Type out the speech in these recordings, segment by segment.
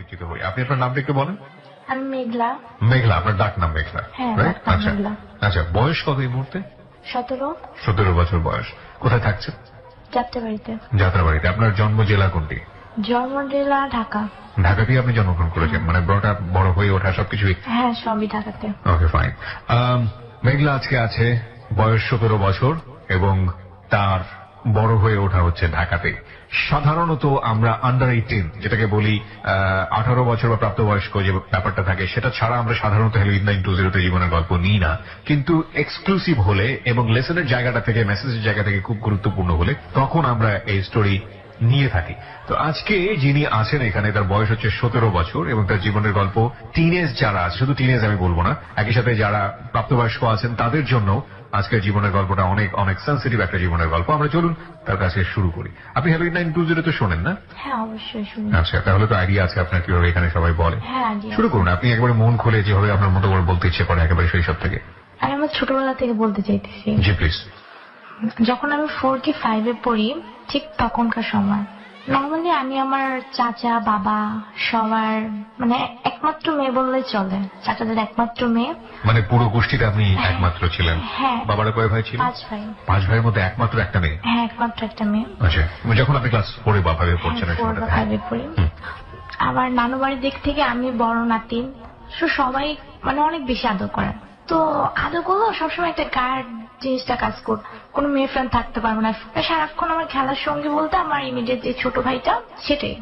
পরিচিত হই। আপনি আপনার নামটা একটু বলেন। আমি মেঘলা। মেঘলা, আপনার ডাক নাম মেঘলা, রাইট? আচ্ছা আচ্ছা, বয়স কত এই মুহূর্তে? 17। 17 বছর বয়স। কোথায় থাকছেন? যাত্রাবাড়িতে। যাত্রাবাড়িতে। আপনার জন্ম জেলা কোনটি? জন্ম জেলা ঢাকা। ঢাকাতেই আপনি জন্মগ্রহণ করেছেন, মানে বড় হয়ে ওঠা সবকিছুই? হ্যাঁ, সবই ঢাকাতে। ওকে, ফাইন। মেঘলা আজকে আছে, বয়স 17 বছর এবং তার বড় হয়ে ওঠা হচ্ছে ঢাকাতে। সাধারণত আমরা আন্ডার 18, যেটাকে বলি 18 বছর বা প্রাপ্তবয়স্ক যে ব্যাপারটা থাকে, সেটা ছাড়া আমরা সাধারণত হ্যালো 8920 তে জীবনের গল্প নিই না। কিন্তু এক্সক্লুসিভ হলে এবং লেসনের জায়গাটা থেকে, মেসেজের জায়গা থেকে খুব গুরুত্বপূর্ণ হলে তখন আমরা এই স্টোরি নিয়ে থাকি। তো আজকে যিনি আছেন এখানে, তার বয়স হচ্ছে 17 বছর এবং তার জীবনের গল্প টিনেজ যারা আছে, শুধু টিনেজ আমি বলবো না, একই সাথে যারা প্রাপ্তবয়স্ক আছেন তাদের জন্য আজকের জীবনের গল্পটা অনেক অনেক সেন্সিটিভ একটা জীবনের গল্প। আমরা চলুন তার কাছে শুরু করি। আপনি হ্যালো 8920 তো শোনেন না? হ্যাঁ, অবশ্যই শুনি। আচ্ছা, তাহলে তো আইডিয়া আছে আপনার কিভাবে এখানে সবাই বলে। হ্যাঁ, শুরু করুন। আপনি একবারে মন খুলে যেভাবে আপনার মতো করে বলতে ইচ্ছে করে, একেবারে শৈশব থেকে। আমি আমার ছোটবেলা থেকে বলতে চাইতেছি। জি প্লিজ। যখন আমি 4 কি 5 এ পড়ি, ঠিক তখনকার সময় নর্মালি আমি আমার চাচা বাবা সবার মানে একমাত্র মেয়ে বললেই চলে। চাচাদের একমাত্র মেয়ে, মানে পুরো গোষ্ঠীতে আপনি একমাত্র ছিলেন? হ্যাঁ। বাবারা কয় ভাই ছিল? 5 ভাই। 5 ভাইয়ের মধ্যে একমাত্র একটা মেয়ে? হ্যাঁ, একমাত্র একটা মেয়ে। আচ্ছা, যখন আপনি ক্লাস 4 বা 5 এ পড়ছেন? 4 বা 5 এ পড়ি। আমার নানু বাড়ির দিক থেকে আমি বড় নাতিন, সবাই মানে অনেক বেশি আদর করে। তো আদর করলো সবসময় একটা গার্ড জিনিসটা কাজ করত। কোনো মেয়ে ফ্রেন্ড থাকতে পারবো না, সারাক্ষণ আমার খেলার সঙ্গে বলতে আমার ইমিডিয়েট যে ছোট ভাইটা সেটাই।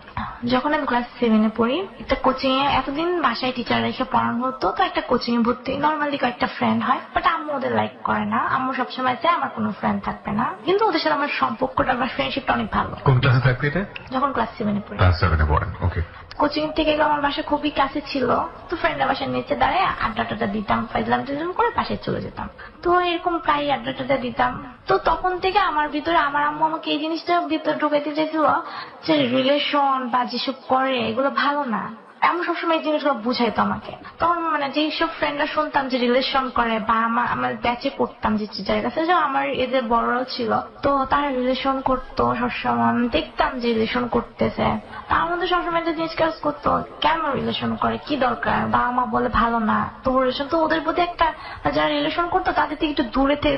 যখন আমি ক্লাস 7 এ পড়ি, একটা কোচিং এ, এতদিন বাসায় টিচার রেখে পড়ানো হতো, তো একটা কোচিং এ ভর্তি। নর্মালি কয়েকটা ফ্রেন্ড হয়, বাট আম্মু ওদের লাইক করে না। আম্মু সবসময় চায় আমার কোনো ফ্রেন্ড থাকবে না, কিন্তু ওদের সাথে আমার সম্পর্কটা, আমার ফ্রেন্ডশিপটা অনেক ভালো। কোন ক্লাসে থাকতে এটা? যখন ক্লাস 7 এ পড়ি। ক্লাস 7 এ পড়েন, ওকে। কোচিং থেকে আমার বাসা খুবই কাছে ছিল, তো ফ্রেন্ডের বাসার নিচে দাঁড়ায় আড্ডাটা দিতাম, ফাইজলাম টিজলাম করে পাশে চলে যেতাম। তো এরকম প্রায় আড্ডাটা দিতাম। তো তখন থেকে আমার ভিতরে, আমার আম্মু আমাকে এই জিনিসটা ভিতরে ঢুকাইতে চাইছিল যে রিলেশন বা যেসব করে এগুলো ভালো না। আমি সবসময় এই জিনিসগুলো বুঝাইতো আমাকে। তখন মানে যেসব ফ্রেন্ডরা শুনতাম যে রিলেশন করে, বা আমার ব্যাচে করতাম যে টিচারের কাছে, যে আমার এদের বড়রাও ছিল, তো তারা রিলেশন করতো সবসময়। আমি দেখতাম যে রিলেশন করতেছে, তার মধ্যে সবসময় একটা জিনিস কাজ করতো, কেন রিলেশন করে, কি দরকার, বাবা মা বলে ভালো না তো রিলেশন। তো ওদের প্রতি একটা, যারা রিলেশন করতো তাদের থেকে একটু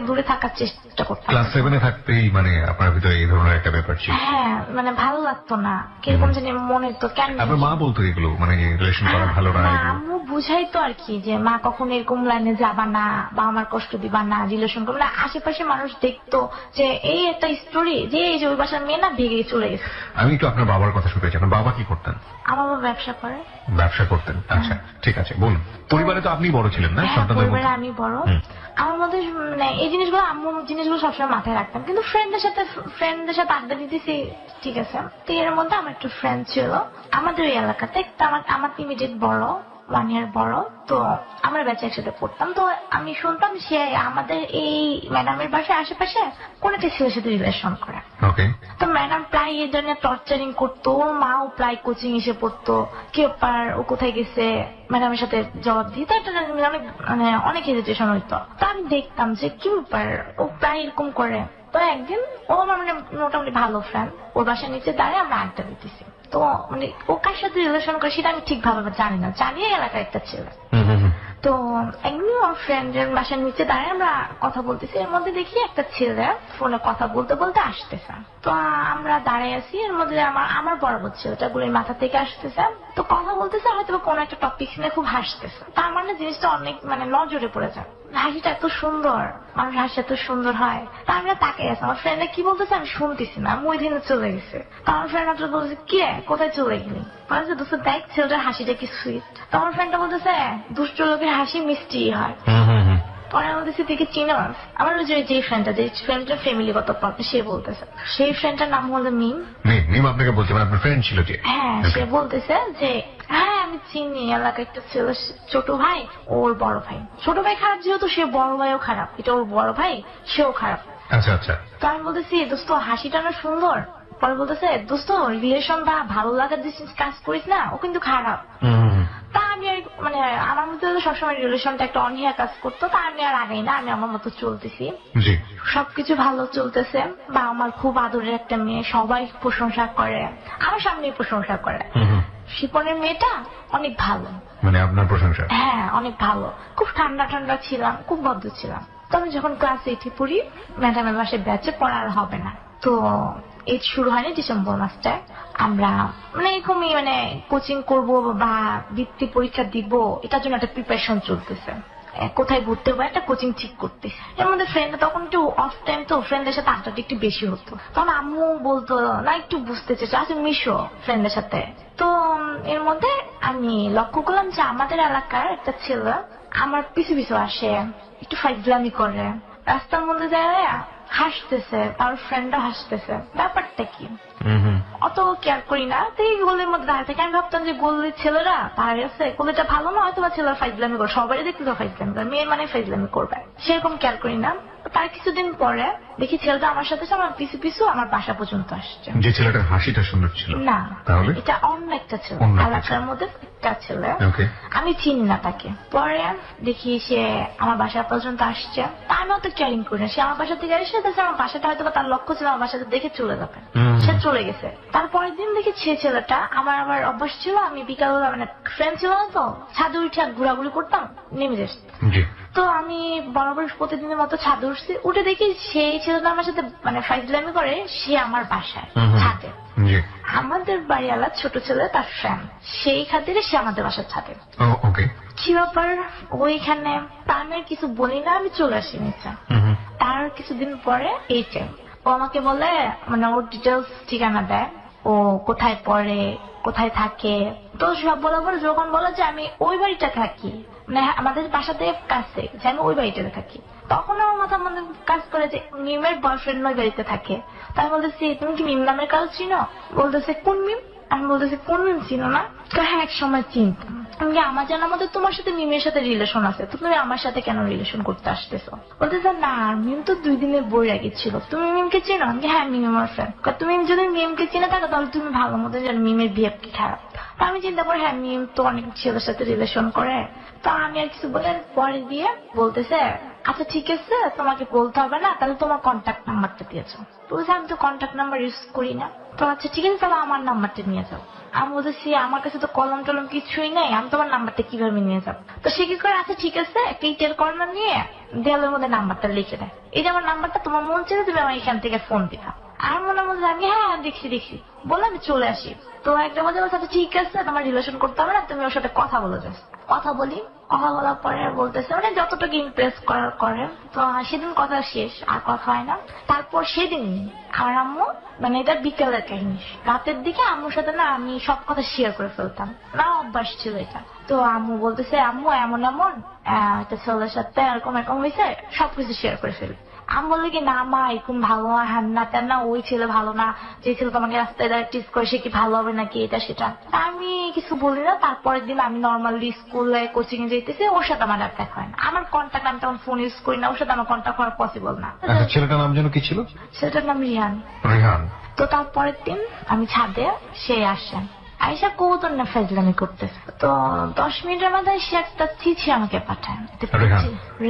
দূরে থাকার চেষ্টা করতাম। ক্লাস 7 এ থাকতেই মানে আপনার ভিতরে এই ধরনের একটা ব্যাপার ছিল? হ্যাঁ, মানে ভালো লাগতো না, কিরকম জানি মনে হতো। কেন আপনার মা বলতো এগুলো, মানে রিলেশন করা ভালো না? আম্মু বুঝাইতো আর কি, যে মা কখনো এরকম লাইনে যাবা না বা আমার কষ্ট দিবা না, রিলেশন করবে না। আশেপাশে মানুষ দেখতো যে এই একটা স্টোরি, যে এই যে ওই বাসার মেয়ে না ভেঙে চলে গেছে। আমি একটু আপনার বাবার কথা শুনতে চাই। আপনার বাবা কি করতেন? আমার বাবা ব্যবসা করে। ব্যবসা করতেন, আচ্ছা ঠিক আছে, বলুন। পরিবারে তো আপনি বড় ছিলেন না? পরিবারে আমি বড়। আমার মধ্যে মানে এই জিনিসগুলো, আম্মু জিনিসগুলো সবসময় মাথায় রাখতাম, কিন্তু ফ্রেন্ডদের সাথে আড্ডা দিতেছি, ঠিক আছে। তো এর মধ্যে আমার একটা ফ্রেন্ড ছিল আমাদের ওই এলাকাতে, আমার ইমিডিয়েট বড়, 1 ইয়ার বড়। তো আমরা ব্যাচে একসাথে পড়তাম। তো আমি শুনতাম সে আমাদের এই ম্যাডামের বাসায় আশেপাশে কোন একটা ছেলের সাথে রিলেশন করে। তো ম্যাডাম প্রায় এই ধরনের টর্চারিং করতো, ওর মাও প্রায় কোচিং এসে পড়তো, কি ব্যাপার, ও কোথায় গেছে, ম্যাডামের সাথে জবাব দিতে অনেক হেজিটেশন হইতো। তো আমি দেখতাম যে কি ব্যাপার, ও প্রায় এরকম করে। তো একদিন ও আমার মানে মোটামুটি ভালো ফ্রেন্ড, ওর বাসার নিচে দাঁড়িয়ে আমরা আড্ডা দিতেছি। তো মানে ও কার সাথে রিলেশন করে সেটা আমি ঠিকভাবে জানি না, জানিয়ে এলাকার একটা ছেলে। তো একদিন ওর ফ্রেন্ডের বাসার নিচে দাঁড়িয়ে আমরা কথা বলতেছি, এর মধ্যে দেখি একটা ছেলে ফোনে কথা বলতে বলতে আসতেছে। তো আমরা দাঁড়িয়ে আছি, এর মধ্যে আমার বরাবর ছেলেটা গুলির মাথা থেকে আসতেছে। তো কথা বলতেছে, হয়তো কোনো একটা টপিক নিয়ে খুব হাসতেছে। তার মানে জিনিসটা অনেক মানে নজরে পড়ে যায়, হাসিটা এত সুন্দর, মানুষ হাসি এত সুন্দর হয়। তা আমরা তাকে গেছি, আমার ফ্রেন্ডে কি বলতেছে আমি শুনতেছি না, আমি ওই দিনে চলে গেছে। তো আমার ফ্রেন্ড বলতেছে কে, কোথায় চলে গেলি, বলছে দোস্ত দেখ ছেলেটার হাসিটা কি সুইট। তো আমার ফ্রেন্ডটা বলতেছে দুষ্ট লোকের হাসি মিষ্টি হয়। পরে বলতেছে তুই কি চিনস, আমার যে ফ্রেন্ডটা, যে ফ্রেন্ডটার ফ্যামিলিগত প্রবলেম, সে বলতেছে, সেই ফ্রেন্ডটার নাম হলো মিম। মিম আপনাকে বলছে, মানে আপনার ফ্রেন্ড ছিল যে? হ্যাঁ, সে বলতেছে যে হ্যাঁ আমি চিনি, এলাকায় একটা ছিল ছোট ভাই, ওর বড় ভাই। ছোট ভাই খারাপ যেহেতু, সে বড় ভাইও খারাপ, এটা ওর বড় ভাই, সেও খারাপ। আচ্ছা আচ্ছা। তো আমি বলতেছি দোস্ত হাসিটা না সুন্দর। পরে বলতেছে দোস্ত রিলেশন বা ভালো লাগার যে কাজ করিস না, ও কিন্তু খারাপ। তা আমি মানে আমার মধ্যে সবসময় রিলেশনটা একটা অনীহা কাজ করতো। তা আমি আর আগাই না, আমি আমার মতো চলতেছি, সবকিছু ভালো চলতেছে। বা আমার খুব আদরের একটা মেয়ে, সবাই প্রশংসা করে, আমার সামনেই প্রশংসা করে। শিপনের মেয়েটা অনেক ভালো, মানে আপনার প্রশংসা? হ্যাঁ অনেক ভালো, খুব ঠান্ডা ঠান্ডা ছিলাম, খুব ভদ্র ছিলাম। তো আমি যখন ক্লাস 8 পড়ি, ম্যাডামের বাসায় ব্যাচে পড়া আর হবে না, তো এইট শুরু হয়নি ডিসেম্বর মাসটায়। আমরা মানে এরকমই মানে কোচিং করব বা বৃত্তি পরীক্ষা দিব, এটার জন্য একটা প্রিপারেশন চলতেছে, কোথায় ঘুরতে হবে একটা কোচিং ঠিক করতে। এর মধ্যে ফ্রেন্ড তখন একটু অফ টাইম, তো ফ্রেন্ডের সাথে আড্ডাটা একটু বেশি হতো। তখন আম্মু বলতো না একটু বুঝতে চেয়েছো, আচ্ছা মিশো ফ্রেন্ডের সাথে। তো এর মধ্যে আমি লক্ষ্য করলাম যে আমাদের এলাকার একটা ছেলে আমার পিছু পিছু আসে, একটু ফাইজলামি করে, রাস্তার মধ্যে যায় হাসতেছে, আর ফ্রেন্ডরা হাসতেছে, ব্যাপারটা কি অত কেয়ার করি না। তো এই গোলের মধ্যে দাঁড়িয়ে থেকে আমি ভাবতাম যে গোলের ছেলেরা দাঁড়িয়ে আছে, গোলেটা ভালো না, হয়তো বা ছেলেরা ফাইজলামি করে, সবাই দেখতে তো ফাইজলামি করে, মেয়ের মানে ফাইজলামি করবে, সেরকম কেয়ার করি না। তার কিছুদিন পরে দেখি ছেলেটা আমার সাথে আমার পিছু পিছু আমার বাসা পর্যন্ত আসছে। যে ছেলেটার হাসিটা সুন্দর ছিল? না, তাহলে এটা অন্য একটা ছেলে, এলাকার মধ্যে একটা ছেলে, আমি চিনি না তাকে। পরে দেখি সে আমার বাসা পর্যন্ত আসছে, তা আমি অত কেয়ারিং করি না, সে আমার বাসা থেকে এসে আমার বাসাটা হয়তো তার লক্ষ্য ছিল আমার বাসাতে দেখে চলে যাবে, সে চলে গেছে। তারপরের দিন দেখি সে ছেলেটা, আমার আবার অভ্যাস ছিল আমি বিকালবেলা মানে ফ্রেন্ড ছিল না তো ছাদে উঠে ঘোরাঘুরি করতাম, নেমে যেত। তো আমি বরাবর প্রতিদিনের মতো ছাদে উঠছি, উঠে দেখি সেই ছেলেটা আমার সাথে মানে ফাইজলামি করে, সে আমার বাসায় ছাদে। আমাদের বাড়িওয়ালা ছোট ছেলে তার ফ্রেন্ড, সেই খাতিরে সে আমাদের বাসার ছাদে। কি ব্যাপার ওইখানে, আমি আর কিছু বলি না, আমি চলে আসি নিচে। তার কিছুদিন পরে এই ও আমাকে বলে, মানে ওর ডিটেলস ঠিকানা দেয়, ও কোথায় পড়ে, কোথায় থাকে, তো সব বলার পরে যখন বলে যে আমি ওই বাড়িটা থাকি, মানে আমাদের বাসাতে কাছে, যে আমি ওই বাড়িটাতে থাকি, তখন আমার মাথা মধ্যে কাজ করে যে মিমের বয়ফ্রেন্ড ওই বাড়িতে থাকে। তাই বলতেছি তুমি কি মিম নামের কাজ চিনো? বলতেছে কোন মিম? আমি বলতেছি কোন মিম চিনো না? হ্যাঁ এক সময় চিনতাম। আমার জানার মধ্যে তোমার সাথে মিমের সাথে রিলেশন আছে, তুমি আমার সাথে কেন রিলেশন করতে আসতেছো? বলতেছে না মিম তো 2 দিনের বই আগে ছিল, তুমি মিমকে চিনো? হ্যাঁ মিম আমার ফ্রেন্ড। তুমি যদি মিমকে চিনে থাকো তাহলে তুমি ভালো মতো জানো মিমের বিহেভ কি খারাপ। আমি চিন্তা করি হ্যাঁ মিম তো অনেক ছেলের সাথে রিলেশন করে, তো আমি আর কিছু বলে পরে দিয়ে বলতেছে আচ্ছা ঠিক আছে তোমাকে বলতে হবে না, তাহলে তোমার কন্ট্যাক্ট নাম্বারটা দিয়েছো। বলছে আমি তো কন্ট্যাক্ট নাম্বার ইউজ করি না। তো আচ্ছা ঠিক আছে তাহলে আমার নাম্বারটা নিয়ে যাও। আমি বলতেছি আমার কাছে তো কলম টলম কিছুই নেই, আমি তোমার নাম্বারটা কিভাবে নিয়ে যাবো? তো সে কি করে আচ্ছা ঠিক আছে একটা ইটের কর্নার নিয়ে দেয়ালের মধ্যে নাম্বারটা লিখে দেয়, এই যে আমার নাম্বারটা তোমার মন চেয়ে তুমি আমার এখান থেকে ফোন দিবা। আর মনে মধ্যে আমি হ্যাঁ দেখছি বলে আমি চলে আসি। তো একটা মধ্যে বলছে আচ্ছা ঠিক আছে তোমার রিলেশন করতে হবে না, তুমি ওর সাথে কথা বলে যাও। কথা বলার পরে বলতেছে মানে যতটুকু ইমপ্রেস করার করে। তো সেদিন কথা শেষ, আর কথা হয় না। তারপর সেদিন আমার আম্মু, মানে এটা বিকেলের কাহিনী, রাতের দিকে আম্মুর সাথে না আমি সব কথা শেয়ার করে ফেলতাম, না অভ্যাস ছিল এটা। তো আম্মু বলতেছে আম্মু এমন একটা ছেলের সাথে এরকম হয়েছে, সবকিছু শেয়ার করে ফেলি। আমি বললি কি না মা এরকম ভালো না, হ্যান না তেন না, ওই ছেলে ভালো না, যে ছেলে তোমাকে রাস্তায় টিস করে সে কি ভালো হবে নাকি এটা সেটা। আমি কিছু বলি না। তারপরের দিন আমি নর্মালি স্কুলে কোচিং এ যেতেছি, ওর সাথে আমার আর দেখা হয় না। আমার কন্ট্যাক্ট, আমি তখন ফোন ইউজ করি না, ওর সাথে আমার কন্ট্যাক্ট করা পসিবল না। ছেলেটার নাম যেন কি ছিল? ছেলেটার নাম রিহান। তো তারপরের দিন আমি ছাদে, সে আসে, আইসা কবুতর না ফাইজলামি করতেছে। তো 10 মিনিটের মধ্যে সে একটা চিঠি আমাকে পাঠায়,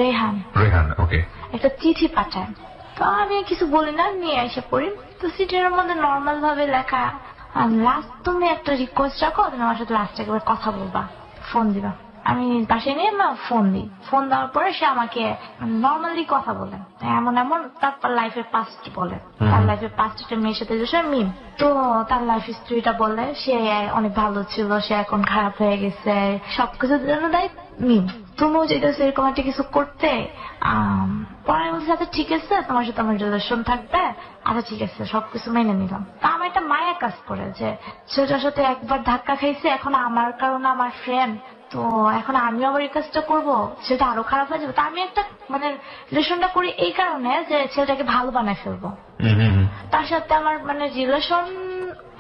রেহান একটা চিঠি পাঠায়। তো আমি কিছু বলি না, নিয়ে এসে পড়ি। তো চিঠির মধ্যে নর্মাল ভাবে লেখা লাস্ট তুমি একটা রিকোয়েস্ট রাখো, তুমি আমার সাথে লাস্ট একবার কথা বলবা, ফোন দিবা। আমি পাশে নিয়ে ফোন দিই। ফোন দেওয়ার পরে সে আমাকে নর্মালি কথা বলে, এমন তারপর লাইফের পাস্ট বলে, তার লাইফের পাস্ট একটা মেয়ের সাথে মিম। তো তার লাইফ হিস্ট্রিটা বলে, সে অনেক ভালো ছিল, সে এখন খারাপ হয়ে গেছে, সবকিছুর জন্য দেয় মিম। তুমিও যেতেছো এরকম একটা কিছু করতে। পরে বলছে আচ্ছা ঠিক আছে তোমার সাথে আমার রিলেশন থাকবে, আচ্ছা ঠিক আছে সবকিছু মেনে নিলাম। তা আমার একটা মায়া কাজ করে যে সেটার সাথে একবার ধাক্কা খাইছে, এখন আমার কারণে আমার ফ্রেন্ড, তো এখন আমি আবার এই কাজটা করবো, সেটা আরো খারাপ হয়ে যাবে। তা আমি একটা মানে রিলেশনটা করি এই কারণে যে ছেলেটাকে ভালো বানায় ফেলবো। তার সাথে আমার মানে রিলেশন,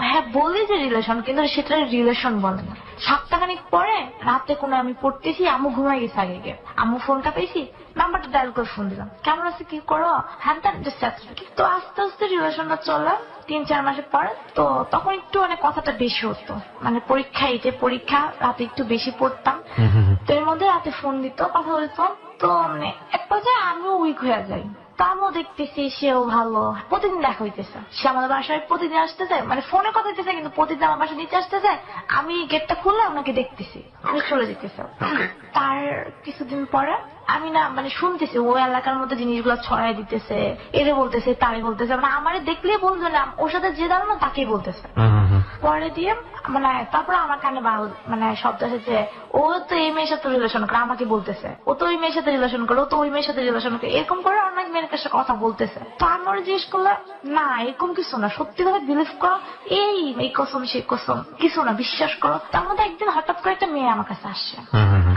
হ্যাঁ বলি যে রিলেশন, কিন্তু সেটা রিলেশন বলে না। সপ্তাহখানিক পরে রাতে কোনো আমি পড়তেছি, আম্মু ঘুমাই গেছে আগে গিয়ে, আম্মু ফোনটা পেয়েছি, নাম্বারটা ডায়াল করে ফোন দিলাম, কেমন আছে কি করো হ্যান ত্যান। তো আস্তে আস্তে রিলেশনটা চলে 3-4 মাসের পরে। তো তখন একটু মানে কথাটা বেশি হতো, মানে পরীক্ষা রাতে একটু বেশি পড়তাম। তো এর মধ্যে রাতে ফোন দিত, কথা বলতো। তো মানে এক পর্যায়ে আমিও উইক হয়ে যাই। তো আমিও দেখতেছি সেও ভালো, প্রতিদিন দেখা হইতেছে, সে আমাদের বাসায় প্রতিদিন আসতেছে, মানে ফোনে কথা হইতেছে কিন্তু প্রতিদিন আমার বাসায় নিচে আসতেছে, আমি গেটটা খুললে ওনাকে দেখতেছি, উনি চলে যেতেছে। তার কিছুদিন পরে আমি না মানে শুনতেছি ও এলাকার মধ্যে জিনিসগুলো ছড়াই দিতেছে, এরে বলতেছে তারে বলতেছে, মানে আমারে দেখলে বলবে না, ওর সাথে যে দাঁড়ানো তাকেই বলতেছে। পরে দিয়ে মানে তারপরে আমার কানে মানে শব্দ আছে যে ও তো এই মেয়ের সাথে রিলেশন করে, আমাকে বলতেছে ও তো ওই মেয়ের সাথে রিলেশন করে, ও তো ওই মেয়ের সাথে রিলেশন করে, এরকম করে অনেক মেয়ের কাছে কথা বলতেছে। তো আমি ওরা জিজ্ঞেস করলাম না এরকম কিছু না, সত্যি কথা বিলিভ করো, এই কসম সেই কসম কিছু না, বিশ্বাস করো। তার মধ্যে একদিন হঠাৎ করে একটা মেয়ে আমার কাছে আসছে,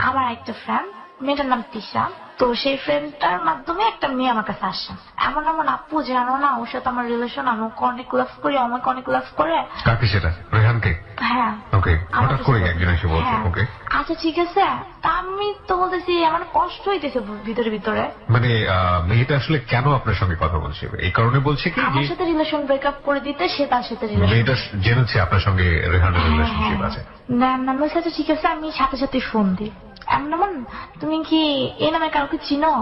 আমার একটা ফ্রেন্ড, মেয়েটার নাম তিশা। তো সেই ফ্রেন্ডটার মাধ্যমে একটা মেয়ে আমার কাছে আসছে, এমন এমন আপু জানো না ওর সাথে আমার রিলেশন, আমি ওকে অনেক লাভ করি, আমাকে অনেক লাভ করে। কাকে সেটা? রেহানকে? হ্যাঁ। ওকে, হঠাৎ করে একজন এসে বলছে। ওকে, আচ্ছা ঠিক আছে। তা আমি তো বলতেছি আমার কষ্ট হইতেছে ভিতরে ভিতরে। মানে মেয়েটা আসলে কেন আপনার সঙ্গে কথা বলছে? এই কারণে বলছে কি আমার সাথে রিলেশন ব্রেকআপ করে দিতে, সে তার সাথে রিলেশন। মেয়েটা জেনেছে আপনার সঙ্গে রেহানের রিলেশনশিপ আছে? না না, আচ্ছা ঠিক আছে, আমি সাথে সাথে ফোন দিই, এমন তুমি কি এই নামে কাউকে চিনো?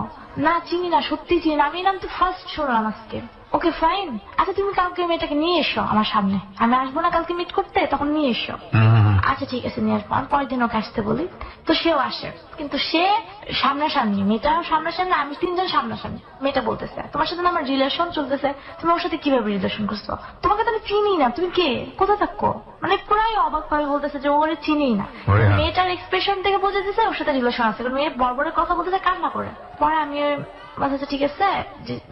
না চিনি না, সত্যি চিনি না, আমি এই নাম তো ফার্স্ট শুনলাম আজকে। ওকে ফাইন, আচ্ছা তুমি কালকে মেয়েটাকে নিয়ে এসো আমার সামনে, আমি আসবো না কালকে মিট করতে, তখন নিয়ে এসো। আচ্ছা ঠিক আছে নিয়ে আসবো। আমি পরের দিন ওকে আসতে বলি, তো সেও আসে, কিন্তু সে সামনাসামনি, মেয়েটা সামনাসামনি, আমি তিনজন সামনাসামনি। মেয়েটা বলতেছে তোমার সাথে আমার রিলেশন চলতেছে, তুমি ওর সাথে কিভাবে রিলেশন করছো? তোমাকে তো আমি চিনি না, তুমি কে, কোথায় থাকো? মানে পুরাই অবাক ভাবে বলতেছে যে ওরে চিনি না। মেয়েটার এক্সপ্রেশন থেকে বোঝা যাচ্ছে ওর সাথে রিলেশন আছে, মেয়ে বড় কথা বলতেছে কান্না করে। পরে আমি আচ্ছা ঠিক আছে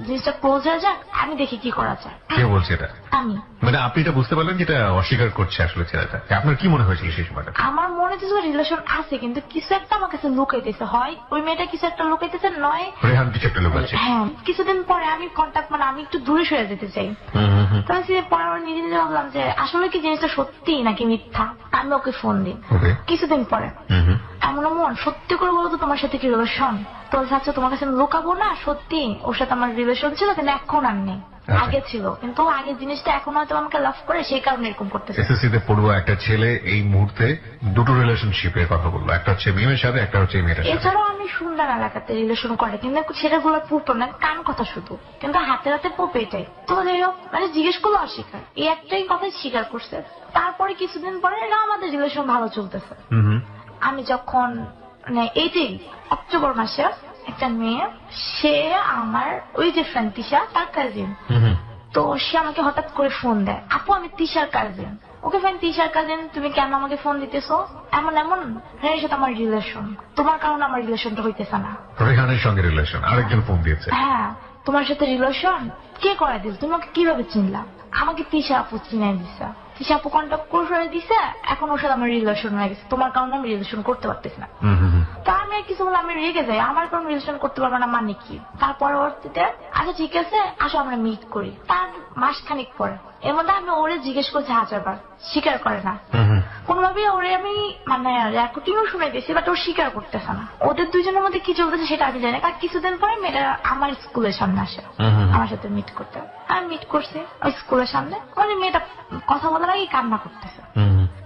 জিনিসটা ক্লোজ হয়ে যাক, আমি দেখি কি করা যায়। কে বলছে এটা? আমি। মানে আপনি এটা বুঝতে পারলেন যেটা অস্বীকার করছে আসলে ছেলেটা? আপনার কি মনে হয়েছিল সেই সময়টা? আমার মনে হচ্ছে রিলেশন আছে কিন্তু কিছু একটা আমার কাছে লুকাইতেছে, হয় ওই মেয়েটা কিছু একটা লুকাইতেছে, নয় রেহান কিছু একটা লুকাচ্ছে। হ্যাঁ, কিছুদিন পরে আমি কন্ট্যাক্ট মানে আমি একটু দূরে সরে যেতে চাই। তখন পরে আমার নিজে নিজে ভাবলাম যে আসলে কি জিনিসটা সত্যি নাকি মিথ্যা। আমি ওকে ফোন দিই কিছুদিন পরে, এমন মন সত্যি করে বলো তো তোমার সাথে কি রিলেশন? তো আচ্ছা তোমার কাছে লুকাবো না, সত্যি ওর সাথে আমার রিলেশন ছিল, কিন্তু এখন আর নেই, আগে ছিল, কিন্তু আগের জিনিসটা এখন হয়তো আমাকে লাভ করে সেই কারণে এরকম করতেছে। এসএসসি তে পড়ুয়া একটা ছেলে এই মুহূর্তে দুটো রিলেশনশিপের কথা বললো, একটা হচ্ছে মেয়ের সাথে, একটা হচ্ছে মেয়েটার সাথে। এছাড়াও আমি শুনলাম এলাকাতে রিলেশন করে, কিন্তু ছেলেগুলো পুপো না, কান কথা শুধু, কিন্তু হাতে হাতে পোপ এটাই। তো যাই হোক, মানে জিজ্ঞেস করলো অস্বীকার, এই একটাই কথাই স্বীকার করছে। তারপরে কিছুদিন পরে আমাদের রিলেশন ভালো চলতেছে। আমি যখন মানে এই অক্টোবর মাসে একটা মেয়ে, সে আমার ওই যে ফ্রেন্ড তিশা তার কাজিন, তো সে আমাকে হঠাৎ করে ফোন দেয়, আপু আমি তিশার কাজিন। ওকে ফাইন, তিশার কাজিন, তুমি কেন আমাকে ফোন দিতেছো? এমন রেহানের সাথে আমার রিলেশন, তোমার কারণে আমার রিলেশনটা হইতেছে না। রেহানের সঙ্গে রিলেশন? আরেকজন ফোন দিয়েছে? হ্যাঁ, তোমার সাথে রিলেশন কে করে দিল? তুমি আমাকে কিভাবে চিনলা? আমাকে তিশা আপু চিনাই দিছে, তিশা আপু কন্ট্যাক্ট করে দিছে, এখন ওর সাথে আমার রিলেশন হয়ে গেছে, তোমার কারণে আমি রিলেশন করতে পারতেছি না। তা আমি কিছু বলে আমি রেগে যাই, আমার কারণে রিলেশন করতে পারবে না মানে কি? তার পরবর্তীতে আচ্ছা ঠিক আছে আসো আমরা মিট করি। তার মাসখানিক পরে এর মধ্যে আমি ওরে জিজ্ঞেস করছি 1000 বার, স্বীকার করে না কোনোভাবে। ওরে আমি মানে রেকর্ডিংও শুনে দিয়েছি, বাট ও স্বীকার করতেছে না। ওদের দুজনের মধ্যে কি চলতেছে সেটা আমি জানি না। কিছুদিন পরে মেয়েটা আমার স্কুলের সামনে আসে আমার সাথে মিট করতে। আমি মিট করছি ওই স্কুলের সামনে, মানে মেয়েটা কথা বলার আগে কান্না করতেছে।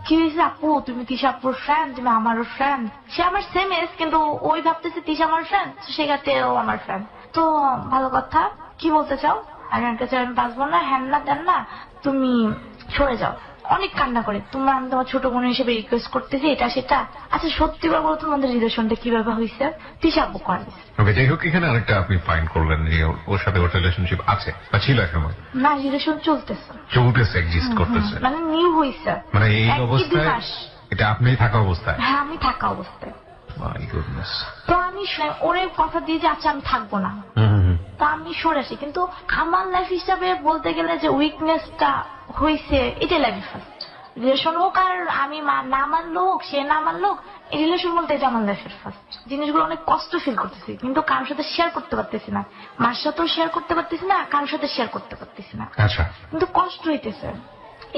কি হয়েছে আপু, তুমি তিশা আপুর ফ্রেন্ড, তুমি আমারও ফ্রেন্ড। সে আমার সেম এজ, কিন্তু ওই ভাবতেছে তিশা আমার ফ্রেন্ড, সেক্ষেত্রে ও আমার ফ্রেন্ড। তো ভালো কথা, কি বলতে চাও? আমার কাছে আমি বাঁচবো না, হ্যান না দেন না, তুমি সরে যাও। অনেক কান্না করে, তোমার আমি তোমার ছোট বোন হিসেবে রিকোয়েস্ট করতেছি এটা সেটা। আচ্ছা সত্যি করে বলো তোমাদের রিলেশনটা কিভাবে হয়েছে? তিশা আপু করে। যাই হোক, এখানে আরেকটা আপনি ফাইন্ড করলেন যে ওর সাথে ওর রিলেশনশিপ আছে বা ছিল এক সময়? না, রিলেশন চলতেছে, এক্সিস্ট করতেছে, মানে নিউ হয়েছে। মানে এই অবস্থায় এটা আপনি থাকা অবস্থায়? হ্যাঁ আমি থাকা অবস্থায়। My goodness. তো আমি ওরে কথা দিয়ে যে আচ্ছা আমি থাকবো না, তা আমি সরেছি। কিন্তু আমার লাইফ হিসাবে বলতে গেলে যে উইকনেসটা হয়েছে, এটাই লাইফ ফার্স্ট। রিলেশন হোক আর আমি না মানলো হোক, সে না মানলো হোক, এই রিলেশন বলতে এটা আমার লাইফের ফার্স্ট। জিনিসগুলো অনেক কষ্ট ফিল করতেছি, কিন্তু কারোর সাথে শেয়ার করতে পারতেছি না। মার সাথেও শেয়ার করতে পারতেছি না, কারোর সাথে শেয়ার করতে পারতেছি না। আচ্ছা, কিন্তু কষ্ট হইতেছে।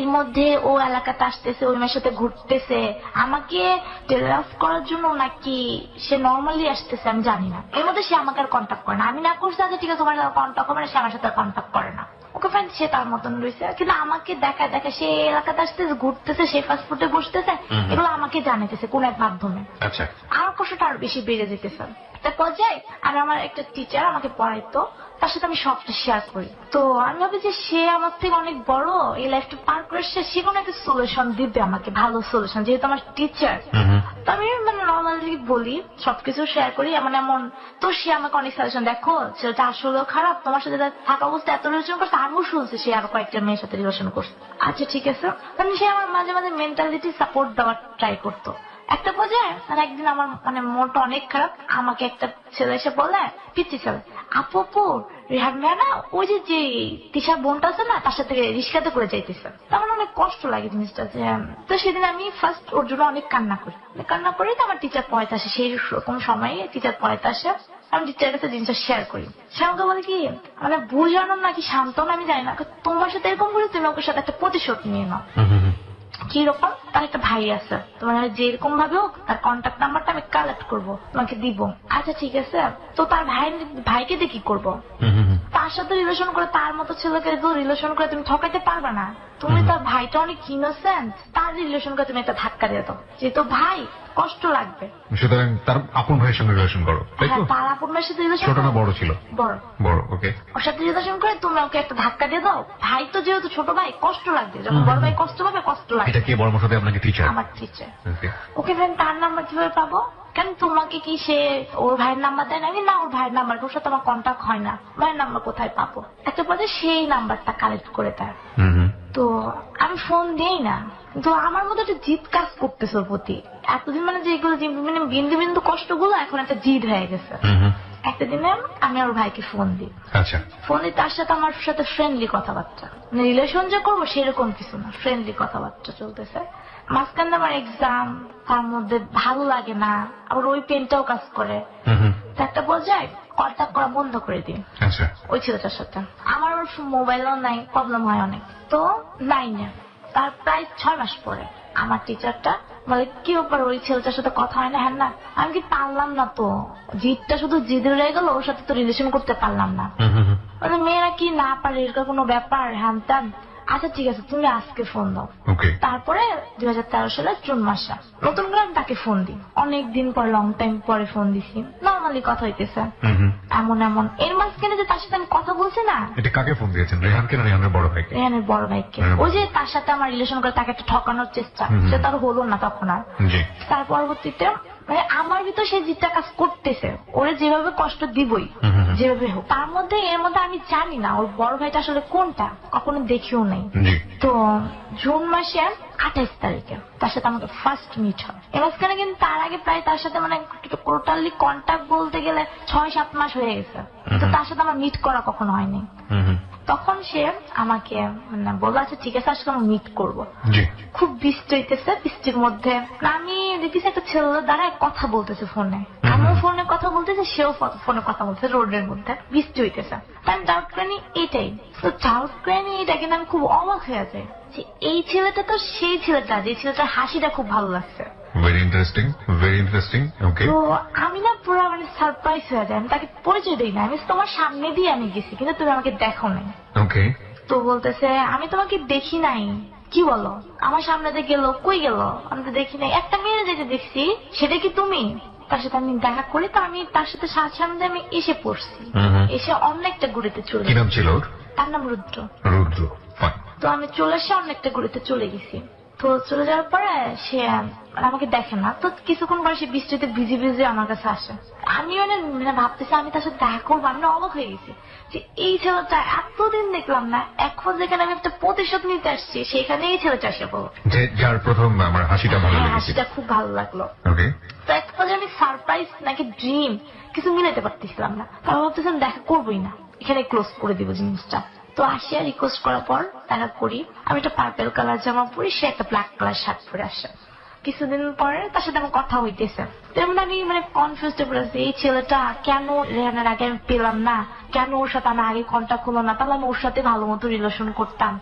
এর মধ্যে ও এলাকাতে আসতেছে, ওই মেয়ের সাথে ঘুরতেছে, আমাকে টেলাস করার জন্য নাকি সে নর্মালি আসতেছে আমি জানি না। এর মধ্যে সে আমাকে আর কন্ট্যাক্ট করে না। আমি না করছি আচ্ছা ঠিক আছে তোমার সাথে কন্ট্যাক্ট হবে না, সে আমার সাথে কন্ট্যাক্ট করে না। ওকে ফাইন, সে তার মতন রয়েছে, কিন্তু আমাকে দেখায় সে এলাকাতে আসতেছে, ঘুরতেছে, সে ফাস্টফুডে বসতেছে, এগুলো আমাকে জানাইতেছে কোন এক মাধ্যমে। আচ্ছা। আমার কষ্টটা আরো বেশি বেড়ে যেতেছে। একটা পর্যায়ে আমি আমার একটা টিচার আমাকে পড়াইতো, তার সাথে আমি সবটা শেয়ার করি। তো আমি ভাবি যে সে আমার থেকে অনেক বড়, এই লাইফটা পার করে সে কোনো একটা সলিউশন দিবে আমাকে, ভালো সলিউশন, যেহেতু আমার টিচার। তো আমি মানে নর্মালি বলি, সবকিছু শেয়ার করি, এমন। তো সে আমাকে অনেক সাজেশন, দেখো সেটা আসলেও খারাপ, তোমার সাথে থাকা অবস্থা এত রিলেশন করছে, আমিও শুনছি সে আরো কয়েকটা মেয়ের সাথে রিলেশন করছে। আচ্ছা ঠিক আছে, মানে সে আমার মাঝে মাঝে মেন্টালিটি সাপোর্ট দেওয়ার ট্রাই করতো। একটা পর্যায়ে মানে একদিন আমার মানে মনটা অনেক খারাপ, আমাকে একটা ছেলে এসে বলে, পিচ্ছি ছেলে, আপু রেহান মেয়া না ওই যে তিশার বোনটা আছে না, তার সাথে রিক্সাতে করে যাইতেছে। আমার অনেক কষ্ট লাগে জিনিসটা। যে তো সেদিন আমি ফার্স্ট ওর জন্য অনেক কান্না করি, তো আমার টিচার পড়াইতে আসে, সেই রকম সময় টিচার পড়াইতে আসে, আমি টিচারের কাছে জিনিসটা শেয়ার করি। সে আমাকে বলে কি, মানে বুঝানো নাকি শান্ত না আমি জানি না, তোমার সাথে এরকম করে তুমি ওকে সাথে একটা প্রতিশোধ নিয়ে নাও। কিরকম, তার একটা ভাই আছে, তোমার যেরকম ভাবে হোক তার কন্ট্যাক্ট নাম্বারটা আমি কালেক্ট করবো, তোমাকে দিব। আচ্ছা ঠিক আছে। তো তার ভাইকে দিয়ে কি করবো? তার সাথে রিলেশন করে, তার মতো ছেলেকে রিলেশন করে তুমি ঠকাইতে পারবে না। তুমি তার ভাইটা অনেক ইনোসেন্ট, তার রিলেশন করে তুমি একটা ধাক্কা দিয়ে দাও, যেহেতু ভাই কষ্ট লাগবে। সুতরাং তার আপন ভাইয়ের সঙ্গে রিলেশন করো, তাই তো? তার আপন ভাইয়ের সাথে রিলেশন, ছোট না বড় ছিল? বড়। ওকে। ওর সাথে রিলেশন করে তুমি ওকে একটা ধাক্কা দিয়ে দাও, ভাই তো যেহেতু ছোট ভাই, কষ্ট লাগবে, যখন বড় ভাই কষ্ট পাবে, কষ্ট লাগবে। এটা কে পরামর্শ দেয় আপনাকে? টিচার? আমার টিচার। ওকে ফ্রেন্ড, তার নাম্বার কিভাবে পাবো? কেন তোমাকে কি সে ওর ভাইয়ের নাম্বার দেয় না? না, ওর ভাইয়ের নাম্বার, ওর সাথে আমার কন্ট্যাক্ট হয় না, ভাইয়ের নাম্বার কোথায় পাবো? একটা পর্যায়ে সেই নাম্বারটা কালেক্ট করে দেয়। তো আমি ফোন দিই না, কিন্তু আমার মধ্যে একটা জিদ কাজ করতেছে ওর প্রতি। এতদিন মানে যেগুলো মানে বিন্দু বিন্দু কষ্টগুলো এখন একটা জিদ হয়ে গেছে। একটা দিনে আমি ওর ভাইকে ফোন দিই। আচ্ছা। ফোন দিই, তার সাথে আমার সাথে ফ্রেন্ডলি কথাবার্তা, মানে রিলেশন যে করবো সেরকম কিছু না, ফ্রেন্ডলি কথাবার্তা চলতেছে। মাঝখানে আমার এক্সাম, তার মধ্যে ভালো লাগে না, আবার ওই পেনটাও কাজ করে। একটা পর্যায়ে কন্ট্যাক্ট করা বন্ধ করে দিই ওই ছেলেটার সাথে। আমার মোবাইলও নাই, প্রবলেম হয় অনেক। তো নাই না, তার প্রায় 6 মাস পরে আমার টিচারটা বলে, কি ব্যাপার ওই ছেলেটার সাথে কথা হয় না? হ্যাঁ না, আমি কি পারলাম না, তো জিদটা শুধু জিদে রয়ে গেল, ওর সাথে তো রিলেশন করতে পারলাম না। মানে মেয়েরা কি না পারে, এরকম কোনো ব্যাপার? হ্যান ত্যান। আচ্ছা ঠিক আছে, তুমি আজকে ফোন দাও। তারপরে 2013 সালের জুন মাসে নতুন করে আমি তাকে ফোন দিই, অনেকদিন পর, লং টাইম পরে ফোন দিছি, নর্মালি কথা হইতেছে এমন। এর মাঝখানে যে তার সাথে আমি কথা বলছি না। এটা কাকে ফোন দিয়েছেন? রেহানকে না রেহানের বড় ভাইকে? রেহানের বড় ভাইকে। ওই যে তার সাথে আমার রিলেশন করে তাকে একটা ঠকানোর চেষ্টা, সেটা তো হলো না তখন আর। তার পরবর্তীতে মানে আমার ভিতর সেই জিদটা কাজ করতেছে, ওরে যেভাবে কষ্ট দিবই, যেভাবে হোক। তার মধ্যে এর মধ্যে আমি জানি না ওর বড় ভাইটা আসলে কোনটা, কখনো দেখিও নাই। তো জুন মাসে 28 তারিখে তার সাথে আমাকে ফার্স্ট মিট হয়। এর মাঝখানে কিন্তু তার আগে প্রায় তার সাথে মানে টোটালি কন্ট্যাক্ট বলতে গেলে 6-7 মাস হয়ে গেছে, তো তার সাথে আমার মিট করা কখনো হয়নি। তখন সে আমাকে মানে বললো, আচ্ছা ঠিক আছে, আজকে আমরা মিট করবো। খুব বৃষ্টি হইতেছে, বৃষ্টির মধ্যে আমি দেখতেছি একটা ছেলে দাঁড়ায় কথা বলতেছে ফোনে, আমিও ফোনে কথা বলতেছি, সেও ফোনে কথা বলতেছে, রোডের মধ্যে বৃষ্টি হইতেছে। আমি ডাউট করে নি এটাই, তো ডাউট করে নি এটা, কিন্তু আমি খুব অবাক হয়ে যাই যে এই ছেলেটা তো সেই ছেলেটা, যে ছেলেটার হাসিটা খুব ভালো লাগছে। Very interesting. ওকে। তো আমি না পুরো মানে সারপ্রাইজ হয়ে যায়, আমি তাকে পরিচয় দিই না, আমি তোমার সামনে দিয়ে আমি গেছি, কিন্তু তুমি আমাকে দেখো নাই। ওকে। তো বলতেছে, আমি তোমাকে দেখি নাই। কি বলো? আমার সামনে দিয়ে গেল, কই গেল? আমি তো দেখি নাই, একটা মেয়ে যেতে দেখছি, সেটা কি তুমি? তার সাথে আমি দেখা করি, তো আমি তার সাথে সামনে আমি এসে পড়ছি, এসে অন্য একটা গুড়িতে চলে। কি নাম ছিল ওর? তার নাম রুদ্র। তো আমি চলে এসে অন্য একটা গুড়িতে চলে গেছি। তো চলে যাওয়ার পরে সে আমাকে দেখে না, তো কিছুক্ষণ পরে সে বৃষ্টিতে ভিজে ভিজে আমার কাছে আসে। আমি মানে ভাবতেছি আমি তার সাথে দেখা করবো, আমি অবাক হয়ে গেছি যে এই ছেলেটা এতদিন দেখলাম না, এখন যেখানে আমি একটা প্রতিশোধ নিতে আসছি সেখানে এই ছেলেটা আসে বলো, যার প্রথম আমার হাসিটা ভালো লেগেছে। হাসিটা খুব ভালো লাগলো। তো এক পর্যায়ে আমি সারপ্রাইজ নাকি ড্রিম কিছু মিলাতে পারতেছিলাম না, তারপর ভাবতেছিলাম দেখা করবোই না, এখানে ক্লোজ করে দিব জিনিসটা। তো আসিয়া রিকোয়েস্ট করার পর দেখা করি, আমি একটা পার্পেল কালার জামা পরি, সে একটা ব্ল্যাক কালার শার্ট পরে আসে। কিছুদিন পরে তার সাথে আমার কথা হইতেছে, তেমন আমি মানে কনফিউজ হয়ে পড়েছি, এই ছেলেটা কেন রেহানের আগে আমি পেলাম না, কেন ওর সাথে আমার আগে কন্ট্যাক্ট হলো না, তাহলে আমি ওর সাথে ভালো মতো রিলেশন করতাম,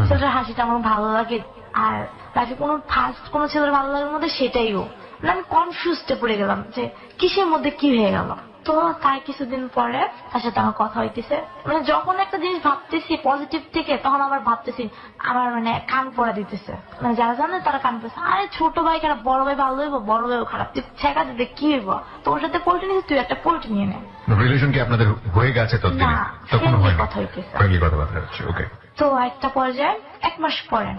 ছেলেটার হাসিটা আমার ভালো লাগে, আর তাকে কোনো ফার্স্ট কোনো ছেলের ভালো লাগার মধ্যে সেটাইও মানে আমি কনফিউজডে পড়ে গেলাম যে কিসের মধ্যে কি হয়ে গেল। তো তার কিছুদিন পরে তার সাথে আমার কথা হইতেছে, মানে যখন একটা জিনিস ভাবতেছি পজিটিভ থেকে, তখন আবার ভাবতেছি আমার মানে কান পড়া দিতেছে, মানে যারা জানে তারা কান পড়ছে, আরে ছোট ভাই খারাপ, বড় ভাই ভালো হইব, বড় ভাইও খারাপ, তুই ছেঁকা দিতে কি হইব, তোর সাথে পোল্ট্রি নিছিস, তুই একটা পোল্ট্রি নিয়ে নে। রিলেশন কি আপনাদের হয়ে গেছে ততদিনে? না, তখন friendly হয়নি, কথা হইতেছে। ফ্রেন্ডলি কথাবার্তা হচ্ছে। ওকে। তো একটা পর্যায়ে 1 মাস পরে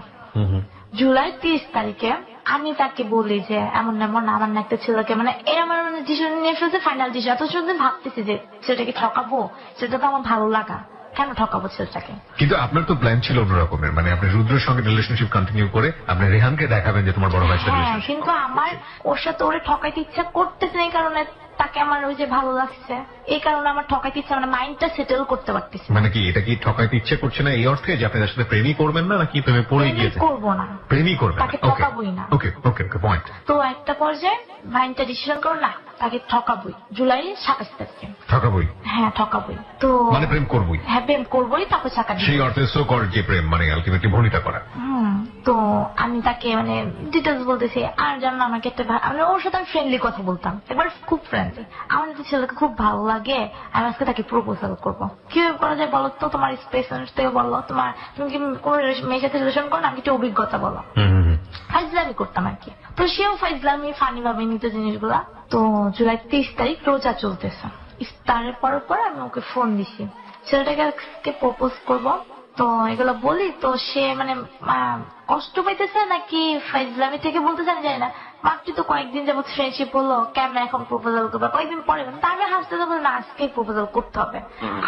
জুলাই 30 তারিখে আমি তাকে বলি যে এমন এমন আমার না একটা ছেলেকে, মানে এর আমার মানে ডিসিশন নিয়ে ফেলছে, ফাইনাল ডিসিশন। এত শুনতে ভাবতেছি যে সেটাকে ঠকাবো, সেটা তো আমার ভালো লাগা, কেন ঠকাবো ছেলেটাকে। কিন্তু আপনার তো প্ল্যান ছিল অন্য রকমের, মানে আপনি রুদ্রের সঙ্গে রিলেশনশিপ কন্টিনিউ করে আপনি রেহানকে দেখাবেন যে তোমার বড় ভাইয়ের সাথে হ্যাঁ, relationship। কিন্তু আমার ওর সাথে ওরে ঠকাইতে ইচ্ছা করতেছে না, এই কারণে তাকে আমার ওই যে ভালো লাগছে, এই কারণে আমার ঠকাইতে ইচ্ছা, মানে মাইন্ডটা সেটেল করতে পারতেছি না। মানে কি এটা কি ঠকাইতে ইচ্ছে করছে না এই অর্থে যে আপনি তার সাথে প্রেমই করবেন না, নাকি প্রেমে পড়ে প্রেমই গিয়েছে? করবো না, প্রেমই করবেন তাকে না। ওকে ঠকাবোই না। ওকে ওকে ওকে, পয়েন্ট। তো একটা পর্যায়ে মাইন্ডটা ডিসিশন করো না, তাকে ঠকাবোই জুলাই 27 তারিখে। ঠকাবই হ্যাঁ ঠকাবোই। তো মানে প্রেম করবই, হ্যাঁ প্রেম করবোই, তারপর চাকা দিব। সেই অর্থে সো কল যে প্রেম মানে আলটিমেটলি ভনিতা করা। তো আমি তাকে মানে ডিটেলস বলতেছি, আর জানো আমাকে একটা আমি ওর সাথে আমি ফ্রেন্ডলি কথা বলতাম, একবার খুব ফ্রেন্ডলি, আমার যদি ছেলেকে খুব ভালো লাগে আমি আজকে তাকে প্রপোজাল করবো। কিভাবে করা যায় বলো তো, তোমার এক্সপেরিয়েন্স থেকে বলো, তুমি কি কোন মেয়ের সাথে রিলেশন করো না, আমি একটু অভিজ্ঞতা বলো। ফাইজলামি করতাম আর কি। তো সেও ফাইজলামি ফানি ভাবে নিত জিনিসগুলা। তো জুলাই 30 তারিখ রোজা চলতেছে, ইফতারের পর আমি ওকে ফোন দিছি, ছেলেটাকে প্রপোজ করবো। তো এগুলো বলি, তো সে মানে কষ্ট পাইতেছে নাকি ফাইজলামি থেকে বলতেছে আমি জানি না, মাত্র তো কয়েকদিন যাবত ফ্রেন্ডশিপ হলো, কেন এখন প্রপোজাল করবো, কয়েকদিন পরে তা আমি হাসতে যাবো না, আজকেই প্রপোজাল করতে হবে,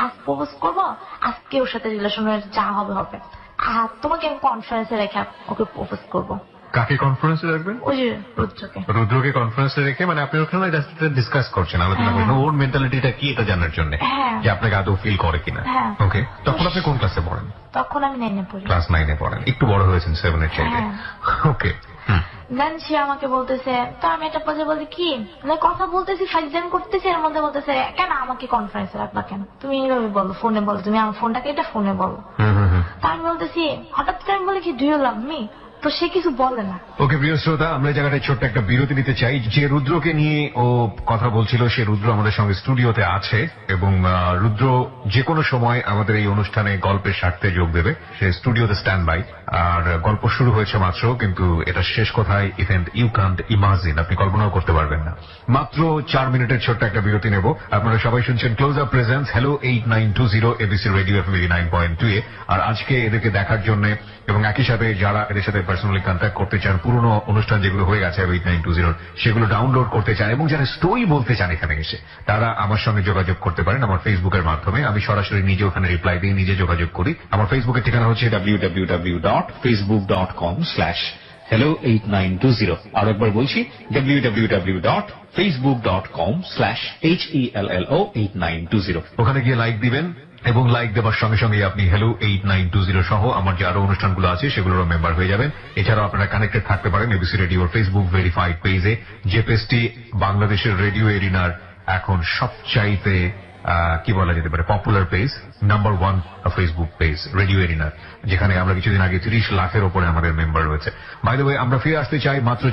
আজ প্রপোজ করবো, আজকে ওর সাথে রিলেশনের যা হবে হবে, আর তোমাকে আমি কনফারেন্সে রেখে ওকে প্রপোজ করবো। কাকে কনফারেন্সে রাখবেন? ওই যে রুদ্রকে। রুদ্রকে কনফারেন্সে রেখে, মানে আপনি ওখানে ডিসকাস করছেন, আলোচনা করছেন ওর মেন্টালিটিটা কি এটা জানার জন্য, যে আপনাকে আদৌ ফিল করে কিনা। ওকে। তখন আপনি কোন ক্লাসে পড়েন? তখন আমি 9 পড়ি। ক্লাস 9 পড়েন, একটু বড় হয়েছেন 7 এর চাইতে। ওকে। দেন সে আমাকে বলতেছে, তো আমি একটা পর্যায়ে বলি কি মানে কথা বলতেছি, ফাইজলামি করতেছি, এর মধ্যে বলতেছে কেন আমাকে কনফারেন্সে রাখবা, কেন তুমি এইভাবে বলো, ফোনে বলো, তুমি আমার ফোনটাকে এটা ফোনে বলো। তা আমি বলতেছি, হঠাৎ করে আমি বলি কি ডু ইউ লাভ মি, তো সে কিছু বলে না। ওকে প্রিয় শ্রোতা, আমরা এই জায়গাটায় ছোট্ট একটা বিরতি নিতে চাই। যে রুদ্রকে নিয়ে ও কথা বলছিল, সে রুদ্র আমাদের সঙ্গে স্টুডিওতে আছে এবং রুদ্র যে কোনো সময় আমাদের এই অনুষ্ঠানে গল্পের স্বার্থে যোগ দেবে। সে স্টুডিওতে স্ট্যান্ড বাই, আর গল্প শুরু হয়েছে মাত্র, কিন্তু এটা শেষ কথায় ইভেন্ট ইউ কান্ট ইমাজিন, আপনি কল্পনাও করতে পারবেন না। মাত্র 4 মিনিটের ছোট্ট একটা বিরতি নেব। আপনারা সবাই শুনছেন close up presence hello 8920 ABC radio FM 89.2 এ। আর আজকে এদেরকে দেখার জন্য এবং একই সাথে যারা এদের সাথে পার্সোনালি কন্ট্যাক্ট করতে চান, পুরনো অনুষ্ঠান যেগুলো হয়ে গেছে 8920 সেগুলো ডাউনলোড করতে চান এবং যারা স্টোরি বলতে চান এখানে এসে, তারা আমার সঙ্গে যোগাযোগ করতে পারেন আমার ফেসবুকের মাধ্যমে। আমি সরাসরি নিজে ওখানে রিপ্লাই দিই, নিজে যোগাযোগ করি। আমার ফেসবুকের ঠিকানা হচ্ছে www.facebook.com/hello8920। আর একবার বলছি www.facebook.com/hello8920। ওখানে গিয়ে লাইক দিবেন এবং লাইক দেওয়ার সঙ্গে সঙ্গে আপনি হ্যালো 8920 সহ আমার যে আরো অনুষ্ঠানগুলো আছে সেগুলোর মেম্বার হয়ে যাবেন। এছাড়াও আপনারা কানেক্টেড থাকতে পারেন এবিসি রেডিওর ফেসবুক ভেরিফাইড পেজে, যে পেজটি বাংলাদেশের রেডিও এরিনার এখন সবচাইতে কি বলা যেতে পারে popular page, number 1 Facebook page radio এরিনার, যেখানে আমরা কিছুদিন আগে 30 লাখের ওপরে আমাদের মেম্বার রয়েছে। বাই দ্য ওয়ে, আমরা ফিরে আসতে চাই মাত্র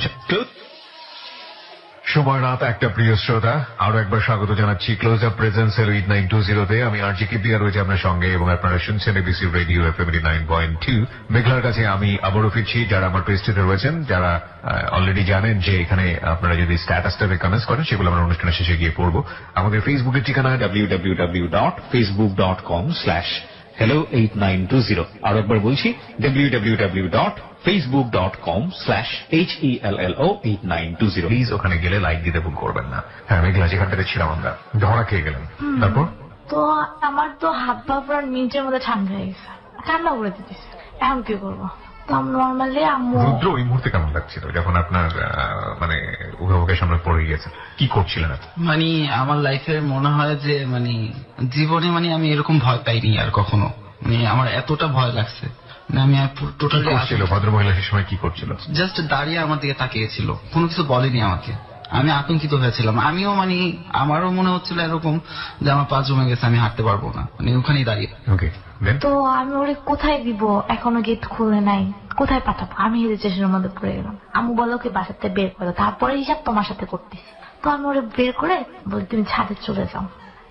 সময় রাত একটা। প্রিয় শ্রোতা, আরো একবার স্বাগত জানাচ্ছি ক্লোজ আপ প্রেজেন্স হ্যালো 8920 আমি আরজি কিপিয়া রয়েছে আপনার সঙ্গে এবং আপনারা শুনছেন এবিসি রেডিও এফএম 89.2। মেঘলার কাছে আমি আবারও ফিরছি। যারা আমার পেজটিতে রয়েছেন, যারা অলরেডি জানেন যে এখানে আপনারা যদি স্ট্যাটাসটাতে কমেন্টস করেন, সেগুলো আমরা অনুষ্ঠানের শেষে গিয়ে পড়বো। আমাদের ফেসবুকের ঠিকানা www.facebook.com/hello8920। আর একবার বলছি www.facebook.com/hello8920। প্লিজ ওখানে গেলে লাইক দিতে ভুল করবেন না। হ্যাঁ মেঘলা, যেখানটাতে ছিলাম আমরা, ধরা খেয়ে গেলেন, তারপর? তো আমার তো হাত পা পুরো নিজের মধ্যে ঠান্ডা হয়ে গেছে, ঠান্ডা করে দিতেছে, এখন কি করবো? তো নর্মালি আম্মু। রুদ্র ওই মুহূর্তে কেমন লাগছিল যখন আপনার মানে অভিভাবকের সামনে পড়ে গিয়েছেন, কি করছিলেন আপনি? মানে আমার লাইফে মনে হয় যে মানে জীবনে মানে আমি এরকম ভয় পাইনি আর কখনো, মানে আমার এতটা ভয় লাগছে। আমি টোটালি করছিল ভদ্রমহিলা সে সময় কি করছিল? জাস্ট দাঁড়িয়ে আমার দিকে তাকিয়েছিল, কোনো কিছু বলেনি আমাকে। আমি আতঙ্কিত হয়েছিলাম, আমিও মানে আমারও মনে হচ্ছিল এরকম যে আমার পা জমে গেছে, আমি হাঁটতে পারবো না, মানে ওখানেই দাঁড়িয়ে। ওকে। তো আমি ওরে কোথায় দিব, এখনো গেট খুলে নাই, কোথায় পাঠাবো? আমি হিল স্টেশনের মধ্যে পড়ে গেলাম। আম্মু বলো কি বাসাতে বের করো, তারপরে হিসাব তোমার সাথে করতেছি। তো আমি ওরে বের করে বলি তুমি ছাদে চলে যাও।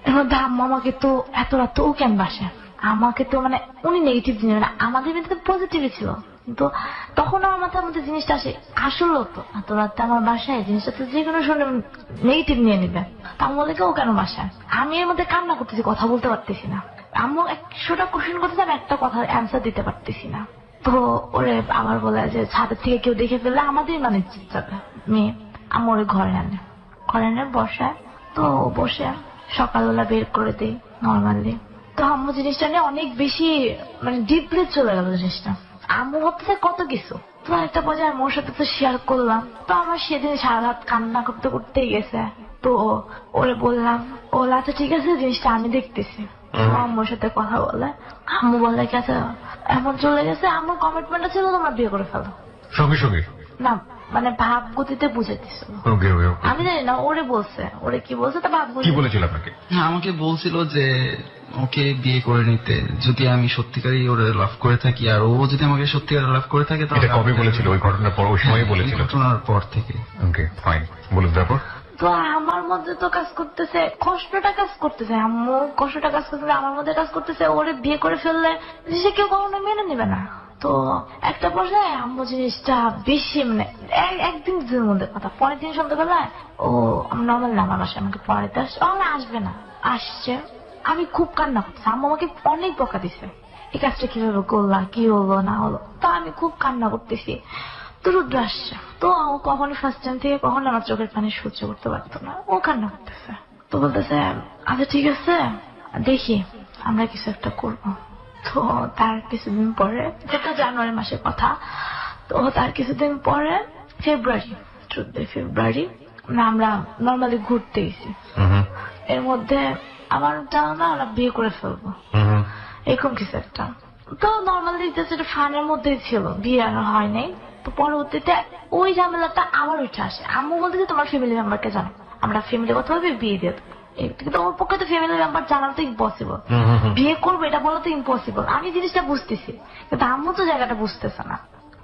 এর মধ্যে আম্মু আমাকে তো এত রাত ও কেন বাসে, আমাকে তো মানে উনি নেগেটিভ জিনিস, মানে আমাদের মধ্যে পজিটিভই ছিল, কিন্তু তখন আমার মাথার মধ্যে জিনিসটা আসে আসলো তো এত রাতে আমার বাসায় জিনিসটা তো যে কোনো শুনে নেগেটিভ নিয়ে নিবে। তা আমি বলে ও কেন বাসায়? আমি এর মধ্যে কান্না করতেছি, কথা বলতে পারতেছি না। আম্মু 100টা কোশ্চেন করতেছে, আমি একটা কথার অ্যান্সার দিতে পারতেছি না। তো ওরে আবার বলে যে ছাদের থেকে কেউ দেখে ফেললে আমাদের মানে যাবে মেয়ে। আমি ওরে ঘরে এনে বসায়, তো বসে সকালবেলা বের করে দিই নর্মালি। তো আম্মু জিনিসটা নিয়ে অনেক বেশি মানে ডিপলি চলে গেল জিনিসটা। আম্মু ভাবতেছে কত কিছু। তো একটা পর্যায়ে আম্মুর সাথে তো শেয়ার করলাম। তো আমার সেদিন সারা রাত কান্না করতে করতেই গেছে। তো ওরে বললাম, ও আচ্ছা ঠিক আছে জিনিসটা আমি দেখতেছি। আম্মুর সাথে কথা বলে আম্মু বলে কি আচ্ছা এমন চলে গেছে, আমার কমিটমেন্টটা ছিল তোমরা বিয়ে করে ফেলো সঙ্গে সঙ্গে না, মানে ভাব গতিতে বুঝে দিছিল। আমি জানি না ওরে বলছে, ওরে কি বলছে তা ভাব কি বলেছিল আপনাকে? আমাকে বলছিল যে ওকে বিয়ে করে নিতে, যদি আমি সত্যিকারই ওর লাভ করে থাকি আর ও যদি আমাকে সত্যিকার লাভ করে থাকে। এটা কবে বলেছিল? ওই ঘটনার পর, ওই সময় বলেছিল? ঘটনার পর থেকে। ওকে ফাইন, বলুন তারপর। তো আমার মধ্যে তো কাজ করতেছে কষ্টটা, কাজ করতেছে আম্মু কষ্টটা কাজ করতেছে, আমার মধ্যে কাজ করতেছে ওরে বিয়ে করে ফেললে সে কেউ কখনো মেনে নেবে না। তো একটা পর্যায়ে আম্মু জিনিসটা বেশি মানে একদিনের মধ্যে কথা, পরের দিন সন্ধ্যাবেলায় ও নর্মাল না আমার বাসায় আমাকে পড়াইতে আসবে না, আসছে। আমি খুব কান্না করতেছি, আম্মু আমাকে অনেক বকা দিছে এই কাজটা কিভাবে করলা, কি হলো না হলো। তো আমি খুব কান্না করতেছি। তো রুদ্র আসছে, তো ও কখনো ফার্স্ট টাইম থেকে কখনো আমার চোখের পানি সহ্য করতে পারতো না, ও কান্না করতেছে। তো বলতেছে আচ্ছা ঠিক আছে দেখি আমরা কিছু একটা করবো। তো তার কিছুদিন পরে, যেটা জানুয়ারি মাসের কথা, তো তার কিছুদিন পরে ফেব্রুয়ারি 14 ফেব্রুয়ারি আমরা নর্মালি ঘুরতে গেছি। এর মধ্যে আমার জানো না আমরা বিয়ে করে ফেলবো এরকম কিছু একটা। তো নর্মালি যেটা ফানের মধ্যেই ছিল, বিয়ে আর হয় নাই। তো পরবর্তীতে ওই ঝামেলাটা আবার উঠে আসে। আম্মু বলতে যে তোমার ফ্যামিলি মেম্বারকে জানো, আমরা ফ্যামিলি কথা ভাবে বিয়ে দিয়ে দেবো। কিন্তু ওর পক্ষে তো ফ্যামিলি মেম্বার জানানো তো ইম্পসিবল, বিয়ে করবো এটা বলা তো ইম্পসিবল। আমি জিনিসটা বুঝতেছি কিন্তু আম্মু তো জায়গাটা বুঝতেছে না।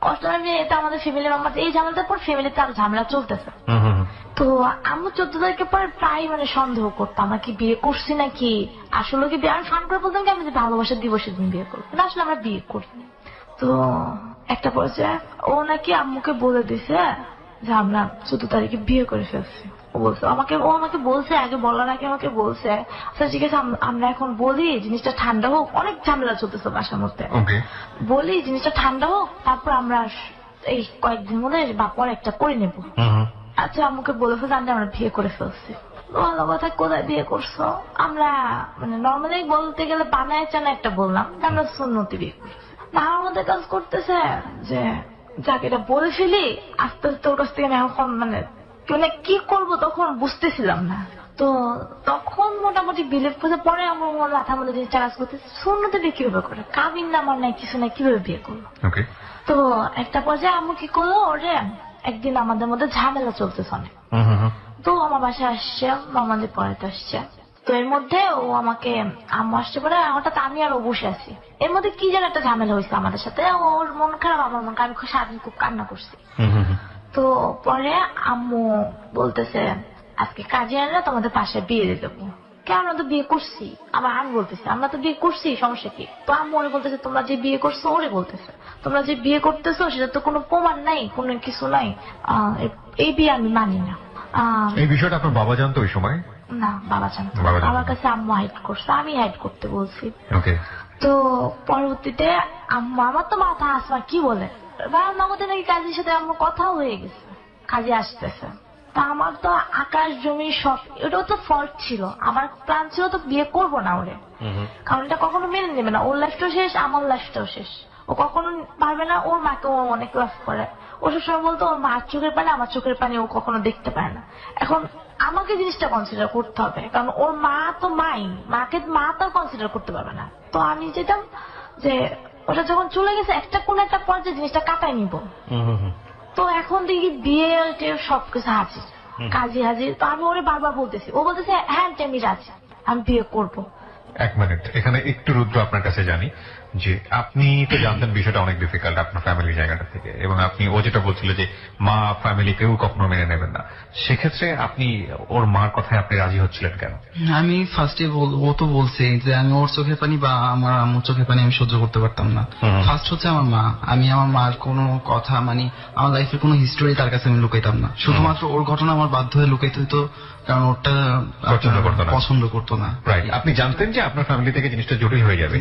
কষ্ট লাগে এটা আমাদের ফ্যামিলি মেম্বার, এই ঝামেলাটার পর ফ্যামিলিতে আরো ঝামেলা চলতেছে। তো আম্মু 14 তারিখের পরে প্রায় মানে সন্দেহ করতাম নাকি বিয়ে করছি নাকি আসলে কি বিয়ে। আমি ফান করে বলতাম কি আমি যে ভালোবাসা দিবসের দিন বিয়ে করবো, কিন্তু আসলে আমরা বিয়ে করিনি। তো একটা পর্যায়ে ও নাকি আম্মুকে বলে দিছে যে আমরা 14 তারিখে বিয়ে করে ফেলছি। ও আমাকে বলছে, আগে বলার আগে আমাকে বলছে আচ্ছা ঠিক আছে আমরা এখন বলি জিনিসটা ঠান্ডা হোক, অনেক ঝামেলা চলতেছে বাসার মধ্যে, বলি জিনিসটা ঠান্ডা হোক তারপর আমরা এই কয়েকদিন মধ্যে বা পরে একটা করে নেবো। আচ্ছা আম্মুকে বলে ফেলছে আমরা বিয়ে করে ফেলছি। ভালো কথা, কোথায় বিয়ে করছো? আমরা মানে নর্মালি বলতে গেলে বানায় চানা একটা বললাম, আমরা সুন্নতি বিয়ে করছি। আমার মধ্যে কাজ করতেছে যে যাকে এটা বলে ফেলি, আস্তে আস্তে ওর কাছ থেকে আমি এখন মানে কি করবো তখন বুঝতেছিলাম না। তো তখন মোটামুটি বিলিভ করতে পরে আমার মাথার মধ্যে জিনিসটা কাজ করতেছে সুন্নতি বিয়ে কিভাবে করে, কাবিন নামার নাই কিছু নাই, কিভাবে বিয়ে করবো। তো একটা পর্যায়ে আম্মু কি করলো, ওরে একদিন আমাদের মধ্যে ঝামেলা চলতেছে অনেক। তো আমার বাসায় আসছে, মামাদের পড়াতে আসছে। তো এর মধ্যে ও আমাকে আম্মু আসছে পরে হঠাৎ আমি আর ও বসে আছি, এর মধ্যে কি যেন একটা ঝামেলা হয়েছে আমাদের সাথে। ওর মন খারাপ আমার মন খারাপ, আমি সারাদিন খুব কান্না করছি। তো পরে আম্মু বলতেছে আজকে কাজে আনলে তোমাদের পাশে বিয়ে দিয়ে দেবো। কে আমরা তো বিয়ে করছি, আমি বলতেছি আমরা তো বিয়ে করছি, সমস্যা কি? তো আম্মু ওরে বলতেছে তোমরা যে বিয়ে করছো, ওরে বলতেছে তোমরা যে বিয়ে করতেছো সেটা তো কোনো প্রমাণ নাই, কোনো কিছু নাই, এই বিয়ে আমি মানি না। এই বিষয়টা আপনার বাবা জানতো ওই সময়? না বাবা জানতো, আমার কাছে আম্মু হাইড করছে, আমি হাইড করতে বলছি। তো পরবর্তীতে আম্মু, আমার তো মাথা আসমা কি বলে নগদে নাকি কাজের সাথে আমার কথাও হয়ে গেছে, কাজে আসতেছে। তা আমার তো আকাশ জমি সব, এটাও তো ফল্ট ছিল। আমার প্ল্যান ছিল তো বিয়ে করবো না ওরে, কারণ এটা কখনো মেনে নেবে না। ওর লাইফটাও শেষ, আমার লাইফটাও শেষ। ও কখনো পারবে না, ওর মাকে ও অনেক লাভ করে। ও সবসময় বলতো ওর মার চোখের পানি আমার চোখের পানি ও কখনো দেখতে পারে না। এখন আমাকে জিনিসটা কনসিডার করতে হবে, কারণ ওর মা তো মাকে মা তো কনসিডার করতে পারবে না। তো আমি যেতাম যে ওটা যখন চলে গেছে একটা কোন একটা পর্যায়ে জিনিসটা কাটাই নিব। তো এখন দেখি বিয়ে সবকিছু হাজির, কাজে হাজির। তো আমি ওরে বারবার বলতেছি, ও বলতেছে হ্যাঁ আমি রাজি, আমি বিয়ে করবো। এক মিনিট, এখানে একটু রুদ্র আপনার কাছে জানি। যে আপনি তো জানতেন বিষয়টা অনেক ডিফিকাল্ট আপনার ফ্যামিলির জায়গাটা থেকে, এবং আপনি ও যেটা বলছিল যে মা ফ্যামিলি কেউ কখনো মেনে নেবেন না, সেক্ষেত্রে আপনি ওর মার কথায় আপনি রাজি হচ্ছিলেন কেন? আমি ফার্স্টে ও তো বলছে যে আমি ওর চোখের পানি বা আমার আম্মুর চোখের পানি আমি সহ্য করতে পারতাম না। ফার্স্ট হচ্ছে আমার মা, আমি আমার মার কোনো কথা মানে আমার লাইফের কোনো হিস্টোরি তার কাছে আমি লুকাইতাম না, শুধুমাত্র ওর ঘটনা আমার বাধ্য হয়ে লুকাইতে হইতো, কারণ ওটা পছন্দ করতো না। রাইট, আপনি জানতেন যে আপনার ফ্যামিলি থেকে জিনিসটা জটিল হয়ে যাবে,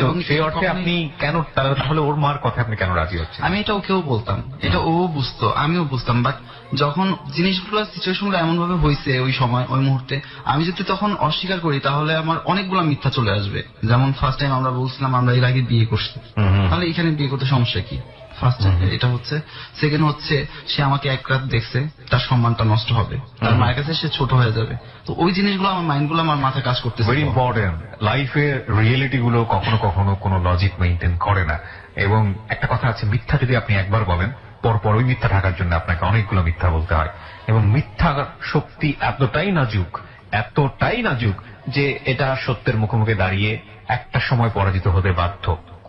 এবং সেই অর্থে আপনি কেন তাহলে ওর মার কথা আপনি কেন রাজি হচ্ছেন? আমি এটা ওকেও বলতাম, এটা ও বুঝতো, আমিও বুঝতাম, বাট যখন জিনিসগুলো সিচুয়েশনগুলো এমন ভাবে হয়েছে ওই সময় ওই মুহূর্তে, আমি যদি তখন অস্বীকার করি তাহলে আমার অনেকগুলো মিথ্যা চলে আসবে। যেমন ফার্স্ট টাইম আমরা বলছিলাম আমরা এর আগে বিয়ে করছি, তাহলে এখানে বিয়ে করতে সমস্যা কি? ফার্স্ট এটা হচ্ছে। সেকেন্ড হচ্ছে সে আমাকে এক রাত দেখছে, তার সম্মানটা নষ্ট হবে, তার মায়ের কাছে সে ছোট হয়ে যাবে। তো ওই জিনিসগুলো আমার মাইন্ডগুলো আমার মাথায় কাজ করতেছে। ভেরি ইম্পর্টেন্ট, লাইফের রিয়েলিটি গুলো কখনো কখনো কোনো লজিক মেইনটেইন করে না, এবং একটা কথা আছে, মিথ্যা যদি আপনি একবার বলেন পরপর ওই মিথ্যা ঢাকার জন্য আপনাকে অনেকগুলো মিথ্যা বলতে হয়, এবং মিথ্যা শক্তি এতটাই নাজুক যে এটা সত্যের মুখোমুখি দাঁড়িয়ে একটা সময় পরাজিত হতে বাধ্য।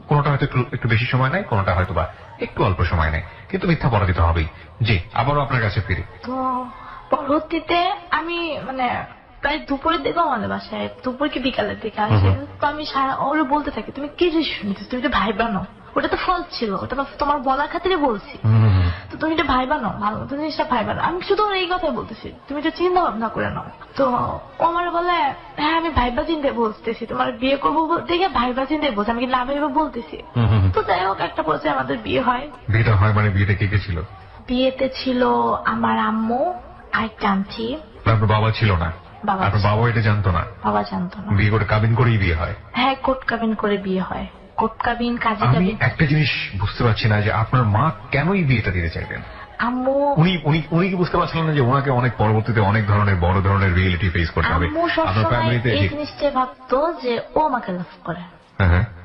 কোনোটা হয়তো একটু বেশি সময় নেয়, কোনোটা হয়তো বা একটু অল্প সময় নেয়, কিন্তু মিথ্যা পরাজিত হবেই। জি, আবারও আপনার কাছে ফিরি। তো পরবর্তীতে আমি মানে প্রায় দুপুরের দিকে আমাদের বাসায়, দুপুর কি বিকালের দিকে আসে, তো আমি ওরা বলতে থাকি তুমি কি ডিসিশন নিতেছো, তুমি এটা ভাই বানো, ওটা তো ফল ছিল, ওটা তো তোমার বলার খাতিরে বলছি, তো তুমি এটা ভাই বানো, ভালো জিনিসটা ভাই বানো। আমি শুধু এই কথাই বলতেছি, তুমি এটা চিন্তা ভাবনা করে নাও। তো ও আমার বলে হ্যাঁ আমি ভাইবা চিন্তে বলতেছি, তোমার বিয়ে করবো দেখে ভাইবা চিন্তে বলছি, আমি কি না ভেবে বলতেছি। তো যাই হোক, একটা পর্যায়ে আমাদের বিয়ে হয়। বিয়েটা হয় মানে বিয়েতে কে কে ছিল? বিয়েতে ছিল আমার আম্মু, আরেকটা আন্টি। আপনার বাবা ছিল না? আপনার বাবা এটা জানতো না? বাবা জানতো না। বিয়ে করে কাবিন করেই বিয়ে হয়? হ্যাঁ, কোর্ট কাবিন করে বিয়ে হয়। কোর্ট কাবিন, কাজী আমি কাবিন। একটা জিনিস বুঝতে পারছি না যে আপনার মা কেন এই বিয়েটা দিতে চাইলেন? আম্মু উনি কি বুঝতে পারছিলেন না যে ওনাকে অনেক পরবর্তীতে অনেক ধরনের বড় ধরনের রিয়েলিটি ফেস করতে হবে? আম্মু সবসময় এই জিনিসটাই ভাবতো যে ও আমাকে লাভ করে,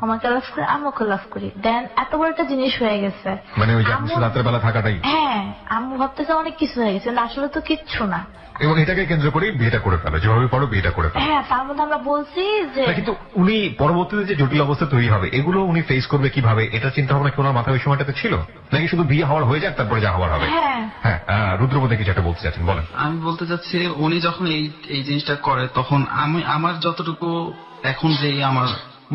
আমাকে লাভ করে, আম্মুকে লাভ করি, দেন এত বড় একটা জিনিস হয়ে গেছে, মানে ওই রাতের বেলা থাকাটাই। হ্যাঁ, আম্মু ভাবতেছে অনেক কিছু হয়ে গেছে, আসলে তো কিচ্ছু না, এবং এটাকে কেন্দ্র করে বিয়েটা করে ফেলো, যেভাবে পারো বিয়েটা করে ফেলো। হ্যাঁ, তার মধ্যে আমরা বলছি যে কিন্তু উনি পরবর্তীতে যে জটিল অবস্থা তৈরি হবে এগুলো উনি ফেস করবে কিভাবে, এটা চিন্তা ভাবনা কি ওনার মাথায় ওই সময়টাতে ছিল, নাকি শুধু বিয়ে হওয়ার হয়ে যাক তারপরে যা হওয়ার হবে? হ্যাঁ, রুদ্রপদে কিছু একটা বলতে চাচ্ছেন, বলেন। আমি বলতে চাচ্ছি উনি যখন এই জিনিসটা করে তখন আমি আমার যতটুকু এখন যে আমার